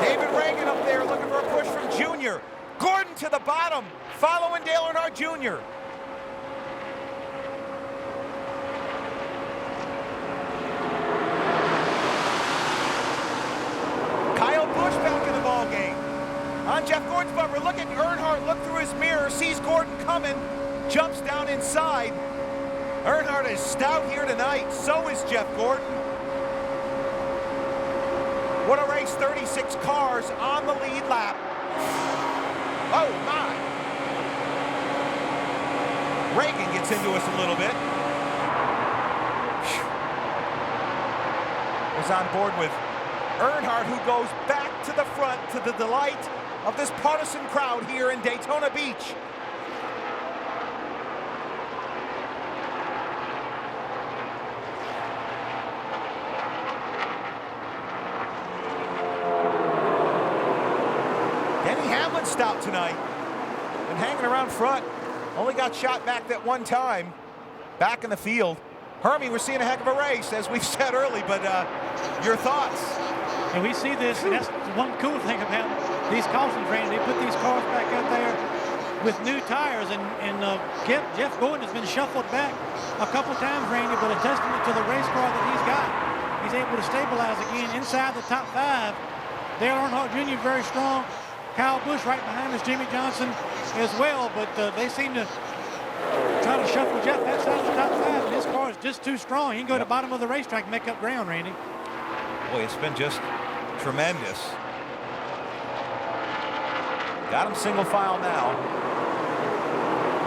A: David Reagan up there looking for a push from Junior. Gordon to the bottom, following Dale Earnhardt Jr. On Jeff Gordon's bumper, look at Earnhardt, look through his mirror, sees Gordon coming, jumps down inside. Earnhardt is stout here tonight, so is Jeff Gordon. What a race, 36 cars on the lead lap. Oh my. Reagan gets into us a little bit. Is on board with Earnhardt, who goes back to the front to the delight of this partisan crowd here in Daytona Beach. Denny Hamlin stout tonight. Been hanging around front. Only got shot back that one time. Back in the field. Hermie, we're seeing a heck of a race, as we've said early, but your thoughts?
B: And we see this, and that's one cool thing about these cautions, Randy. They put these cars back out there with new tires, and Jeff Gordon has been shuffled back a couple times, Randy, but a testament to the race car that he's got. He's able to stabilize again inside the top 5. Dale Earnhardt Jr. very strong. Kyle Busch right behind us, Jimmy Johnson as well, but they seem to try to shuffle Jeff outside of the top 5, and his car is just too strong. He can go to the bottom of the racetrack and make up ground, Randy.
A: Boy, it's been just tremendous. Got him single file now.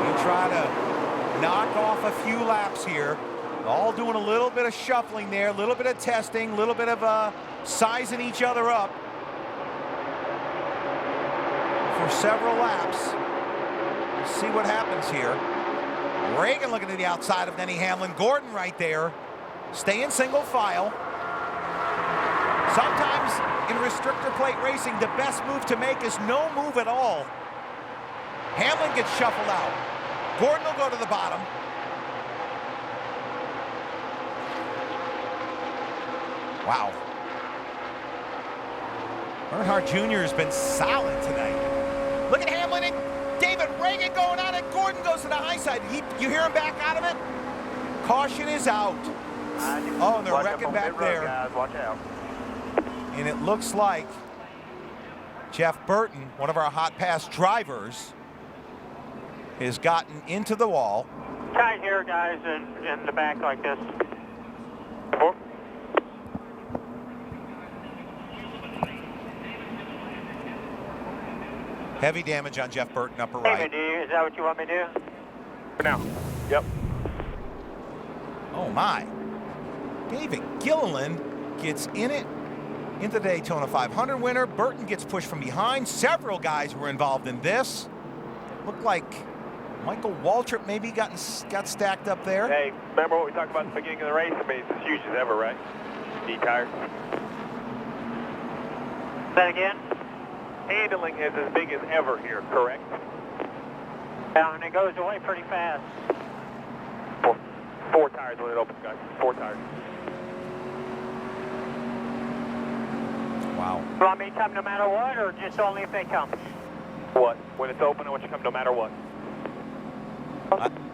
A: We try to knock off a few laps here. All doing a little bit of shuffling there, a little bit of testing, a little bit of sizing each other up for several laps. We'll see what happens here. Reagan looking to the outside of Denny Hamlin. Gordon right there. Stay in single file. Sometimes in restrictor plate racing, the best move to make is no move at all. Hamlin gets shuffled out. Gordon will go to the bottom. Wow. Earnhardt Jr. has been solid tonight. Look at Hamlin and David Reagan going on it. Gordon goes to the high side. You hear him back out of it? Caution is out. Oh, and they're wrecking back there.
D: Guys, watch out.
A: And it looks like Jeff Burton, one of our Hotpass drivers, has gotten into the wall.
E: Tight here, guys, in the back like this.
A: Heavy damage on Jeff Burton, upper right.
E: Hey, is that what you want me to do?
D: For now. Yep.
A: Oh, my. David Gilliland gets in it into the Daytona 500 winner. Burton gets pushed from behind. Several guys were involved in this. Looked like Michael Waltrip maybe got stacked up there.
D: Hey, remember what we talked about at the beginning of the race? I mean, it's as huge as ever, right? Need tires.
E: That again?
D: Handling is as big as ever here, correct?
E: Yeah, and it goes away pretty fast.
D: Four tires when it opens, guys. 4 tires.
A: Wow.
E: Want me to come no matter what, or just only if they come?
D: What? When it's open, I want you to come no matter what.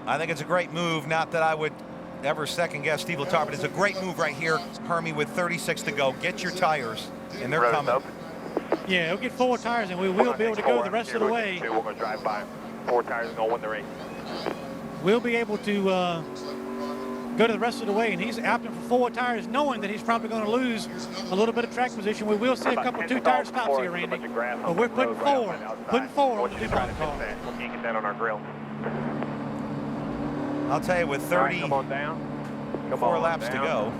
A: I think it's a great move. Not that I would ever second-guess Steve Letarte, but it's a great move right here, Hermie, with 36 to go. Get your tires, and they're coming.
B: Yeah, he'll get 4 tires, and we will be able to go the rest of the way.
D: We're going to drive by 4 tires and go win the race.
B: We'll be able to go to the rest of the way, and he's opting for 4 tires, knowing that he's probably going to lose a little bit of track position. We will see a couple 2-tire stops here, Randy. But we're putting 4 on the DuPont car.
D: We can't get that on our grill.
A: I'll tell you, with 30,
D: come on down.
A: 4 laps to go.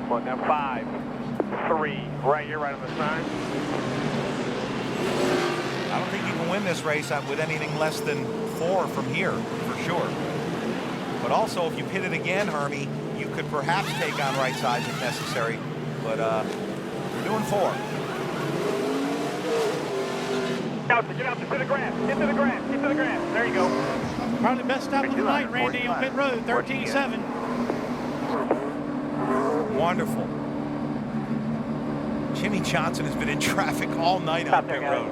D: Come on now, 5, 3, right here, right on the sign.
A: I don't think you can win this race with anything less than 4 from here, for sure. But also, if you pit it again, Hermie, you could perhaps take on right sides if necessary. But we're doing 4.
D: Get out to the grass. Get to the grass. Get to the grass. There you go.
B: Probably best stop of the night, Randy, on pit road, 13.7.
A: Wonderful. Jimmy Johnson has been in traffic all night on pit road.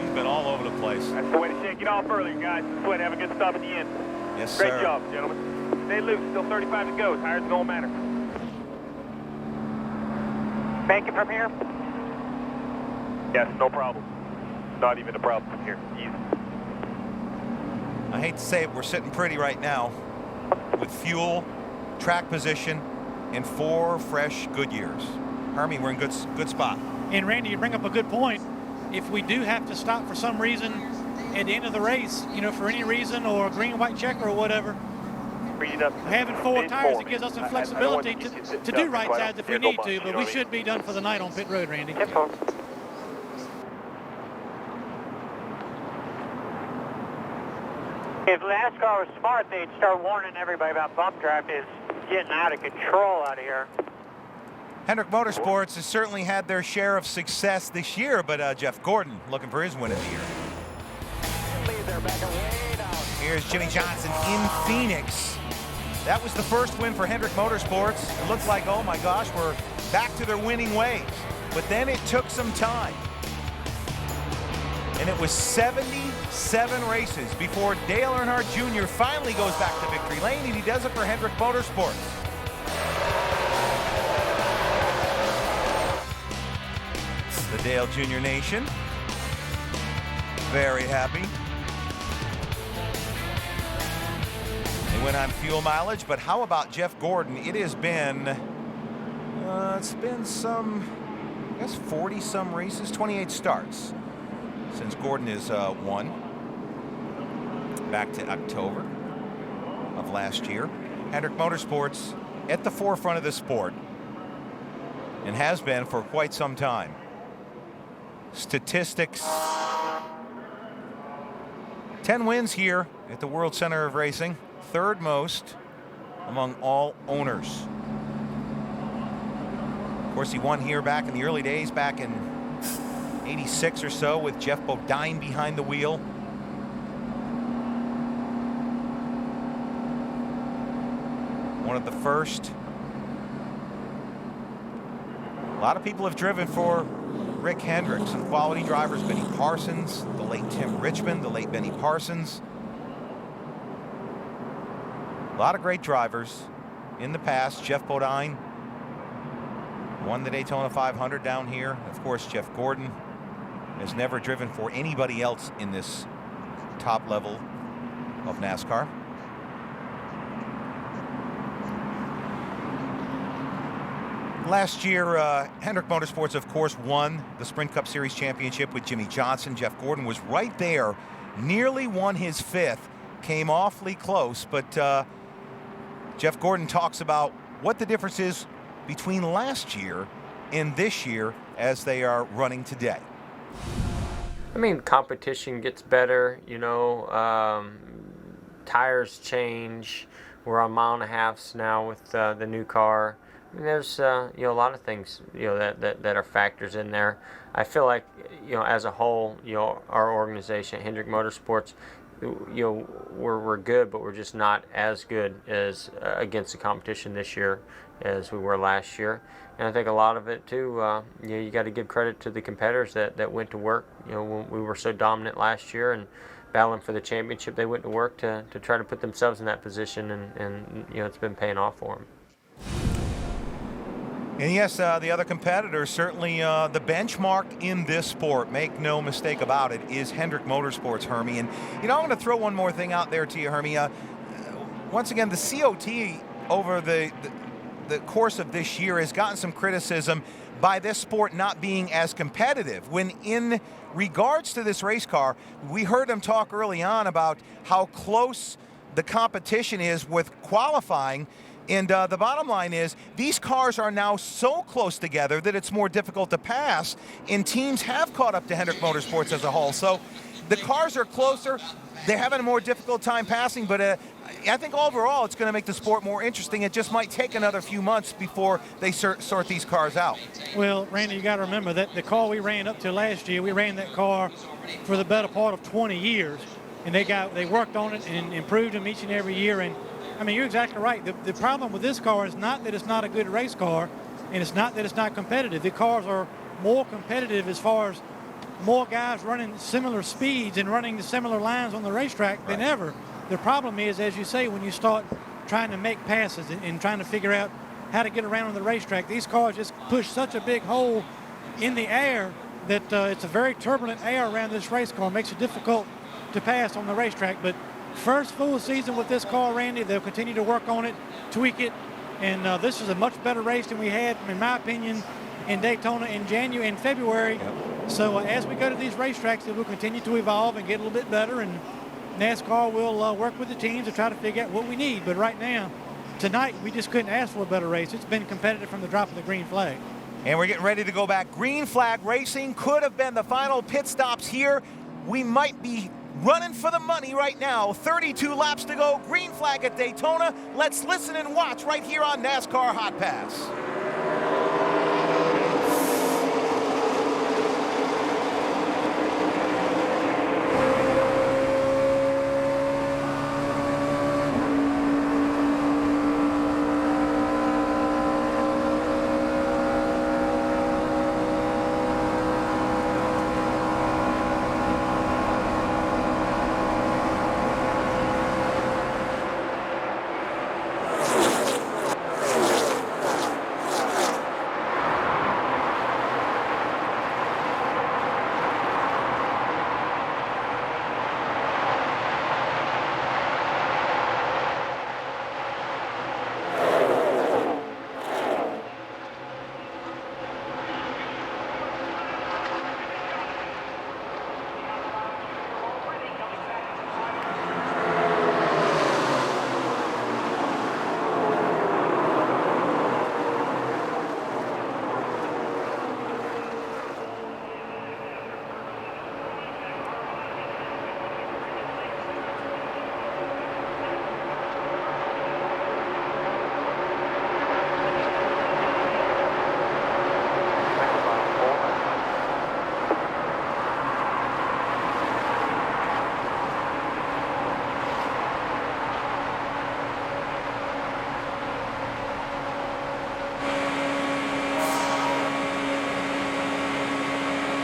A: He's been all over the place.
D: That's the way to shake it off earlier, guys. That's the way to have a good stop at the end.
A: Yes,
D: Great
A: sir.
D: job, gentlemen. Stay loose. Still 35 to go. Tires don't matter.
E: Make it from here?
D: Yes, no problem. Not even a problem from here. Easy.
A: I hate to say it, we're sitting pretty right now with fuel, track position, and 4 fresh Goodyears. Hermie, we're in good spot.
B: And Randy, you bring up a good point. If we do have to stop for some reason at the end of the race, for any reason, or a green, white checker or whatever, having 4 tires, it gives us some flexibility to do right sides if we need to, but we should be done for the night on pit road, Randy.
E: If NASCAR was smart, they'd start warning everybody about bump draft is getting out of control out of here.
A: Hendrick Motorsports has certainly had their share of success this year, but Jeff Gordon looking for his win of the year. Here's Jimmy Johnson in Phoenix. That was the first win for Hendrick Motorsports. It looked like, oh my gosh, we're back to their winning ways. But then it took some time. And it was 77 races before Dale Earnhardt Jr. finally goes back to victory lane, and he does it for Hendrick Motorsports. The Dale Jr. Nation, very happy. They went on fuel mileage, but how about Jeff Gordon? It has been, it's been some, I guess 40 some races, 28 starts since Gordon has won. Back to October of last year. Hendrick Motorsports at the forefront of the sport and has been for quite some time. Statistics, 10 wins here at the World Center of Racing, third most among all owners. Of course, he won here back in the early days, back in 86 or so, with Jeff Bodine behind the wheel. One of the first. A lot of people have driven for Rick Hendrick, some quality drivers, Benny Parsons, the late Tim Richmond, the late Benny Parsons. A lot of great drivers in the past. Jeff Bodine won the Daytona 500 down here. Of course, Jeff Gordon has never driven for anybody else in this top level of NASCAR. Last year, Hendrick Motorsports, of course, won the Sprint Cup Series championship with Jimmy Johnson. Jeff Gordon was right there, nearly won his fifth, came awfully close, but Jeff Gordon talks about what the difference is between last year and this year as they are running today.
C: I mean, competition gets better, you know, tires change. We're on 1.5 miles now with the new car. I mean, there's, you know, a lot of things, you know, that are factors in there. I feel like, you know, as a whole, you know, our organization, Hendrick Motorsports, you know, we're good, but we're just not as good as against the competition this year as we were last year. And I think a lot of it too, you know, you got to give credit to the competitors that went to work. You know, when we were so dominant last year and battling for the championship, they went to work to try to put themselves in that position, and you know, it's been paying off for them.
A: And yes, the other competitors, certainly the benchmark in this sport, make no mistake about it, is Hendrick Motorsports, Hermie. And, you know, I'm going to throw one more thing out there to you, Hermie. Once again, the COT over the course of this year has gotten some criticism by this sport not being as competitive. When in regards to this race car, we heard them talk early on about how close the competition is with qualifying. And the bottom line is these cars are now so close together that it's more difficult to pass, and teams have caught up to Hendrick Motorsports as a whole. So the cars are closer. They're having a more difficult time passing, but I think overall it's going to make the sport more interesting. It just might take another few months before they sort these cars out.
B: Well, Randy, you got to remember that the car we ran up to last year, we ran that car for the better part of 20 years, and they worked on it and improved them each and every year. And I mean, you're exactly right. The problem with this car is not that it's not a good race car, and it's not that it's not competitive. The cars are more competitive as far as more guys running similar speeds and running the similar lines on the racetrack than ever. The problem is, as you say, when you start trying to make passes and trying to figure out how to get around on the racetrack, these cars just push such a big hole in the air that it's a very turbulent air around this race car. It makes it difficult to pass on the racetrack. But first full season with this car, Randy, they'll continue to work on it, tweak it, and this is a much better race than we had, in my opinion, in Daytona in February. So as we go to these racetracks, it will continue to evolve and get a little bit better, and NASCAR will work with the teams to try to figure out what we need. But right now, tonight, we just couldn't ask for a better race. It's been competitive from the drop of the green flag.
A: And we're getting ready to go back. Green flag racing could have been the final pit stops here. We might be running for the money right now. 32 laps to go. Green flag at Daytona. Let's listen and watch right here on NASCAR Hot Pass.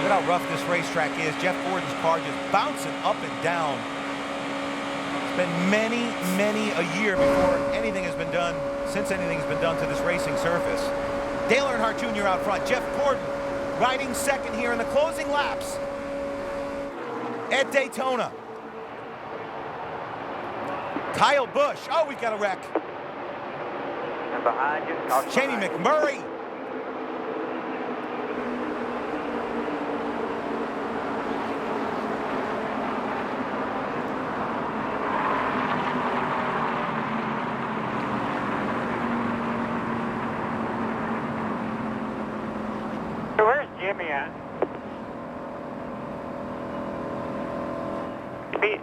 A: Look at how rough this racetrack is. Jeff Gordon's car just bouncing up and down. It's been many, many a year before anything has been done, since anything has been done to this racing surface. Dale Earnhardt Jr. out front. Jeff Gordon riding second here in the closing laps at Daytona. Kyle Busch. Oh, we've got a wreck.
E: And behind you,
A: Jamie McMurray.
E: Where's Jimmy at?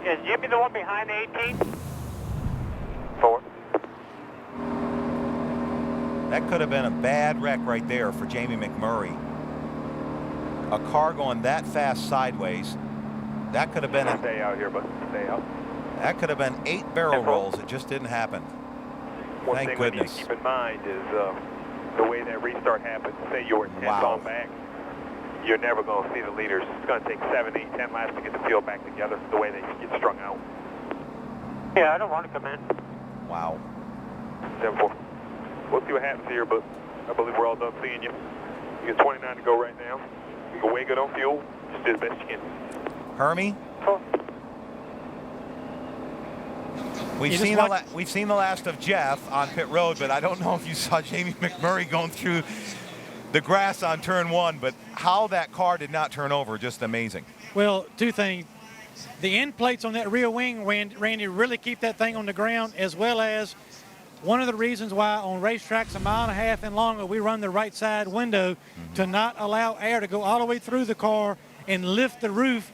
E: Is Jimmy the one behind the 18? 4.
A: That could have been a bad wreck right there for Jamie McMurray. A car going that fast sideways. That could have been
D: Stay out here, but stay out.
A: That could have been 8 barrel rolls. It just didn't happen.
D: One
A: Thank
D: thing
A: goodness.
D: we need to keep in mind is the way that restart happens. Say you were 10 on back, you're never going to see the leaders. It's going to take 7, 8, 10 laps to get the field back together. The way they get strung out.
E: Yeah, I don't want to come in.
A: Wow.
D: 10-4. We'll see what happens here, but I believe we're all done seeing you. You got 29 to go right now. You go way good on fuel. Just do the best you can.
A: Hermie? We've seen the last of Jeff on pit road, but I don't know if you saw Jamie McMurray going through the grass on turn 1, but how that car did not turn over, just amazing.
B: Well, two things. The end plates on that rear wing, Randy, really keep that thing on the ground, as well as one of the reasons why on racetracks 1.5 miles and longer, we run the right side window to not allow air to go all the way through the car and lift the roof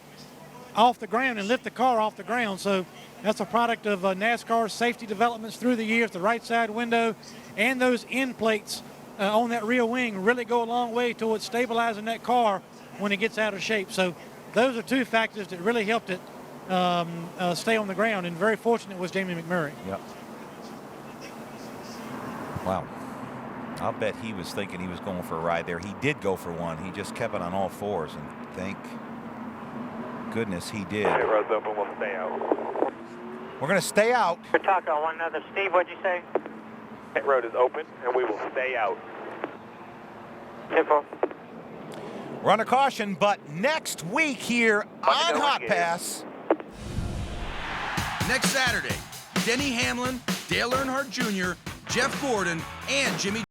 B: off the ground and lift the car off the ground. So that's a product of NASCAR's safety developments through the years. The right side window and those end plates on that rear wing really go a long way towards stabilizing that car when it gets out of shape. So those are two factors that really helped it stay on the ground, and very fortunate was Jamie McMurray.
A: Yep. Wow. I'll bet he was thinking he was going for a ride there. He did go for one. He just kept it on all fours, and thank goodness he did.
D: It runs up and we'll stay out.
A: We're going to stay out.
E: We're talking on one another. Steve, what'd you say?
D: Pit road is open, and we will stay out.
E: 10-4.
A: We're under caution, but next week here on Hotpass.
K: Next Saturday, Denny Hamlin, Dale Earnhardt Jr., Jeff Gordon, and Jimmy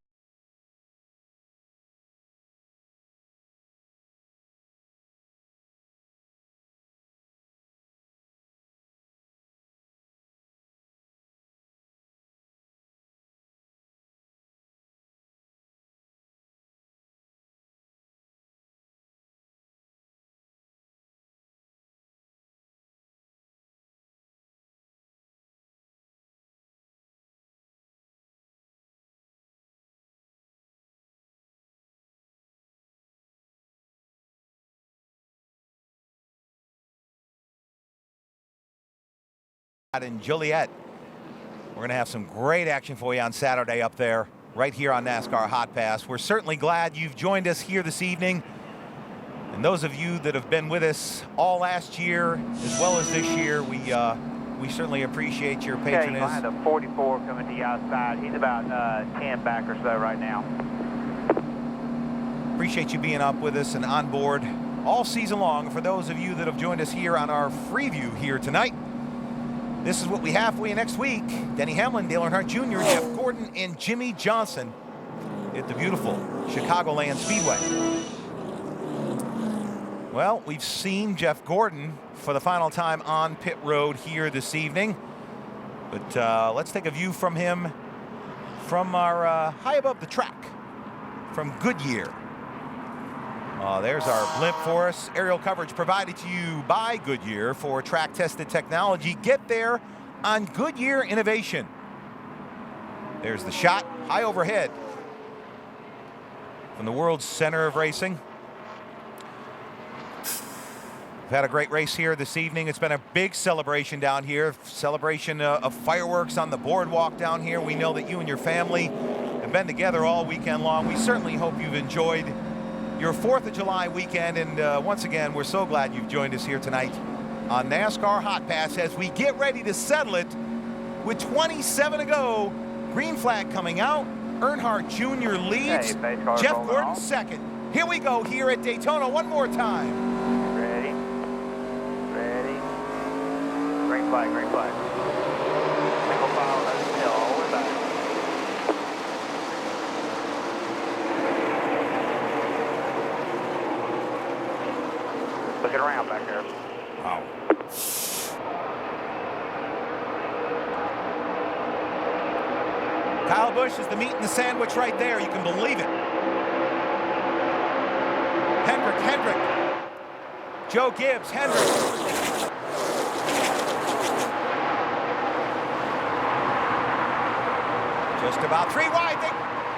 A: in Joliet. We're going to have some great action for you on Saturday up there, right here on NASCAR Hot Pass. We're certainly glad you've joined us here this evening. And those of you that have been with us all last year, as well as this year, we certainly appreciate your patronage.
E: Yeah, behind a 44 coming to the outside. He's about 10 back or so right now.
A: Appreciate you being up with us and on board all season long. For those of you that have joined us here on our Freeview here tonight, this is what we have for you next week. Denny Hamlin, Dale Earnhardt Jr., Jeff Gordon, and Jimmy Johnson at the beautiful Chicagoland Speedway. Well, we've seen Jeff Gordon for the final time on pit road here this evening. But let's take a view from him from our high above the track from Goodyear. There's our blimp for us. Aerial coverage provided to you by Goodyear for track-tested technology. Get there on Goodyear Innovation. There's the shot high overhead from the world's center of racing. We've had a great race here this evening. It's been a big celebration down here. Celebration of fireworks on the boardwalk down here. We know that you and your family have been together all weekend long. We certainly hope you've enjoyed your 4th of July weekend. And once again, we're so glad you've joined us here tonight on NASCAR Hot Pass as we get ready to settle it with 27 to go. Green flag coming out. Earnhardt Jr. leads. Jeff Gordon second. Here we go here at Daytona one more time.
D: Ready. Green flag, green flag. Single file, that's the hill, all the way back. Looking around back there.
A: Wow. Kyle Busch is the meat in the sandwich right there. You can believe it. Hendrick. Joe Gibbs, Hendrick. Just about 3 wide.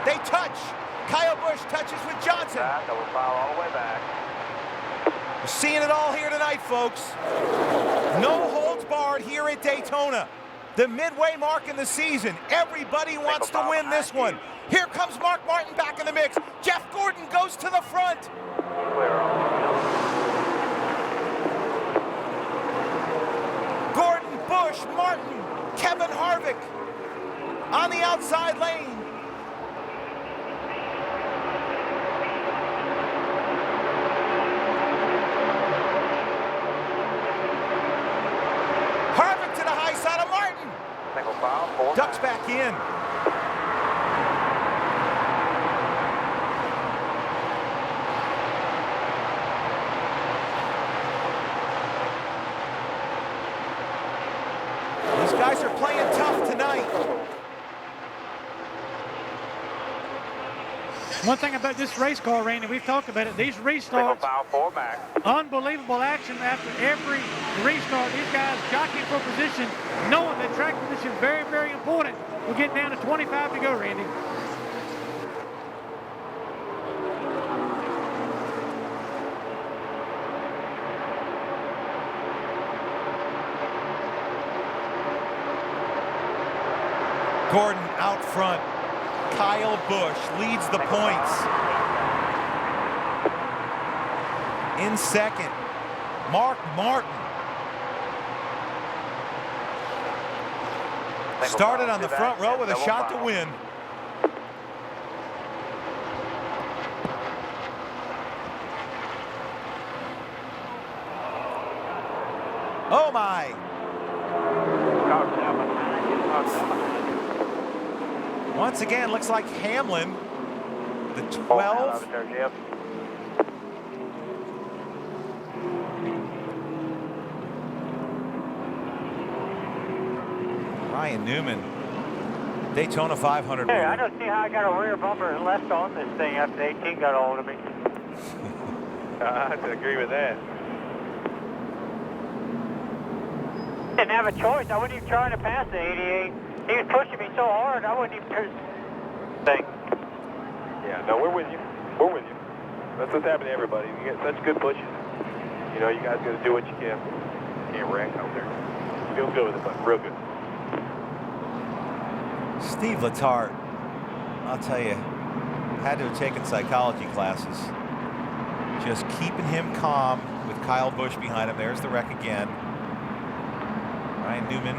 A: They touch. Kyle Busch touches with Johnson.
D: Double foul all the way back.
A: We're seeing it all here tonight, folks. No holds barred here at Daytona. The midway mark in the season. Everybody wants to win this one. Here comes Mark Martin back in the mix. Jeff Gordon goes to the front. Gordon, Busch, Martin, Kevin Harvick on the outside lane. Harvick to the high side of Martin.
D: Single file,
A: Ducks back in. These guys are playing tough tonight.
B: One thing about this race car, Randy, we've talked about it. These restarts, unbelievable action after every restart. These guys jockeying for position, knowing that track position is very, very important. We're getting down to 25 to go, Randy.
A: Gordon out front. Kyle Busch leads the points. In second, Mark Martin. Started on the front row with a shot to win. Oh my. Once again, looks like Hamlin, the 12. Ryan Newman, Daytona 500.
E: Hey, I don't see how I got a rear bumper left on this thing after 18 got a hold of me.
D: I have to agree with that.
E: Didn't have a choice. I wasn't even trying to pass the 88. He was pushing me so hard, I wouldn't even think.
D: Yeah, no, we're with you. We're with you. That's what's happening to everybody. You get such good pushes. You know, you guys got to do what you can. You can't wreck out there. Feels good with it, but real good.
A: Steve Letarte, I'll tell you, had to have taken psychology classes. Just keeping him calm with Kyle Busch behind him. There's the wreck again. Ryan Newman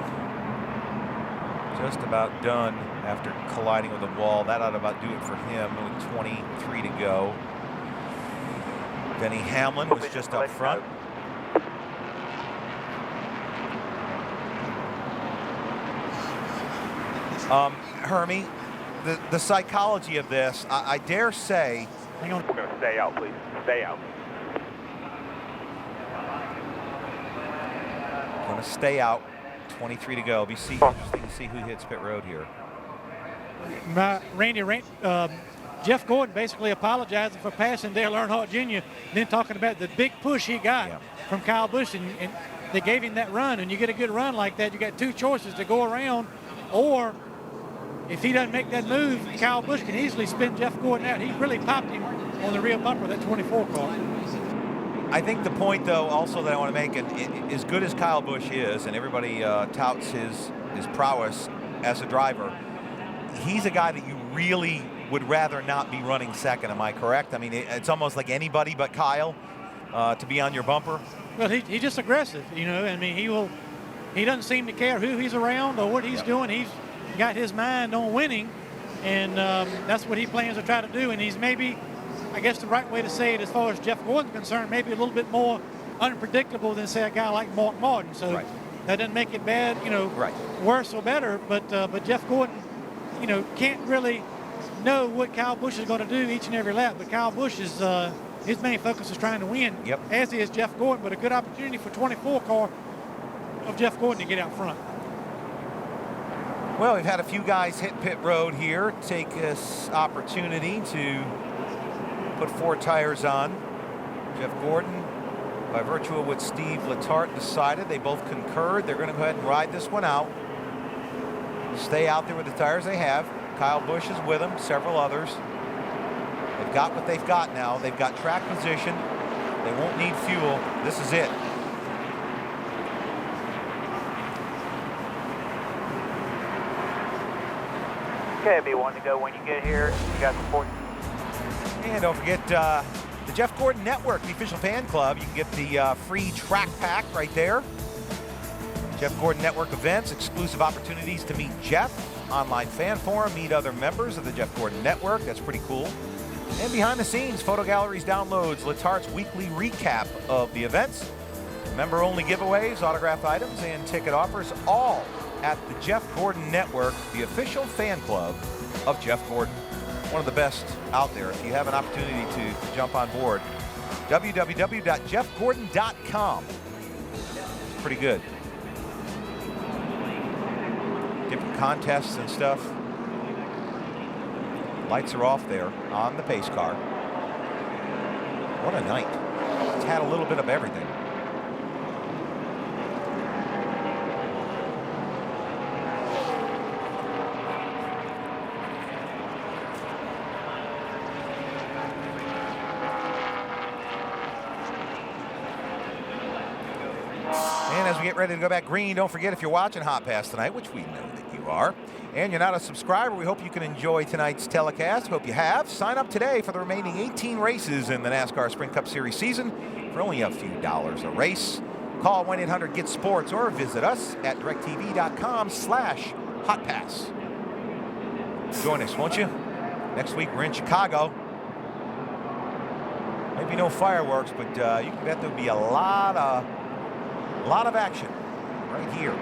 A: just about done after colliding with the wall. That ought to about do it for him with 23 to go. Denny Hamlin was just up front. Hermie, the psychology of this, I dare say.
D: Hang on. We're going to stay out, please. Stay out.
A: Going to stay out. 23 to go. Be interesting to see who hits pit road here.
B: Randy, Jeff Gordon basically apologizing for passing Dale Earnhardt Jr., then talking about the big push he got from Kyle Busch, and they gave him that run. And you get a good run like that, you got two choices to go around, or if he doesn't make that move, Kyle Busch can easily spin Jeff Gordon out. He really popped him on the rear bumper of that 24 car.
A: I think the point, though, also that I want to make, and as good as Kyle Busch is, and everybody touts his prowess as a driver, he's a guy that you really would rather not be running second. Am I correct? I mean, it's almost like anybody but Kyle to be on your bumper.
B: Well, he's just aggressive, you know. I mean, he doesn't seem to care who he's around or what he's doing. He's got his mind on winning, and that's what he plans to try to do. And he's maybe, I guess the right way to say it as far as Jeff Gordon's concerned, maybe a little bit more unpredictable than, say, a guy like Mark Martin. So that doesn't make it bad, you know, worse or better. But Jeff Gordon, you know, can't really know what Kyle Busch is going to do each and every lap. But Kyle Busch is his main focus is trying to win, as is Jeff Gordon. But a good opportunity for 24 car of Jeff Gordon to get out front.
A: Well, we've had a few guys hit pit road here. Take this opportunity to put 4 tires on. Jeff Gordon, by virtue of what Steve Letarte decided, they both concurred. They're going to go ahead and ride this one out. Stay out there with the tires they have. Kyle Busch is with them, several others. They've got what they've got now. They've got track position. They won't need fuel. This is it.
E: Okay, be one to go when you get here. You got the 14.
A: And don't forget the Jeff Gordon Network, the official fan club. You can get the free track pack right there. Jeff Gordon Network events, exclusive opportunities to meet Jeff, online fan forum, meet other members of the Jeff Gordon Network. That's pretty cool. And behind the scenes, photo galleries, downloads, Letarte's weekly recap of the events, member-only giveaways, autographed items, and ticket offers, all at the Jeff Gordon Network, the official fan club of Jeff Gordon. One of the best out there. If you have an opportunity to jump on board, www.jeffgordon.com. It's pretty good. Different contests and stuff. Lights are off there on the pace car. What a night. It's had a little bit of everything. As we get ready to go back green, don't forget, if you're watching Hotpass tonight, which we know that you are, and you're not a subscriber, we hope you can enjoy tonight's telecast. Hope you have. Sign up today for the remaining 18 races in the NASCAR Sprint Cup Series season for only a few dollars a race. Call 1-800-GET-SPORTS or visit us at directv.com/Hotpass. Join us, won't you? Next week we're in Chicago. Maybe no fireworks, but you can bet there'll be a lot of action right here.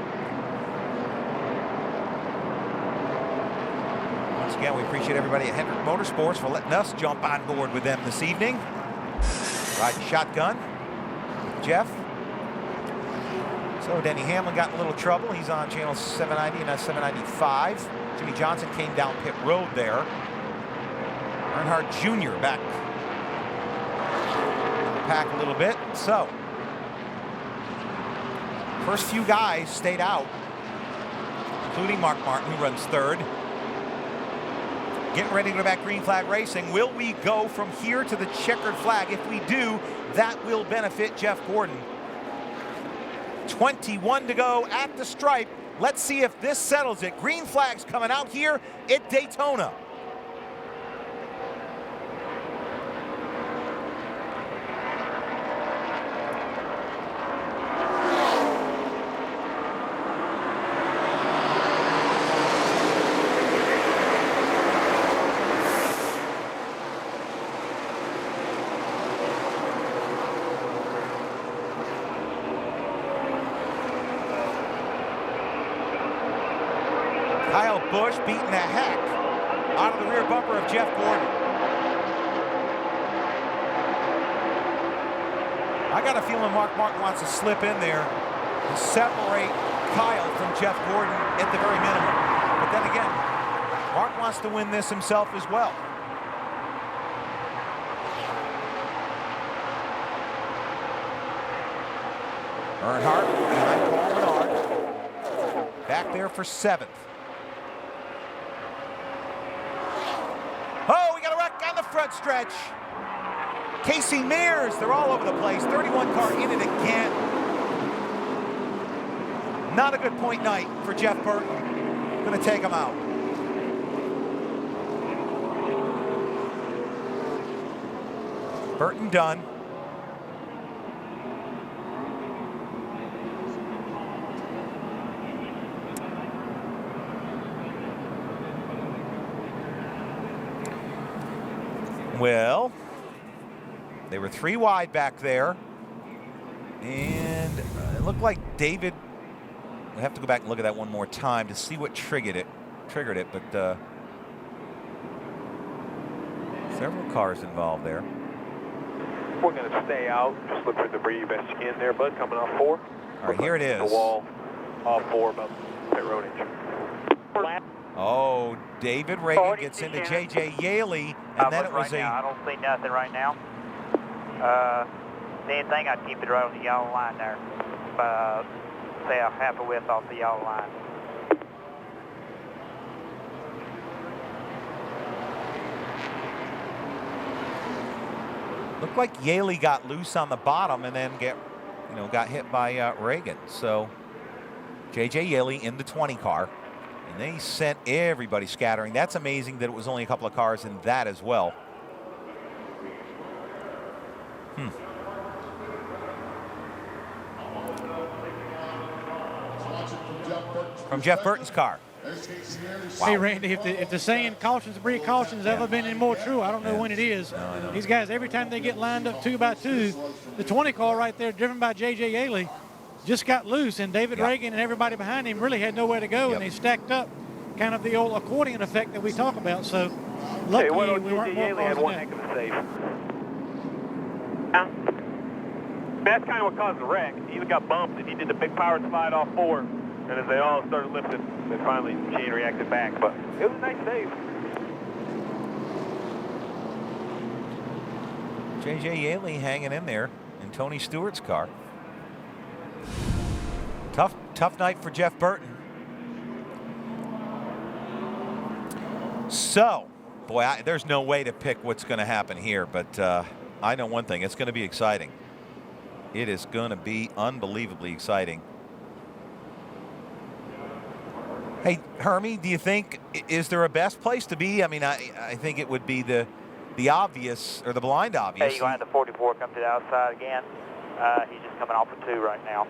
A: Once again, we appreciate everybody at Hendrick Motorsports for letting us jump on board with them this evening. Riding shotgun with Jeff. So Denny Hamlin got in a little trouble. He's on channel 790 and 795. Jimmy Johnson came down pit road there. Earnhardt Jr. back in the pack a little bit. So first few guys stayed out, including Mark Martin, who runs third. Getting ready to go back green flag racing. Will we go from here to the checkered flag? If we do, that will benefit Jeff Gordon. 21 to go at the stripe. Let's see if this settles it. Green flag's coming out here at Daytona. Busch beating the heck out of the rear bumper of Jeff Gordon. I got a feeling Mark Martin wants to slip in there and separate Kyle from Jeff Gordon at the very minimum. But then again, Mark wants to win this himself as well. Earnhardt behind Paul Menard. Back there for 7th. Oh, we got a wreck on the front stretch. Casey Mears, they're all over the place. 31 car in it again. Not a good point night for Jeff Burton. Gonna take him out. Burton done. Well, they were 3 wide back there, and it looked like David. I have to go back and look at that one more time to see what triggered it. But several cars involved there.
D: We're going to stay out. Just look for debris best you can there, bud. Coming off 4.
A: All right, here it is.
D: The wall off 4 about pit road edge.
A: Oh, David Reagan gets into J.J. Yaley, and then it was
E: I don't see nothing right now. Same thing, I'd keep it right on the yellow line there. Say a half a width off the yellow line.
A: Looked like Yaley got loose on the bottom and then got hit by Reagan. So J.J. Yaley in the 20 car. And they sent everybody scattering. That's amazing that it was only a couple of cars in that as well. From Jeff Burton's car. Wow.
B: Hey, Randy, if the saying cautions breed cautions ever been any more true, I don't know when it is.
A: No,
B: These guys, every time they get lined up 2 by 2, the 20 car right there, driven by J.J. Yaley, just got loose, and David Reagan and everybody behind him really had nowhere to go, and they stacked up, kind of the old accordion effect that we talk about. So lucky we weren't more cars
D: had
B: than
D: one
B: that.
D: heck of a save. That's kind of what caused the wreck. He got bumped, and he did the big power slide off 4. And as they all started lifting, they finally chain reacted back. But it was a nice save.
A: J.J. Yaley hanging in there in Tony Stewart's car. Tough night for Jeff Burton. So, boy, there's no way to pick what's going to happen here, but I know one thing. It's going to be exciting. It is going to be unbelievably exciting. Hey, Hermie, do you think, is there a best place to be? I mean, I think it would be the obvious, or the blind obvious.
E: Hey, you're going to have the 44 come to the outside again. He's just coming off of 2 right now.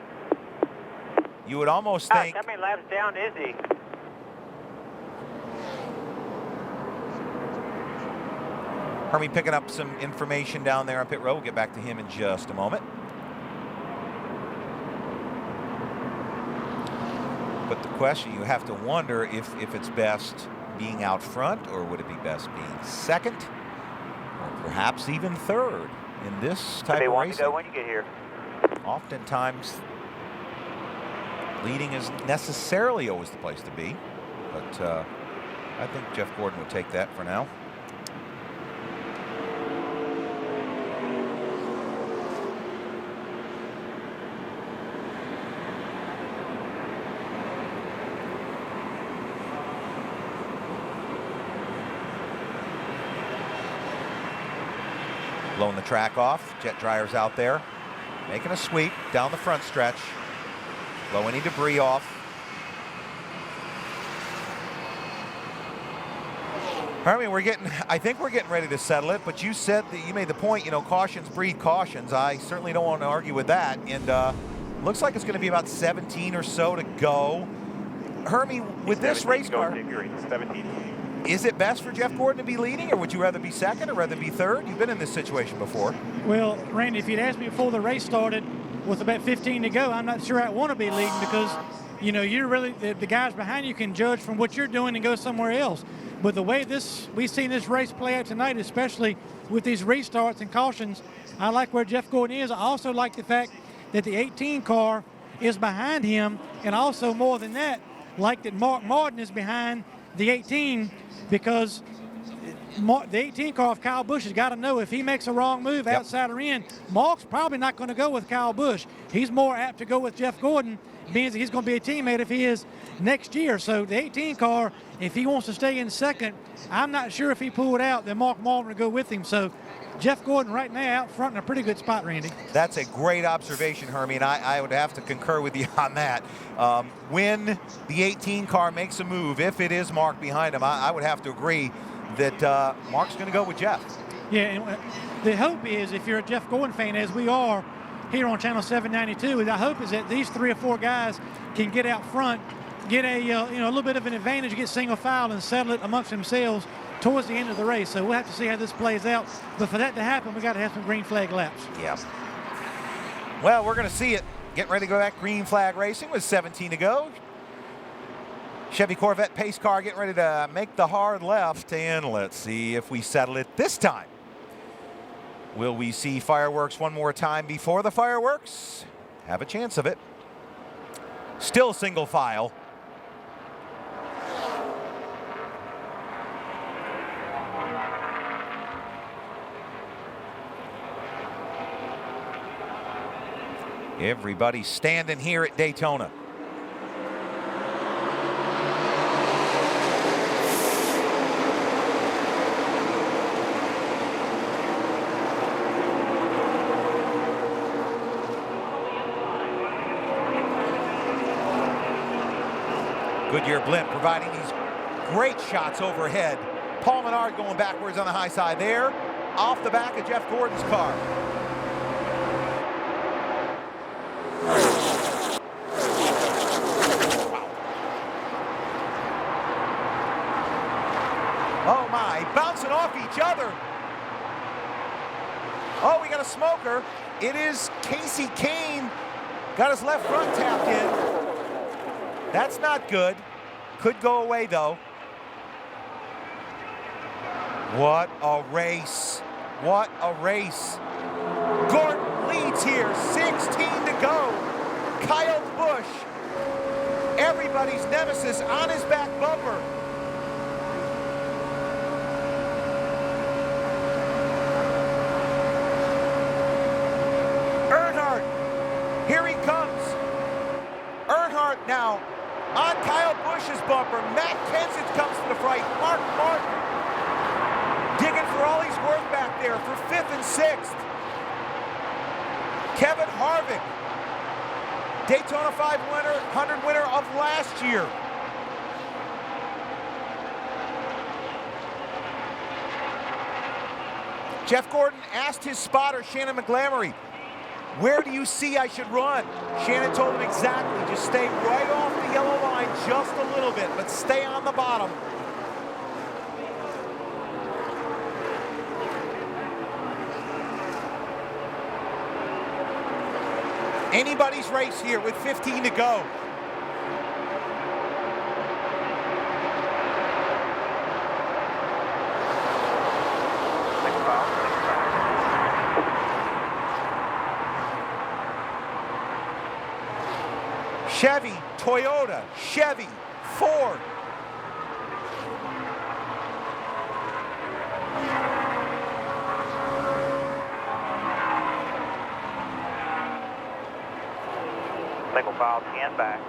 A: You would almost think.
E: How many laps down is he?
A: Hermie picking up some information down there on pit road. We'll get back to him in just a moment. But the question, you have to wonder if it's best being out front, or would it be best being second, or perhaps even third in this type of racing.
E: To go when you get here.
A: Oftentimes, leading isn't necessarily always the place to be, but I think Jeff Gordon would take that for now. Blowing the track off. Jet dryers out there, making a sweep down the front stretch. Blow any debris off. I mean, I think we're getting ready to settle it, but you said that you made the point, cautions breed cautions. I certainly don't want to argue with that. And looks like it's going to be about 17 or so to go. Hermie, with this race car,
D: 17.
A: Is it best for Jeff Gordon to be leading, or would you rather be second or rather be third? You've been in this situation before.
B: Well, Randy, if you'd asked me before the race started with about 15 to go, I'm not sure I'd want to be leading because, you're really, the guys behind you can judge from what you're doing and go somewhere else. But the way we've seen this race play out tonight, especially with these restarts and cautions, I like where Jeff Gordon is. I also like the fact that the 18 car is behind him, and also more than that, like that Mark Martin is behind the 18, because the 18 car of Kyle Busch has got to know if he makes a wrong move outside or in, Mark's probably not going to go with Kyle Busch. He's more apt to go with Jeff Gordon, being that he's going to be a teammate if he is next year. So the 18 car, if he wants to stay in second, I'm not sure if he pulled out that Mark Martin would go with him. So Jeff Gordon right now out front in a pretty good spot, Randy.
A: That's a great observation, Hermie, and I would have to concur with you on that. When the 18 car makes a move, if it is Mark behind him, I would have to agree that Mark's going to go with Jeff.
B: Yeah, and the hope is, if you're a Jeff Gordon fan, as we are here on Channel 792, the hope is that these 3 or 4 guys can get out front, get a little bit of an advantage, get single file, and settle it amongst themselves towards the end of the race. So we'll have to see how this plays out. But for that to happen, we got to have some green flag laps.
A: Yeah. Well, we're going to see it. Getting ready to go back green flag racing with 17 to go. Chevy Corvette pace car getting ready to make the hard left, and let's see if we settle it this time. Will we see fireworks one more time before the fireworks? Have a chance of it. Still single file. Everybody's standing here at Daytona. Goodyear blimp providing these great shots overhead. Paul Menard going backwards on the high side there, off the back of Jeff Gordon's car. Oh my, bouncing off each other. Oh, we got a smoker. It is Casey Kane. Got his left front tapped in. That's not good. Could go away though. What a race. What a race. Gordon leads here, 16 to go. Kyle Busch, everybody's nemesis, on his back bumper. Earnhardt, here he comes. Earnhardt now on Kyle Busch's bumper. Matt Kenseth comes to the front. Mark Martin digging for all he's worth back there for 5th and 6th. Kevin Harvick, Daytona 500 winner of last year. Jeff Gordon asked his spotter, Shannon McGlamory, where do you see I should run? Shannon told him exactly, just stay right off the yellow line just a little bit, but stay on the bottom. Anybody's race here with 15 to go. Chevy, Toyota, Chevy, Ford.
E: Single file, 10 back.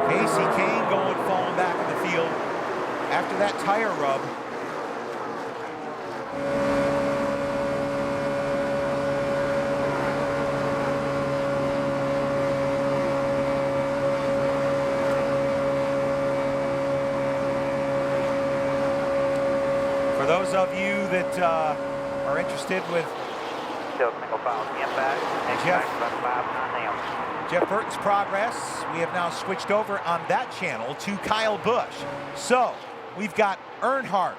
A: Casey Kane falling back in the field after that tire rub. For those of you that are interested with
E: Still single file, 10 back.
A: Jeff Burton's progress, we have now switched over on that channel to Kyle Busch. So we've got Earnhardt,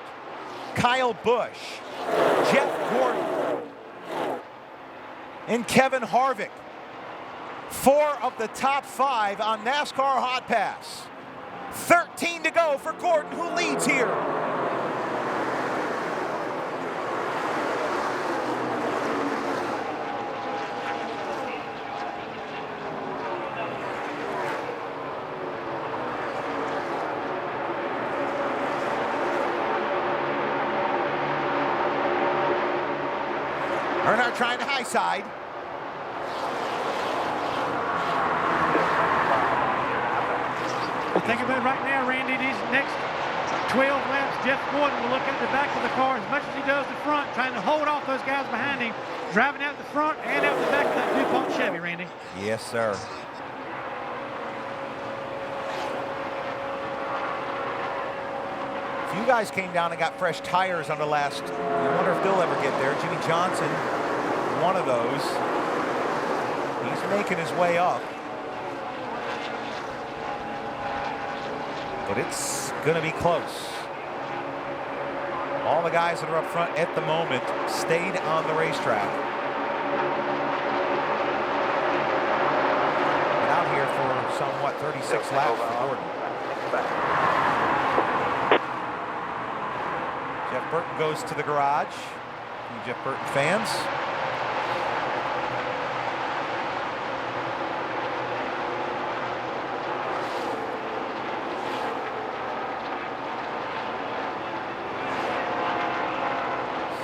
A: Kyle Busch, Jeff Gordon, and Kevin Harvick. 4 of the top 5 on NASCAR Hotpass. 13 to go for Gordon, who leads here. Earnhardt trying to high side.
B: Well, think about it right now, Randy. These next 12 laps, Jeff Gordon will look at the back of the car as much as he does the front, trying to hold off those guys behind him, driving out the front and out the back of that DuPont Chevy, Randy.
A: Yes, sir. A few guys came down and got fresh tires on the last. I wonder if they'll ever get there. Jimmy Johnson, one of those. He's making his way up. But it's going to be close. All the guys that are up front at the moment stayed on the racetrack. Been out here for somewhat 36 laps for Gordon. Jeff Burton goes to the garage. You Jeff Burton fans.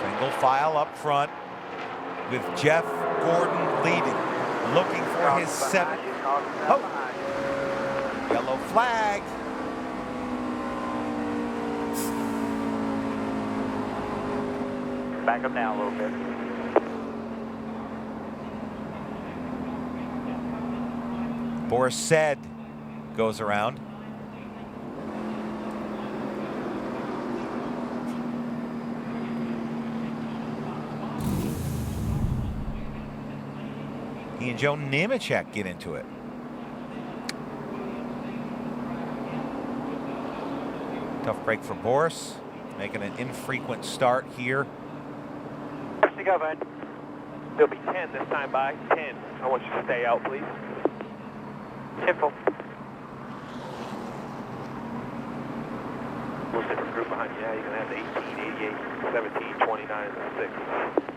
A: Single file up front with Jeff Gordon leading, looking for his 7th. Oh, yellow flag.
E: Back up down a little bit.
A: Boris Said goes around. He and Joe Nemechek get into it. Tough break for Boris, making an infrequent start here.
D: Go, bud. There'll be 10 this time by 10. I want you to stay out, please.
E: 10-4.
D: What's the different group behind you? Yeah, you're going to have the 18, 88, 17, 29, and 6.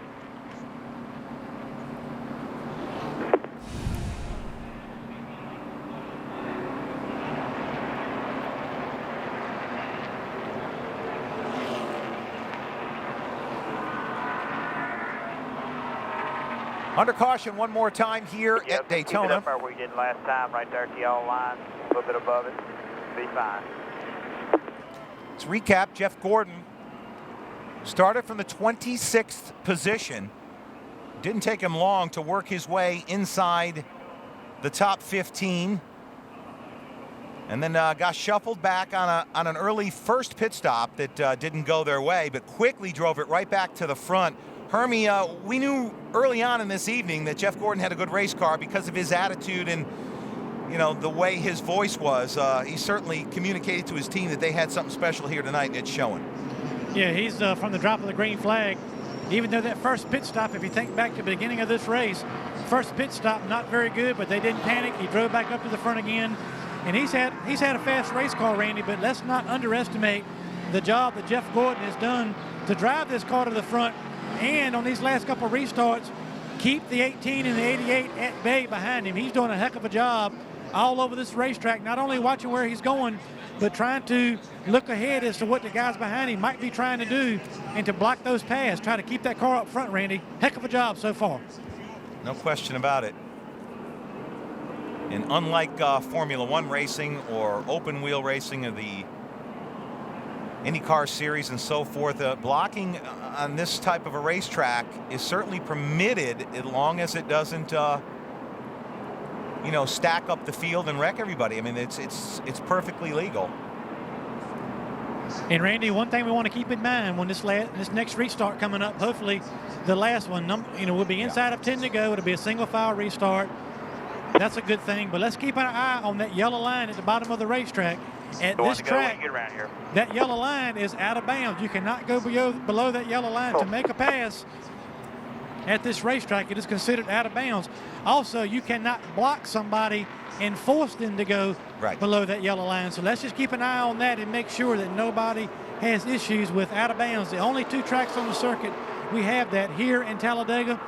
A: Under caution one more time here at Daytona.
E: Keep it up where we did last time, right there at the yellow line, a little bit above it. Be fine.
A: Let's recap. Jeff Gordon started from the 26th position. Didn't take him long to work his way inside the top 15. And then got shuffled back on an early first pit stop that didn't go their way, but quickly drove it right back to the front. Hermie, we knew early on in this evening that Jeff Gordon had a good race car because of his attitude and, you know, the way his voice was. He certainly communicated to his team that they had something special here tonight, and it's showing.
B: Yeah, he's from the drop of the green flag. Even though that first pit stop, if you think back to the beginning of this race, first pit stop not very good, but they didn't panic. He drove back up to the front again, and he's had a fast race car, Randy. But let's not underestimate the job that Jeff Gordon has done to drive this car to the front. And on these last couple of restarts, keep the 18 and the 88 at bay behind him. He's doing a heck of a job all over this racetrack, not only watching where he's going, but trying to look ahead as to what the guys behind him might be trying to do and to block those paths, try to keep that car up front, Randy. Heck of a job so far.
A: No question about it. And unlike Formula One racing or open wheel racing of the IndyCar series and so forth, blocking on this type of a racetrack is certainly permitted as long as it doesn't, you know, stack up the field and wreck everybody. I mean, it's perfectly legal.
B: And Randy, one thing we want to keep in mind when this next restart coming up, hopefully the last one, you know, we'll be inside of 10 to go. It'll be a single file restart. That's a good thing. But let's keep an eye on that yellow line at the bottom of the racetrack. At this track, that yellow line is out of bounds. You cannot go below that yellow line to make a pass at this racetrack. It is considered out of bounds. Also, you cannot block somebody and force them to go below that yellow line. So let's just keep an eye on that and make sure that nobody has issues with out of bounds. The only two tracks on the circuit we have that here in Talladega.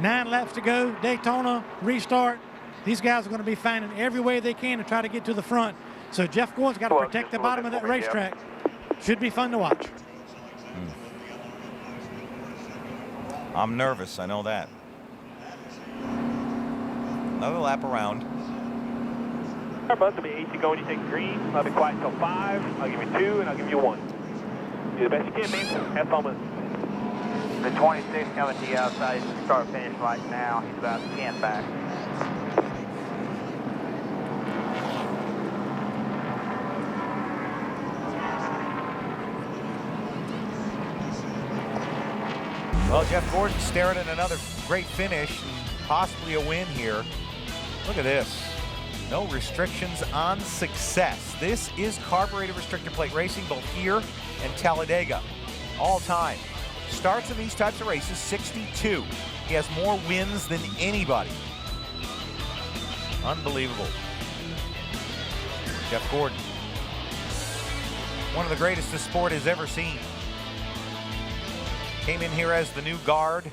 B: 9 laps to go, Daytona, restart. These guys are going to be finding every way they can to try to get to the front. So Jeff Gordon's got to protect the bottom of that racetrack. Should be fun to watch.
A: I'm nervous, I know that. Another lap around.
D: Our bus will be 8 to go when you take green. I'll be quiet until 5. I'll give you 2, and I'll give you 1. Do the best you can, man. Have fun with it.
E: The 26 coming to you outside the start-finish light now. He's about 10 back.
A: Well, Jeff Gordon staring at another great finish and possibly a win here. Look at this. No restrictions on success. This is carbureted restrictor plate racing, both here and Talladega. All time. Starts in these types of races, 62. He has more wins than anybody. Unbelievable. Jeff Gordon. One of the greatest the sport has ever seen. Came in here as the new guard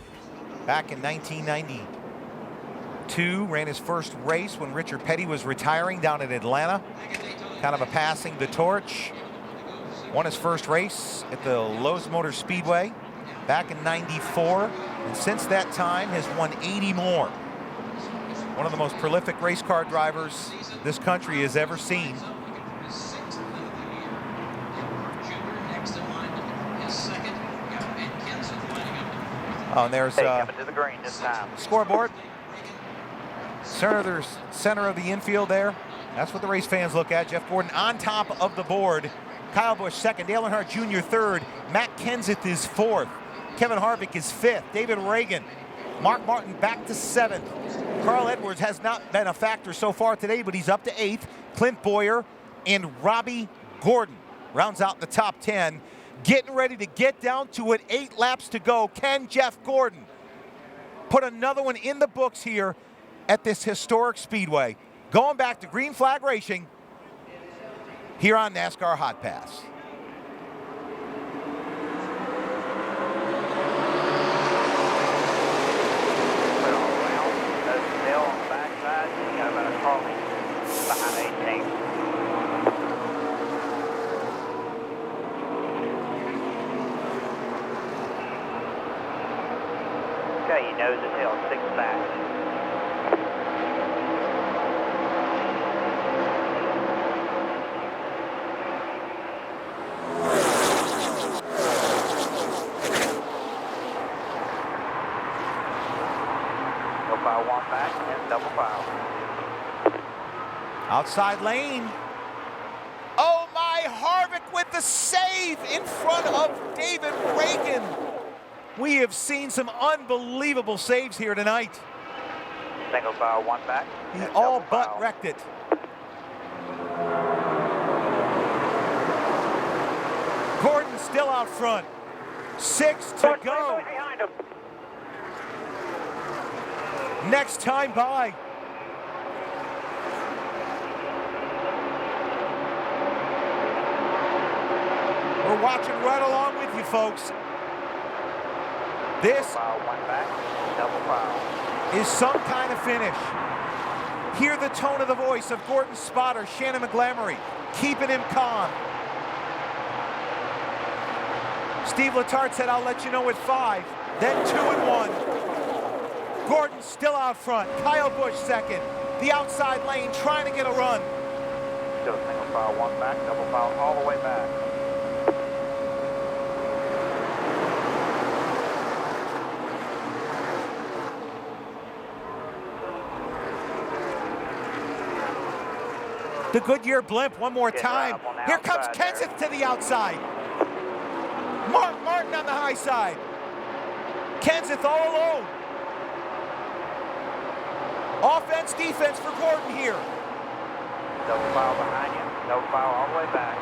A: back in 1992. Ran his first race when Richard Petty was retiring down in Atlanta. Kind of a passing the torch. Won his first race at the Lowe's Motor Speedway back in 94. And since that time has won 80 more. One of the most prolific race car drivers this country has ever seen. Oh, and there's
E: coming to the green this time.
A: Scoreboard. Center of the infield there. That's what the race fans look at. Jeff Gordon on top of the board. Kyle Busch second. Dale Earnhardt Jr. third. Matt Kenseth is fourth. Kevin Harvick is fifth. David Reagan. Mark Martin back to seventh. Carl Edwards has not been a factor so far today, but he's up to eighth. Clint Boyer and Robbie Gordon rounds out the top 10. Getting ready to get down to it. 8 laps to go. Can Jeff Gordon put another one in the books here at this historic speedway? Going back to green flag racing here on NASCAR Hot Pass.
E: Okay, he knows his hill, 6 back. Go file 1 back and double file.
A: Outside lane. Oh my, Harvick with the save in front of David Reagan. We have seen some unbelievable saves here tonight.
E: Single file 1 back.
A: He all but wrecked it. Gordon still out front. 6 to go. Next time by. We're watching right along with you, folks. This is some kind of finish. Hear the tone of the voice of Gordon's spotter, Shannon McGlamory, keeping him calm. Steve Letarte said, I'll let you know at 5, then 2 and 1. Gordon still out front. Kyle Busch second. The outside lane trying to get a run.
E: Still single file 1 back, double file all the way back.
A: The Goodyear blimp one more time. Here comes Kenseth to the outside. Mark Martin on the high side. Kenseth all alone. Offense, defense for Gordon here.
E: Double file behind you. Double file all the way back.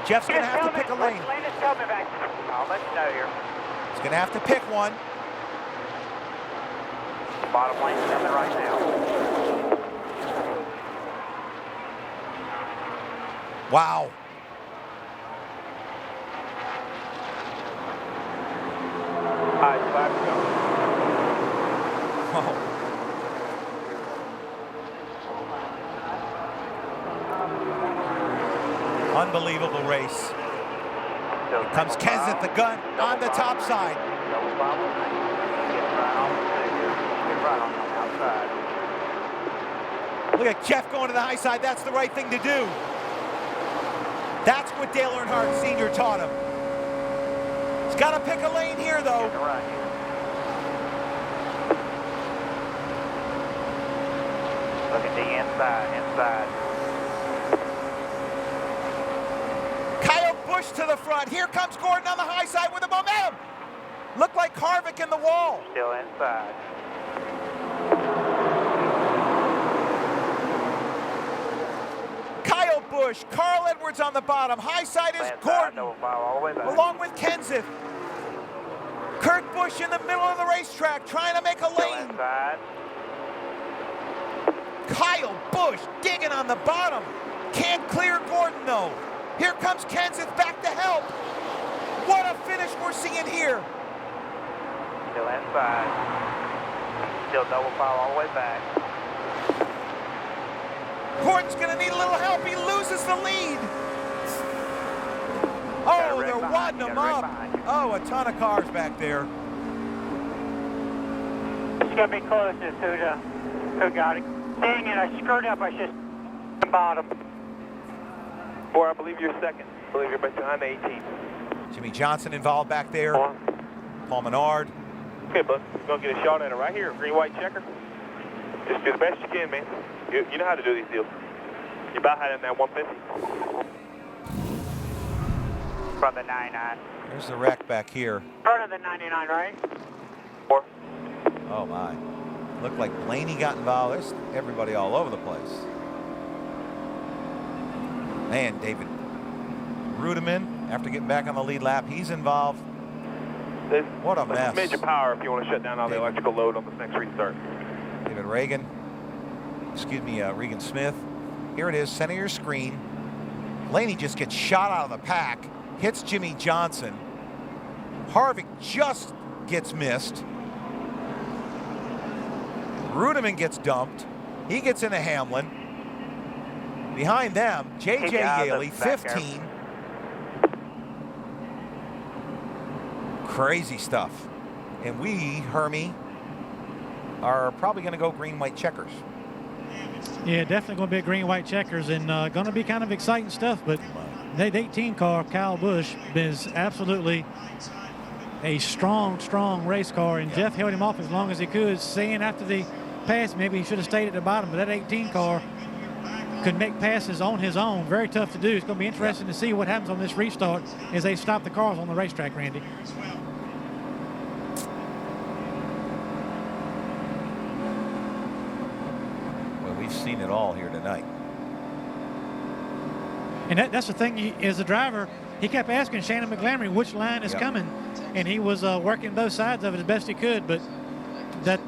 A: Jeff's going to have to pick a lane.
E: Lane is coming back. I'll let you know here.
A: He's going to have to pick one.
E: Bottom lane's coming right now.
A: Wow. Unbelievable race. Here comes Kenseth, the gun on the top side. Look at Jeff going to the high side. That's the right thing to do. That's what Dale Earnhardt Sr. taught him. He's got to pick a lane here, though.
E: Look at the inside.
A: Kyle Busch to the front. Here comes Gordon on the high side with the momentum. Looked like Harvick in the wall.
E: Still inside.
A: Kyle Busch, Carl Edwards on the bottom. High side is Gordon, along with Kenseth. Kurt Busch in the middle of the racetrack, trying to make a lane. Kyle Busch digging on the bottom. Can't clear Gordon, though. Here comes Kenseth back to help. What a finish we're seeing here.
E: Still inside. Still double file all the way back.
A: Gordon's going to need a little help. He loses the lead. Oh, they're wadding him up. Oh, a ton of cars back there.
E: It's going to be close to who got it. Dang it, I screwed up. I should the bottom.
D: Boy, I believe you're second. I believe you're behind the 18.
A: Jimmy Johnson involved back there. Paul Menard.
D: Okay, bud. We're going to get a shot at it right here. Green, white checker. Just do the best you can, man. You know how to do these deals. You're about hiding that 150.
E: From the 99.
A: There's the wreck back here.
E: Front of the 99, right?
A: Oh, my. Looked like Blaney got involved. There's everybody all over the place. Man, David Rudiman, after getting back on the lead lap, he's involved. What a mess.
D: Major power if you want to shut down all the electrical load on this next restart.
A: David Regan. Regan Smith. Here it is, center of your screen. Blaney just gets shot out of the pack, hits Jimmy Johnson. Harvick just gets missed. Rudiman gets dumped. He gets into Hamlin. Behind them, J.J. Yaley, 15. Crazy stuff. And we, Hermie, are probably going to go green-white checkers.
B: Yeah, definitely going to be a green-white checkers, and going to be kind of exciting stuff. But that 18 car, Kyle Busch, is absolutely a strong race car, and Jeff held him off as long as he could, saying after the pass maybe he should have stayed at the bottom, but that 18 car could make passes on his own. Very tough to do. It's going to be interesting to see what happens on this restart as they stop the cars on the racetrack, Randy.
A: Well, we've seen it all here tonight.
B: And that's the thing, as a driver, he kept asking Shannon McLamry which line is coming, and he was working both sides of it as best he could, but that,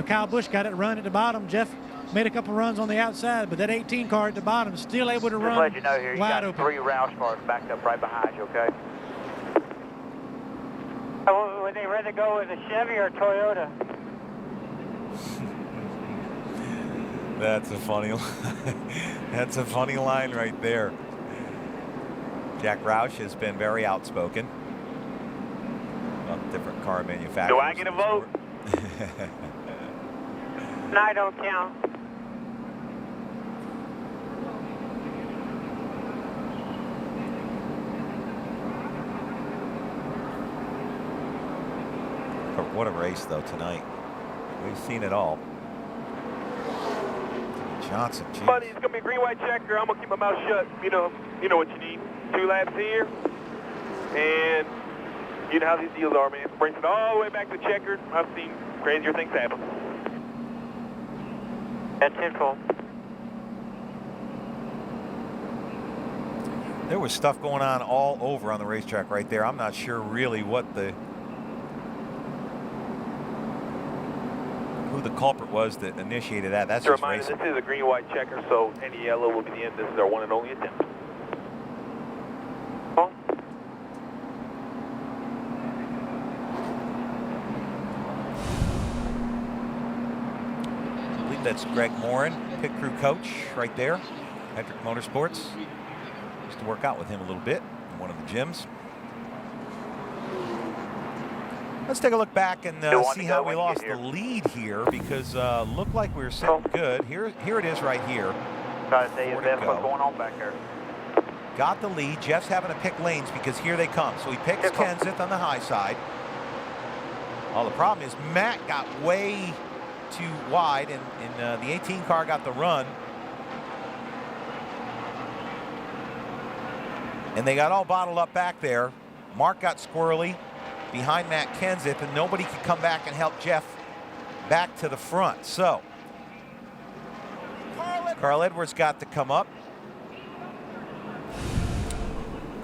B: Kyle Busch got it run at the bottom. Jeff made a couple runs on the outside, but that 18 car at the bottom is still able to run
E: let you know here, you
B: wide
E: got
B: open.
E: 3 Roush cars backed up right behind you, okay? Would they rather go with a Chevy or a Toyota?
A: That's a funny that's a funny line right there. Jack Roush has been very outspoken about different car manufacturers.
D: Do I get a vote?
E: No, I don't count.
A: What a race, though, tonight. We've seen it all. Johnson, geez.
D: Buddy, it's going to be a green-white checker. I'm going to keep my mouth shut. You know what you need. 2 laps here. And you know how these deals are, man. Brings it all the way back to checkered. I've seen crazier things happen.
E: That's info.
A: There was stuff going on all over on the racetrack right there. I'm not sure really who the culprit was that initiated that. That's just racing.
D: This is a green-white checker, so any yellow will be the end. This is our one and only attempt.
A: I believe that's Greg Morin, pit crew coach right there, Hendrick Motorsports. Used to work out with him a little bit in one of the gyms. Let's take a look back and see how we lost the lead here, because looked like we were sitting good. Here it is right here.
E: Try to tell you what's going on back there.
A: Got the lead. Jeff's having to pick lanes because here they come. So he picks Kenseth on the high side. Well, the problem is Matt got way too wide, and the 18 car got the run. And they got all bottled up back there. Mark got squirrely. behind Matt Kenseth, and nobody could come back and help Jeff back to the front. So Carl Edwards got to come up.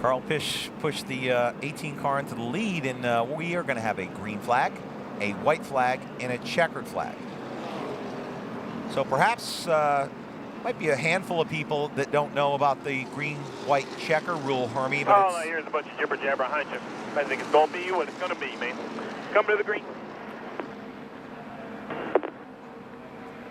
A: Carl pushed the 18 car into the lead, and we are going to have a green flag, a white flag, and a checkered flag. So perhaps might be a handful of people that don't know about the green-white checker rule, Hermie. But
D: oh, here's a bunch of jibber jabber behind you. I think it's going to be what it's going to be, man. Come to the green.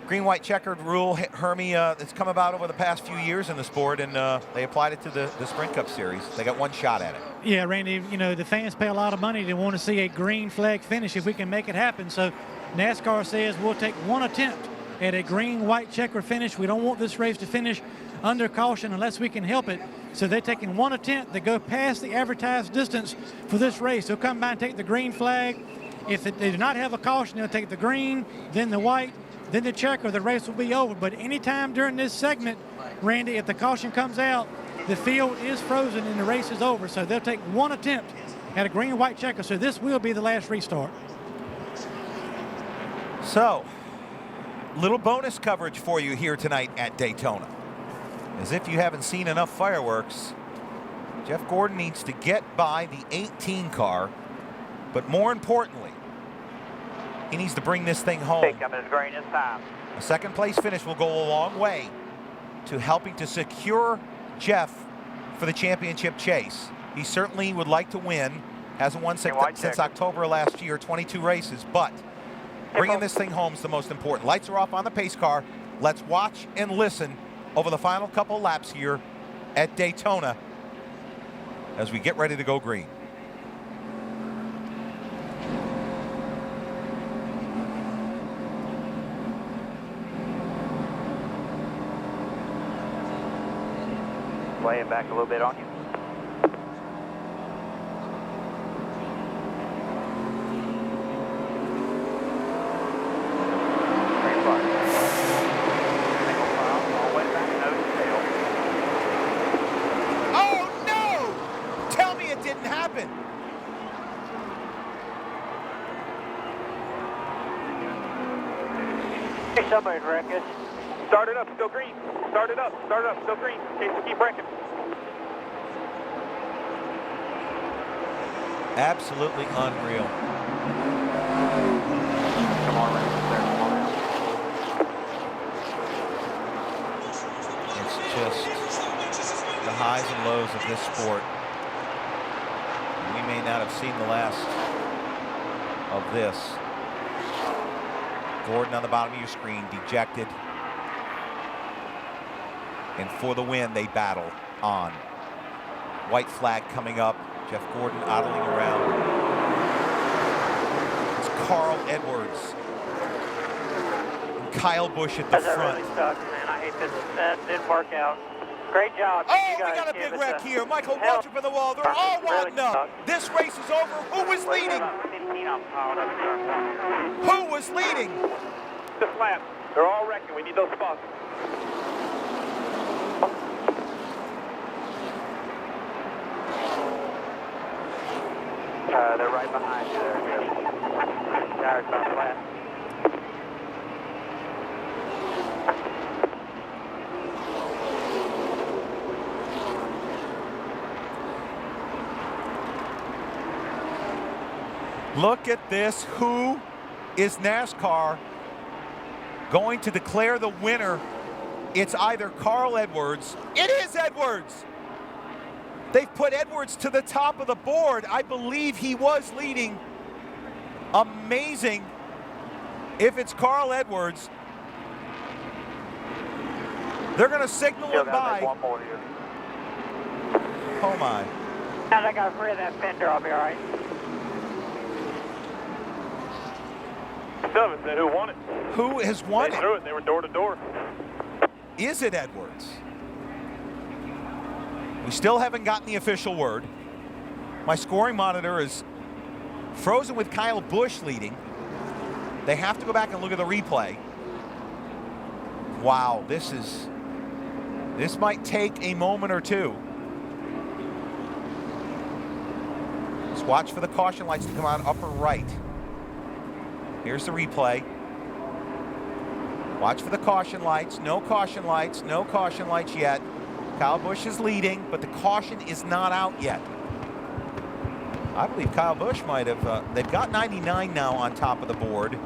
A: Green-white checkered rule, Hermie, it's come about over the past few years in the sport, and they applied it to the Sprint Cup Series. They got one shot at it.
B: Yeah, Randy, you know, the fans pay a lot of money to want to see a green flag finish if we can make it happen. So NASCAR says we'll take one attempt at a green-white checker finish. We don't want this race to finish under caution unless we can help it. So they're taking one attempt. They go past the advertised distance for this race. They'll come by and take the green flag. If they do not have a caution, they'll take the green, then the white, then the checker. The race will be over. But anytime during this segment, Randy, if the caution comes out, the field is frozen and the race is over. So they'll take one attempt at a green-white checker. So this will be the last restart.
A: So, little bonus coverage for you here tonight at Daytona. As if you haven't seen enough fireworks, Jeff Gordon needs to get by the 18 car, but more importantly, he needs to bring this thing home. A second place finish will go a long way to helping to secure Jeff for the championship chase. He certainly would like to win. Hasn't won since October last year, 22 races, but bringing this thing home is the most important. Lights are off on the pace car. Let's watch and listen over the final couple laps here at Daytona as we get ready to go green.
E: Lay it back a little bit on you.
D: Somebody's wrecking. Start it up, still green. Start it up, still green. Okay, so keep wrecking.
A: Absolutely unreal.
E: Come on,
A: It's just the highs and lows of this sport. We may not have seen the last of this. Gordon on the bottom of your screen, dejected. And for the win, they battle on. White flag coming up. Jeff Gordon idling around. It's Carl Edwards. And Kyle Busch at the front.
E: That really sucks, man. I hate this. That didn't work out. Great job.
A: Oh, we got a big wreck here. Michael Waltrip in the wall. They're all wadding up. This race is over. Who was leading? Who was leading?
D: This lap. They're all wrecking. We need those spots.
E: They're right behind you there. Tires on flat.
A: Look at this. Who is NASCAR going to declare the winner? It's either Carl Edwards. It is Edwards. They've put Edwards to the top of the board. I believe he was leading. Amazing. If it's Carl Edwards, they're going to signal him by.
E: One more here.
A: Oh, my.
E: Now I got rid of that fender. I'll be all right.
D: Sullivan said who won it.
A: Who has won
D: They
A: it?
D: threw it. They were door to door.
A: Is it Edwards? We still haven't gotten the official word. My scoring monitor is frozen with Kyle Busch leading. They have to go back and look at the replay. Wow, this might take a moment or two. Just watch for the caution lights to come on upper right. Here's the replay. Watch for the caution lights. No caution lights. No caution lights yet. Kyle Busch is leading, but the caution is not out yet. I believe Kyle Busch might have. They've got 99 now on top of the board.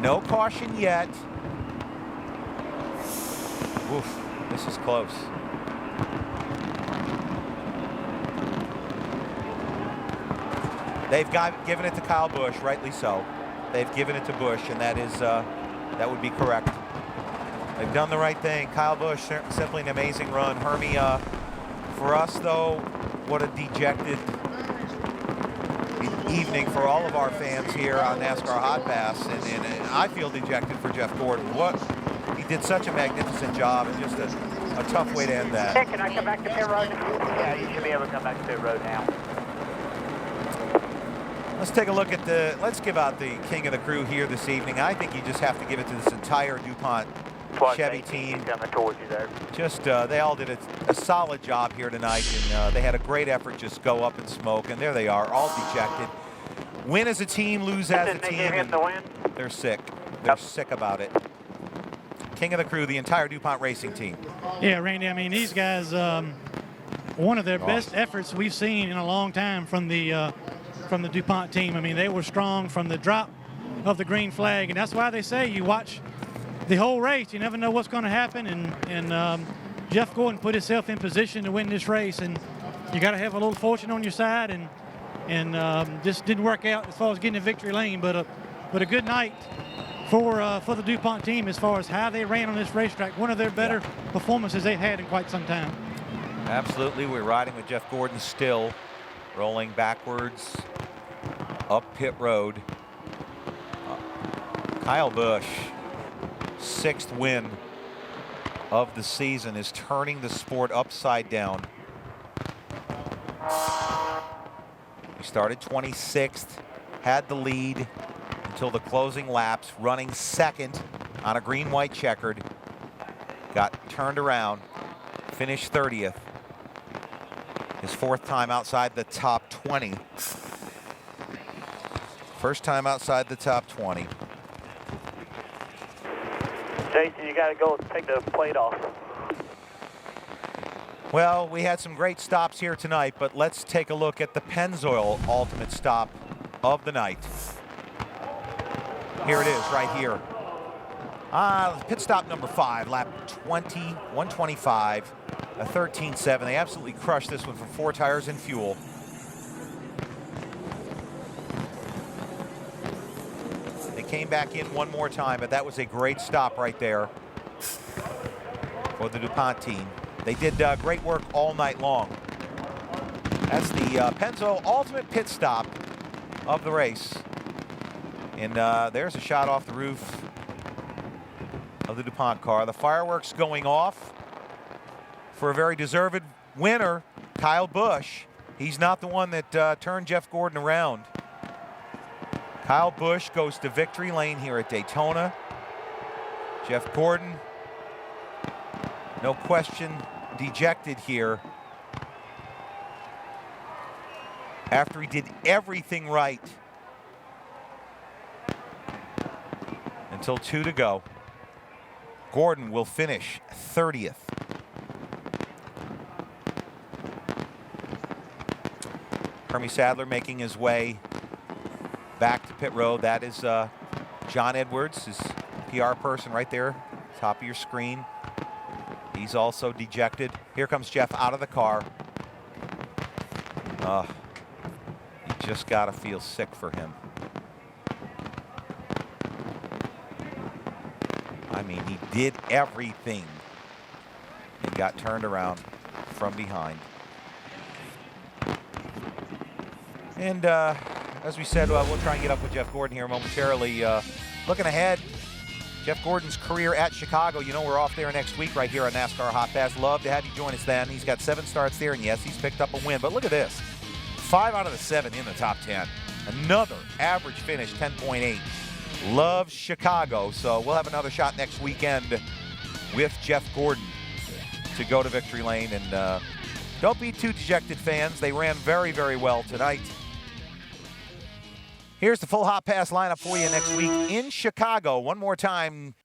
A: No caution yet. Oof, this is close. They've given it to Kyle Busch, rightly so. They've given it to Busch, and that is that would be correct. They've done the right thing. Kyle Busch, simply an amazing run. Hermie, for us though, what a dejected evening for all of our fans here on NASCAR Hotpass, and I feel dejected for Jeff Gordon. He did such a magnificent job, and just a tough way to end that.
E: Hey, can I come back to pit road? Yeah, you should be able to come back to pit road now.
A: Let's take a look at let's give out the king of the crew here this evening. I think you just have to give it to this entire DuPont Chevy team.
E: Coming towards you there.
A: Just, they all did a solid job here tonight, and they had a great effort, just go up and smoke, and there they are, all dejected. Win as a team, lose as a team, and they're sick. They're sick about it. King of the crew, the entire DuPont racing team.
B: Yeah, Randy, I mean, these guys, one of their best efforts we've seen in a long time from the DuPont team. I mean, they were strong from the drop of the green flag, and that's why they say you watch the whole race. You never know what's going to happen, and Jeff Gordon put himself in position to win this race, and you got to have a little fortune on your side, and just didn't work out as far as getting to victory lane, but a good night for the DuPont team as far as how they ran on this racetrack. One of their better performances they've had in quite some time.
A: Absolutely. We're riding with Jeff Gordon still, rolling backwards up pit road. Kyle Busch, 6th win of the season, is turning the sport upside down. He started 26th, had the lead until the closing laps, running 2nd on a green-white checkered, got turned around, finished 30th. His 4th time outside the top 20. First time outside the top 20.
E: Jason, you got to go take the plate off.
A: Well, we had some great stops here tonight, but let's take a look at the Pennzoil ultimate stop of the night. Here it is, right here. Pit stop number 5, lap 20, 125, a 13.7. They absolutely crushed this one from 4 tires and fuel. They came back in one more time, but that was a great stop right there for the DuPont team. They did great work all night long. That's the Pennzoil ultimate pit stop of the race. And there's a shot off the roof of the DuPont car. The fireworks going off for a very deserved winner, Kyle Busch. He's not the one that turned Jeff Gordon around. Kyle Busch goes to victory lane here at Daytona. Jeff Gordon, no question, dejected here after he did everything right until 2 to go. Gordon will finish 30th. Hermie Sadler making his way back to pit road. That is John Edwards, his PR person right there, top of your screen. He's also dejected. Here comes Jeff out of the car. You just gotta feel sick for him. I mean, he did everything and got turned around from behind. And as we said, we'll try and get up with Jeff Gordon here momentarily. Looking ahead, Jeff Gordon's career at Chicago. You know, we're off there next week right here on NASCAR Hotpass. Love to have you join us then. He's got 7 starts there, and yes, he's picked up a win. But look at this. 5 out of the 7 in the top 10. Another average finish, 10.8. Loves Chicago. So we'll have another shot next weekend with Jeff Gordon to go to victory lane and Don't be too dejected, fans. They ran very, very well tonight. Here's the full Hotpass lineup for you next week in Chicago. One more time.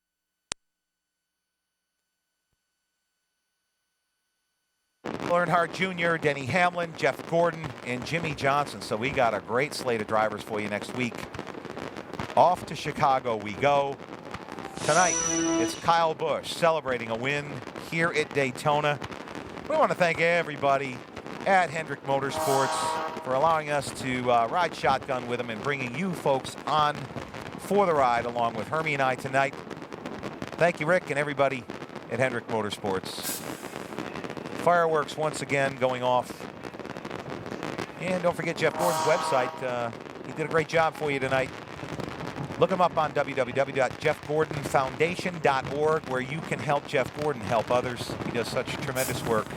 A: Earnhardt Jr., Denny Hamlin, Jeff Gordon, and Jimmy Johnson. So we got a great slate of drivers for you next week. Off to Chicago we go. Tonight, it's Kyle Busch celebrating a win here at Daytona. We want to thank everybody at Hendrick Motorsports for allowing us to ride shotgun with them and bringing you folks on for the ride along with Hermie and I tonight. Thank you, Rick, and everybody at Hendrick Motorsports. Fireworks once again going off. And don't forget Jeff Gordon's website. He did a great job for you tonight. Look him up on www.jeffgordonfoundation.org, where you can help Jeff Gordon help others. He does such tremendous work.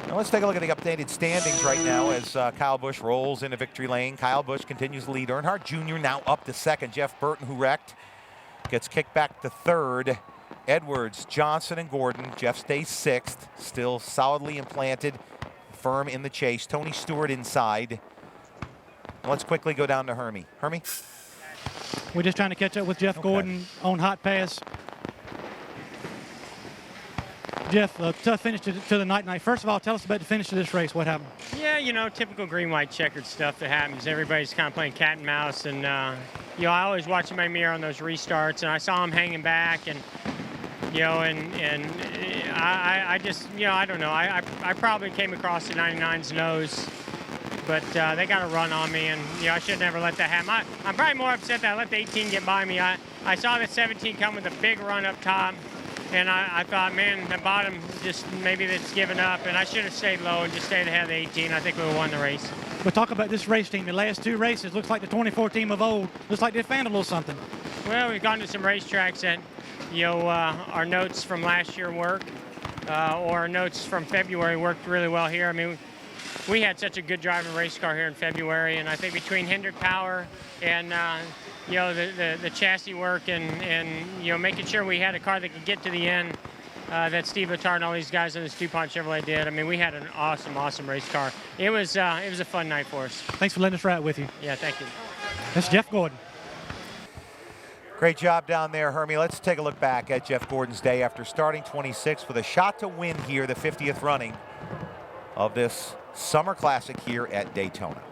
A: Now let's take a look at the updated standings right now as Kyle Busch rolls into victory lane. Kyle Busch continues to lead. Earnhardt Jr. now up to second. Jeff Burton, who wrecked, gets kicked back to third. Edwards, Johnson, and Gordon. Jeff stays sixth, still solidly implanted, firm in the chase. Tony Stewart inside. Let's quickly go down to Hermie. Hermie?
B: We're just trying to catch up with Jeff Gordon on Hotpass. Jeff, tough finish to the night. First of all, tell us about the finish of this race. What happened?
C: Yeah, you know, typical green, white, checkered stuff that happens. Everybody's kind of playing cat and mouse, and you know, I always watch in my mirror on those restarts, and I saw him hanging back, and you know, and I just, you know, I don't know. I probably came across the 99's nose, but they got a run on me, and you know, I should never let that happen. I'm probably more upset that I let the 18 get by me. I saw the 17 come with a big run up top. And I thought, man, the bottom, just maybe it's given up. And I should have stayed low and just stayed ahead of the 18. I think we won the race.
B: But talk about this race team. The last two races, looks like the 24 team of old. Looks like they found a little something.
C: Well, we've gone to some racetracks that, you know, our notes from last year work, or our notes from February worked really well here. I mean, we had such a good driving race car here in February. And I think between Hendrick Power and you know, the chassis work and you know, making sure we had a car that could get to the end, that Steve Letard and all these guys in this DuPont Chevrolet did. I mean, we had an awesome race car. It was a fun night for us.
B: Thanks for letting us ride with you.
C: Yeah, thank you.
B: That's Jeff Gordon.
A: Great job down there, Hermie. Let's take a look back at Jeff Gordon's day after starting 26th with a shot to win here, the 50th running of this Summer Classic here at Daytona.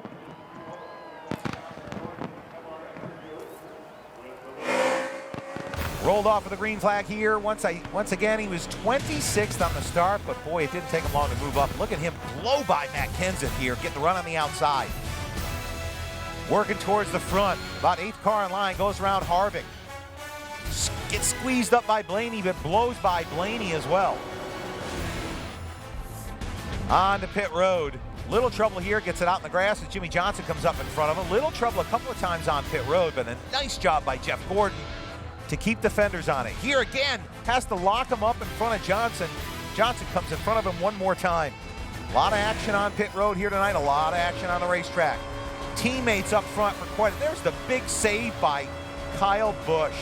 A: Rolled off with a green flag here. Once again, he was 26th on the start, but boy, it didn't take him long to move up. Look at him blow by Matt Kenseth here, get the run on the outside. Working towards the front, about 8th car in line, goes around Harvick. Gets squeezed up by Blaney, but blows by Blaney as well. On to pit road. Little trouble here, gets it out in the grass as Jimmy Johnson comes up in front of him. Little trouble a couple of times on pit road, but a nice job by Jeff Gordon to keep the fenders on it. Here again, has to lock him up in front of Johnson. Johnson comes in front of him one more time. A lot of action on pit road here tonight, a lot of action on the racetrack. Teammates up front for quite, there's the big save by Kyle Busch.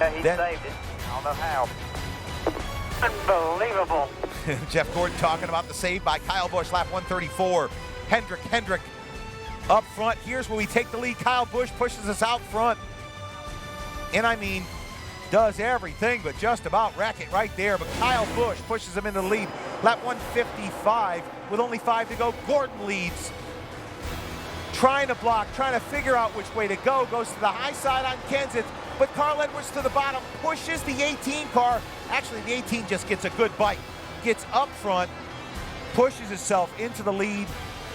E: Yeah, he saved it. I don't know how. Unbelievable.
A: Jeff Gordon talking about the save by Kyle Busch, lap 134. Hendrick up front. Here's where we take the lead. Kyle Busch pushes us out front. And I mean, does everything but just about wreck it right there. But Kyle Busch pushes him into the lead. Lap 155 with only 5 to go. Gordon leads. Trying to block, trying to figure out which way to go. Goes to the high side on Kenseth. But Carl Edwards to the bottom, pushes the 18 car. Actually, the 18 just gets a good bite. Gets up front, pushes himself into the lead.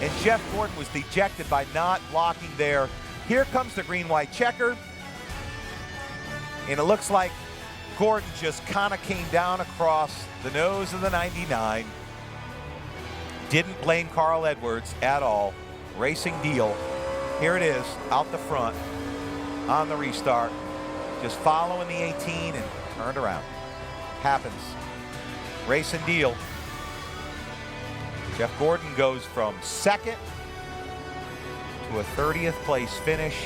A: And Jeff Gordon was dejected by not blocking there. Here comes the green-white checker. And it looks like Gordon just kind of came down across the nose of the 99. Didn't blame Carl Edwards at all. Racing deal. Here it is, out the front on the restart. Just following the 18 and turned around. Happens. Racing deal. Jeff Gordon goes from second to a 30th place finish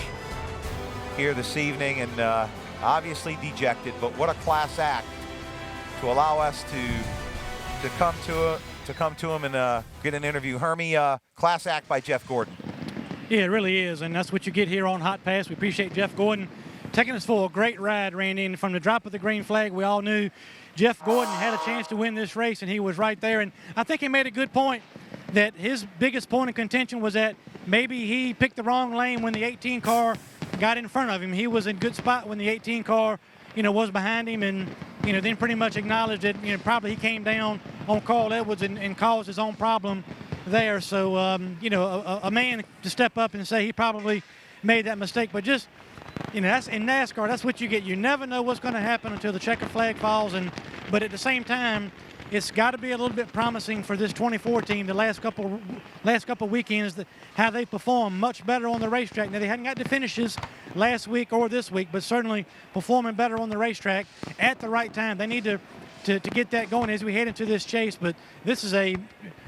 A: here this evening, and obviously dejected, but what a class act allow us to come to him and get an interview. Hermie, class act by Jeff Gordon.
B: Yeah, it really is, and that's what you get here on Hotpass. We appreciate Jeff Gordon taking us for a great ride, Randy. And from the drop of the green flag, we all knew Jeff Gordon had a chance to win this race, and he was right there. And I think he made a good point that his biggest point of contention was that maybe he picked the wrong lane when the 18 car got in front of him. He was in good spot when the 18 car, was behind him, and, then pretty much acknowledged that, probably he came down on Carl Edwards and caused his own problem there. So, a man to step up and say he probably made that mistake. But just, that's in NASCAR, that's what you get. You never know what's going to happen until the checkered flag falls. But at the same time, it's got to be a little bit promising for this 24 team the last couple weekends, how they perform much better on the racetrack. Now, they hadn't got the finishes last week or this week, but certainly performing better on the racetrack at the right time. They need to get that going as we head into this chase. But this is a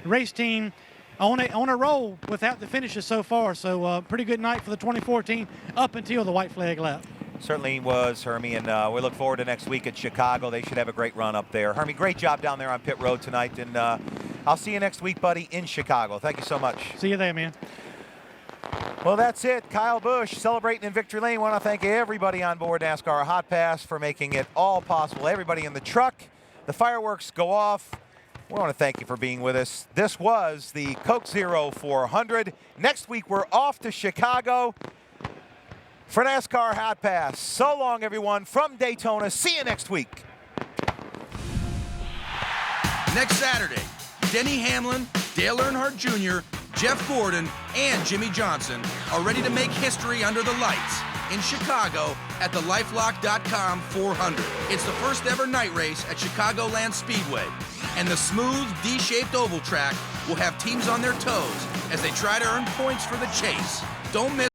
B: race team on a roll without the finishes so far. So pretty good night for the 2014 up until the white flag lap.
A: Certainly was, Hermie, and we look forward to next week at Chicago. They should have a great run up there. Hermie, great job down there on pit road tonight, and I'll see you next week, buddy, in Chicago. Thank you so much.
B: See you there, man.
A: Well, that's it. Kyle Busch celebrating in victory lane. Want to thank everybody on board NASCAR Hotpass for making it all possible. Everybody in the truck, the fireworks go off. We want to thank you for being with us. This was the Coke Zero 400. Next week, we're off to Chicago for NASCAR Hotpass. So long, everyone, from Daytona. See you next week.
O: Next Saturday, Denny Hamlin, Dale Earnhardt Jr., Jeff Gordon, and Jimmy Johnson are ready to make history under the lights in Chicago at the LifeLock.com 400. It's the first ever night race at Chicagoland Speedway, and the smooth, D-shaped oval track will have teams on their toes as they try to earn points for the chase. Don't miss